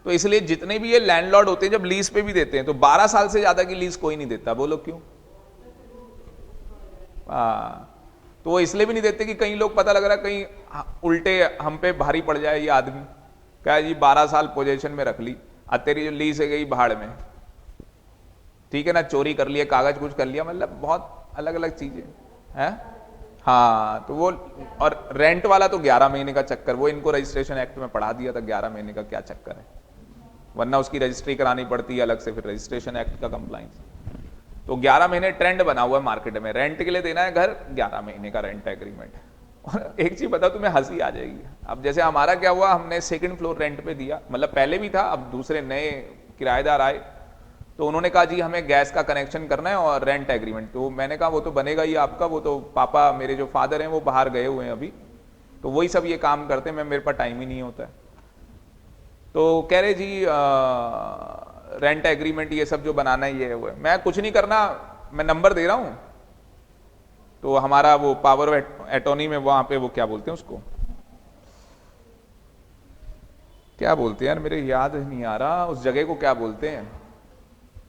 तो इसलिए जितने भी ये लैंडलॉर्ड होते हैं जब लीज पे भी देते हैं तो 12 साल से ज्यादा की लीज कोई नहीं देता। बोलो क्यों? तो वो इसलिए भी नहीं देते कि कई लोग, पता लग रहा है कहीं उल्टे हम पे भारी पड़ जाए ये आदमी, क्या जी 12 साल पोजीशन में रख ली, अब तेरी जो लीज है गई भाड़ में, ठीक है ना, चोरी कर लिया, कागज कुछ कर लिया, मतलब बहुत अलग अलग चीजें हैं। हाँ तो वो, और रेंट वाला तो 11 महीने का चक्कर, वो इनको रजिस्ट्रेशन एक्ट में पढ़ा दिया था, 11 महीने का क्या चक्कर है, वरना उसकी रजिस्ट्री करानी पड़ती है अलग से, फिर रजिस्ट्रेशन एक्ट का कंप्लाइंस। तो 11 महीने ट्रेंड बना हुआ है मार्केट में, रेंट के लिए देना है घर, 11 महीने का रेंट एग्रीमेंट। और एक चीज बताओ तुम्हें, हंसी आ जाएगी। अब जैसे हमारा क्या हुआ, हमने 2nd फ्लोर रेंट पे दिया, मतलब पहले भी था, अब दूसरे नए किराएदार आए तो उन्होंने कहा जी हमें गैस का कनेक्शन करना है और रेंट एग्रीमेंट। तो मैंने कहा वो तो बनेगा ही आपका, वो तो पापा मेरे जो फादर हैं वो बाहर गए हुए हैं अभी, तो वही सब ये काम करते हैं, मैं मेरे पास टाइम ही नहीं होता है। तो कह रहे जी रेंट एग्रीमेंट ये सब जो बनाना है ये है वो है। मैं कुछ नहीं करना, मैं नंबर दे रहा हूं, तो हमारा वो पावर एटॉर्नी में वहां पे वो क्या बोलते हैं उसको, क्या बोलते हैं यार, मेरे याद नहीं आ रहा उस जगह को क्या बोलते हैं,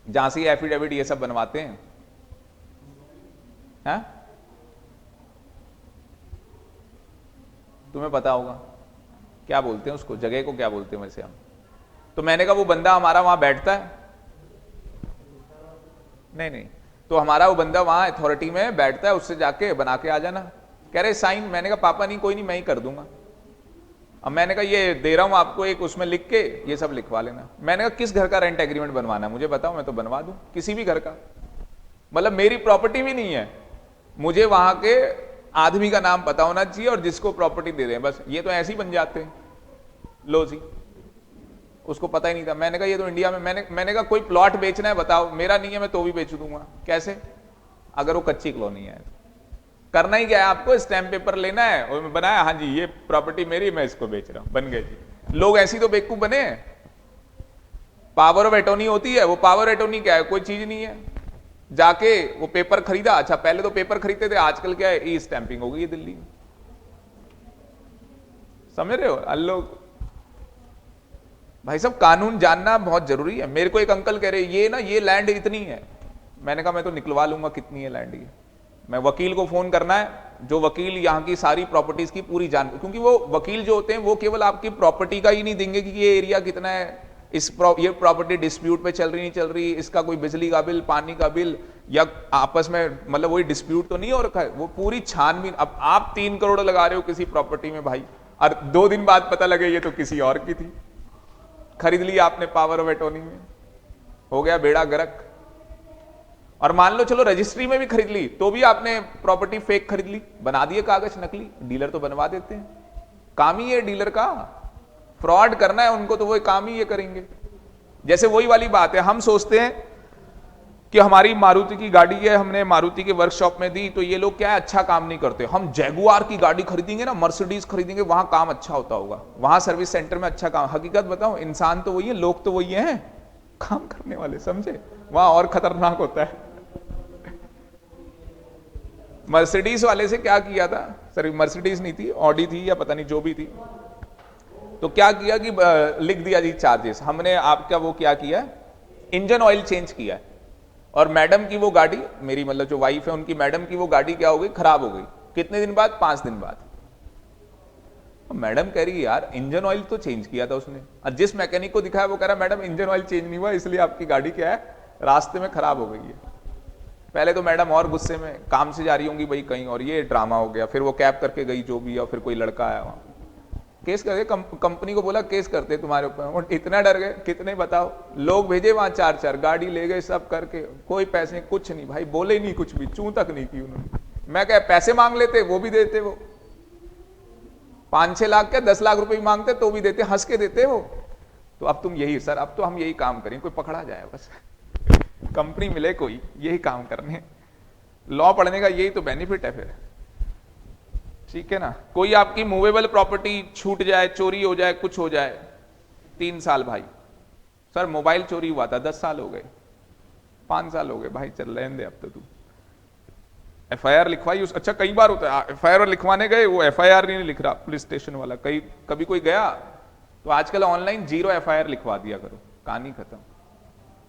जहां से एफिडेविट ये सब बनवाते हैं, हैं? तुम्हें पता होगा क्या बोलते हैं उसको, जगह को क्या बोलते हैं वैसे हम। तो मैंने कहा वो बंदा हमारा वहां बैठता है, नहीं नहीं, तो हमारा वो बंदा वहां अथॉरिटी में बैठता है, उससे जाके बना के आ जाना। कह रहे साइन, मैंने कहा पापा नहीं कोई नहीं मैं ही कर दूंगा। अब मैंने कहा ये दे रहा हूं आपको एक, उसमें लिख के ये सब लिखवा लेना। मैंने कहा किस घर का रेंट एग्रीमेंट बनवाना है मुझे बताओ, मैं तो बनवा दूं किसी भी घर का, मतलब मेरी प्रॉपर्टी भी नहीं है, मुझे वहां के आदमी का नाम पता होना चाहिए और जिसको प्रॉपर्टी दे रहे हैं बस, ये तो ऐसे ही बन जाते हैं। लो जी, उसको पता ही नहीं था। मैंने कहा ये तो इंडिया में, मैंने कहा कोई प्लॉट बेचना है बताओ, मेरा नहीं है मैं तो भी बेच दूंगा। कैसे? अगर वो कच्ची कॉलोनी है। करना ही क्या है आपको, स्टैम्प पेपर लेना है और बनाया, हाँ जी ये प्रॉपर्टी मेरी, मैं इसको बेच रहा हूं, बन गए जी। लोग ऐसी तो बेवकूफ बने हैं। पावर ऑफ एटॉर्नी होती है, वो पावर एटॉर्नी क्या है, कोई चीज नहीं है। जाके वो पेपर खरीदा, अच्छा पहले तो पेपर खरीदते थे, आजकल क्या है, ई स्टैंपिंग हो गई है दिल्ली में, समझ रहे हो। लोग भाई साहब कानून जानना बहुत जरूरी है। मेरे को एक अंकल कह रहे ये ना ये लैंड इतनी है, मैंने कहा मैं तो निकलवा लूंगा कितनी है लैंड ये। मैं वकील को फोन करना है, जो वकील यहाँ की सारी प्रॉपर्टीज की पूरी जान, क्योंकि वो वकील जो होते हैं वो केवल आपकी प्रॉपर्टी का ही नहीं देंगे कि ये एरिया कितना है, ये प्रॉपर्टी डिस्प्यूट पे चल रही नहीं चल रही, इसका कोई बिजली का बिल, पानी का बिल, या आपस में मतलब वही डिस्प्यूट तो नहीं हो रखा है, वो पूरी छानबीन। अब आप 3 करोड़ लगा रहे हो किसी प्रॉपर्टी में भाई, और 2 दिन बाद पता लगे ये तो किसी और की थी, खरीद ली आपने पावर ऑफ एटॉर्नी में, हो गया बेड़ा गर्क। और मान लो चलो रजिस्ट्री में भी खरीद ली तो भी आपने प्रॉपर्टी फेक खरीद ली, बना दिए कागज नकली, डीलर तो बनवा देते हैं, काम ही है डीलर का, फ्रॉड करना है उनको तो वो काम ही ये करेंगे। जैसे वही वाली बात है, हम सोचते हैं कि हमारी मारुति की गाड़ी है, हमने मारुति के वर्कशॉप में दी तो ये लोग क्या है अच्छा काम नहीं करते, हम जैगुआर की गाड़ी खरीदेंगे ना, मर्सिडीज खरीदेंगे, वहां काम अच्छा होता होगा, वहां सर्विस सेंटर में अच्छा काम। हकीकत बताऊं, इंसान तो वही है, लोग तो वही हैं, काम करने वाले, समझे, वहां और खतरनाक होता है। मर्सिडीज वाले से क्या किया था, सर मर्सिडीज नहीं थी, ऑडी थी या पता नहीं जो भी थी, तो क्या किया कि लिख दिया जी चार्जेस, हमने आपका वो क्या किया, इंजन ऑयल चेंज किया है, और मैडम की वो गाड़ी, मेरी मतलब जो वाइफ है उनकी मैडम की वो गाड़ी क्या हो गई, खराब हो गई। कितने दिन बाद? 5 दिन बाद। मैडम कह रही है यार इंजन ऑयल तो चेंज किया था उसने, और जिस मैकेनिक को दिखाया वो कह रहा मैडम इंजन ऑयल चेंज नहीं हुआ, इसलिए आपकी गाड़ी क्या है रास्ते में खराब हो गई है। पहले तो मैडम और गुस्से में, काम से जा रही होंगी भाई कहीं, और ये ड्रामा हो गया। फिर वो कैब करके गई जो भी, और फिर कोई लड़का आया वहां, केस करके कंपनी को बोला केस करते तुम्हारे ऊपर, और इतना डर गए, कितने बताओ लोग भेजे वहां, 4 गाड़ी ले गए सब करके, कोई पैसे कुछ नहीं भाई, बोले नहीं कुछ भी, चू तक नहीं की उन्होंने। मैं क्या पैसे मांग लेते वो भी देते, वो 5-6 लाख क्या 10 लाख रुपए भी मांगते तो भी देते, हंस के देते वो। तो अब तुम यही सर, अब तो हम यही काम करें, कोई पकड़ा जाए बस, कंपनी मिले कोई, यही काम करने, लॉ पढ़ने का यही तो बेनिफिट है फिर, ठीक है ना। कोई आपकी मूवेबल प्रॉपर्टी छूट जाए, चोरी हो जाए, कुछ हो जाए, 3 साल भाई, सर मोबाइल चोरी हुआ था 10 साल हो गए, 5 साल हो गए भाई, चल रहने दे अब तो तू, एफआईआर लिखवाई उस, अच्छा कई बार होता है एफआईआर लिखवाने गए, वो एफआईआर नहीं लिख रहा पुलिस स्टेशन वाला, कभी कोई गया तो आजकल ऑनलाइन 0 एफआईआर लिखवा दिया करो, कहानी खत्म।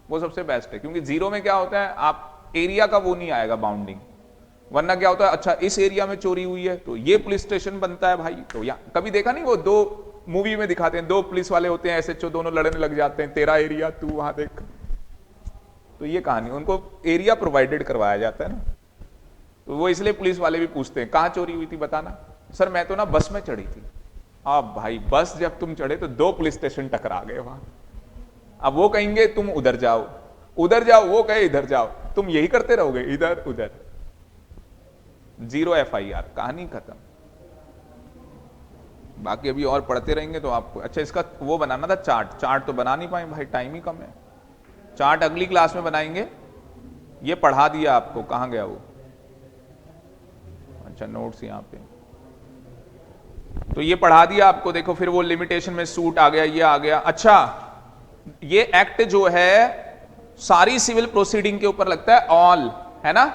वो सबसे बेस्ट है, क्योंकि 0 में क्या होता है, आप एरिया का वो नहीं आएगा बाउंडिंग, वरना क्या होता है, अच्छा इस एरिया में चोरी हुई है तो ये पुलिस स्टेशन बनता है भाई, तो या कभी देखा नहीं वो 2 मूवी में दिखाते हैं, 2 पुलिस वाले होते हैं एसएचओ, दोनों लड़ने लग जाते हैं, तेरा एरिया तू वहां देख, तो ये कहानी, उनको एरिया प्रोवाइडेड करवाया जाता है ना, तो वो इसलिए पुलिस वाले भी पूछते हैं कहां चोरी हुई थी बताना, सर मैं तो ना बस में चढ़ी थी। अब भाई बस जब तुम चढ़े तो 2 पुलिस स्टेशन टकरा गए वहां, अब वो कहेंगे तुम उधर जाओ, वो कहे इधर जाओ, तुम यही करते रहोगे इधर उधर, 0 एफआईआर, कहानी खत्म। बाकी अभी और पढ़ते रहेंगे तो आपको, अच्छा इसका वो बनाना था चार्ट तो बना नहीं पाए भाई, टाइम ही कम है, चार्ट अगली क्लास में बनाएंगे। ये पढ़ा दिया आपको, कहां गया वो, अच्छा नोट्स यहां पे, तो ये पढ़ा दिया आपको, देखो फिर वो लिमिटेशन में सूट आ गया, ये आ गया। अच्छा ये एक्ट जो है सारी सिविल प्रोसीडिंग के ऊपर लगता है, ऑल है ना,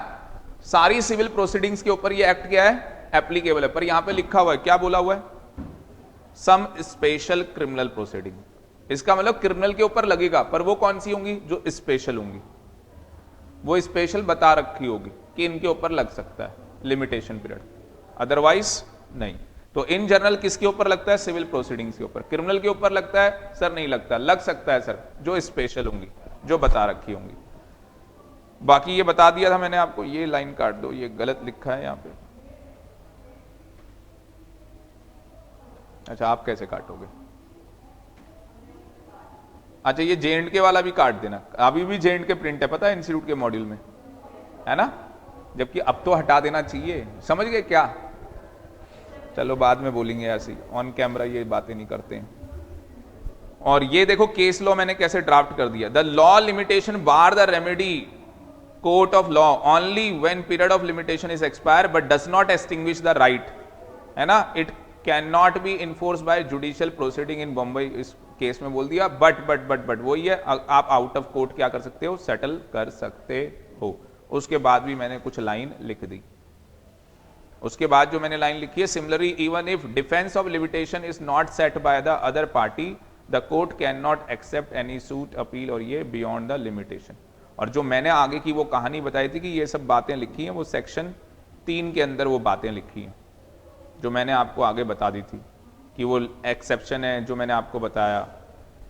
सारी सिविल प्रोसीडिंग्स के ऊपर ये एक्ट क्या है एप्लीकेबल है, पर यहां पे लिखा हुआ है, क्या बोला हुआ है, सम स्पेशल क्रिमिनल प्रोसीडिंग, इसका मतलब क्रिमिनल के ऊपर लगेगा, पर वो कौन सी होंगी, जो स्पेशल होंगी, वो स्पेशल बता रखी होगी कि इनके ऊपर लग सकता है लिमिटेशन पीरियड, अदरवाइज नहीं। तो इन जनरल किसके ऊपर लगता है, सिविल प्रोसीडिंग्स के ऊपर। क्रिमिनल के ऊपर लगता है सर, नहीं लगता, लग सकता है सर, जो स्पेशल होंगी, जो बता रखी होंगी। बाकी ये बता दिया था मैंने आपको, ये लाइन काट दो, ये गलत लिखा है यहां पे, अच्छा आप कैसे काटोगे, अच्छा ये जे&के वाला भी काट देना, अभी भी जे&के प्रिंट है पता है इंस्टीट्यूट के मॉड्यूल में, है ना, जबकि अब तो हटा देना चाहिए, समझ गए क्या, चलो बाद में बोलेंगे, ऐसी ऑन कैमरा ये बातें नहीं करते हैं। और ये देखो केस लॉ मैंने कैसे ड्राफ्ट कर दिया, the law limitation bar the remedy court of law only when period of limitation is expire but does not extinguish the right, है ना, it can not be enforce by judicial proceeding in Bombay, इस case में बोल दिया। But वही है, आप out of court क्या कर सकते हो, सेटल कर सकते हो। उसके बाद भी मैंने कुछ लाइन लिख दी। उसके बाद जो मैंने लाइन लिखी है, similarly even if defence of limitation is not set by the other party the court can not accept any suit appeal, और ये बियॉन्ड द लिमिटेशन। और जो मैंने आगे की वो कहानी बताई थी कि ये सब बातें लिखी हैं, वो सेक्शन 3 के अंदर वो बातें लिखी हैं जो मैंने आपको आगे बता दी थी कि वो एक्सेप्शन है जो मैंने आपको बताया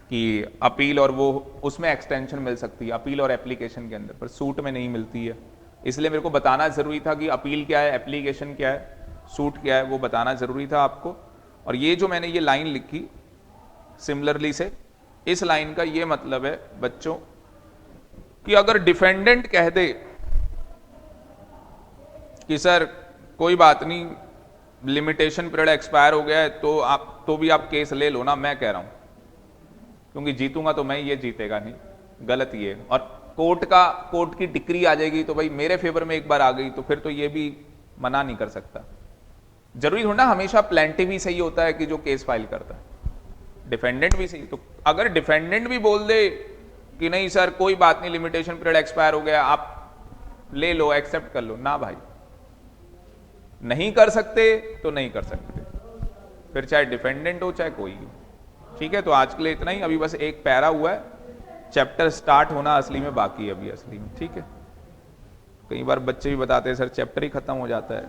कि अपील और वो उसमें एक्सटेंशन मिल सकती है अपील और एप्लीकेशन के अंदर, पर सूट में नहीं मिलती है। इसलिए मेरे को बताना जरूरी था कि अपील क्या है, एप्लीकेशन क्या है, सूट क्या है, वो बताना जरूरी था आपको। और ये जो मैंने ये लाइन लिखी सिमिलरली से, इस लाइन का ये मतलब है बच्चों कि अगर डिफेंडेंट कह दे कि सर कोई बात नहीं, लिमिटेशन पीरियड एक्सपायर हो गया है, तो भी आप केस ले लो ना, मैं कह रहा हूं, क्योंकि जीतूंगा तो मैं, ये जीतेगा नहीं, गलत ये। और कोर्ट की डिक्री आ जाएगी तो भाई मेरे फेवर में एक बार आ गई तो फिर तो ये भी मना नहीं कर सकता। जरूरी हो ना हमेशा प्लेंटिव भी सही होता है कि जो केस फाइल करता है, डिफेंडेंट भी सही। तो अगर डिफेंडेंट भी बोल दे कि नहीं सर कोई बात नहीं, लिमिटेशन पीरियड एक्सपायर हो गया, आप ले लो, एक्सेप्ट कर लो, ना भाई, नहीं कर सकते तो नहीं कर सकते, फिर चाहे डिफेंडेंट हो चाहे कोई हो। ठीक है, तो आज के लिए इतना ही। अभी बस एक पैरा हुआ है, चैप्टर स्टार्ट होना असली में बाकी है अभी असली में। ठीक है, कई बार बच्चे भी बताते हैं सर चैप्टर ही खत्म हो जाता है,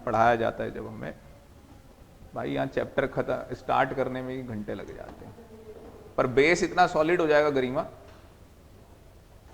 पढ़ाया जाता है जब हमें, भाई यहाँ चैप्टर खत्म स्टार्ट करने में ही घंटे लग जाते हैं, पर बेस इतना सॉलिड हो जाएगा गरिमा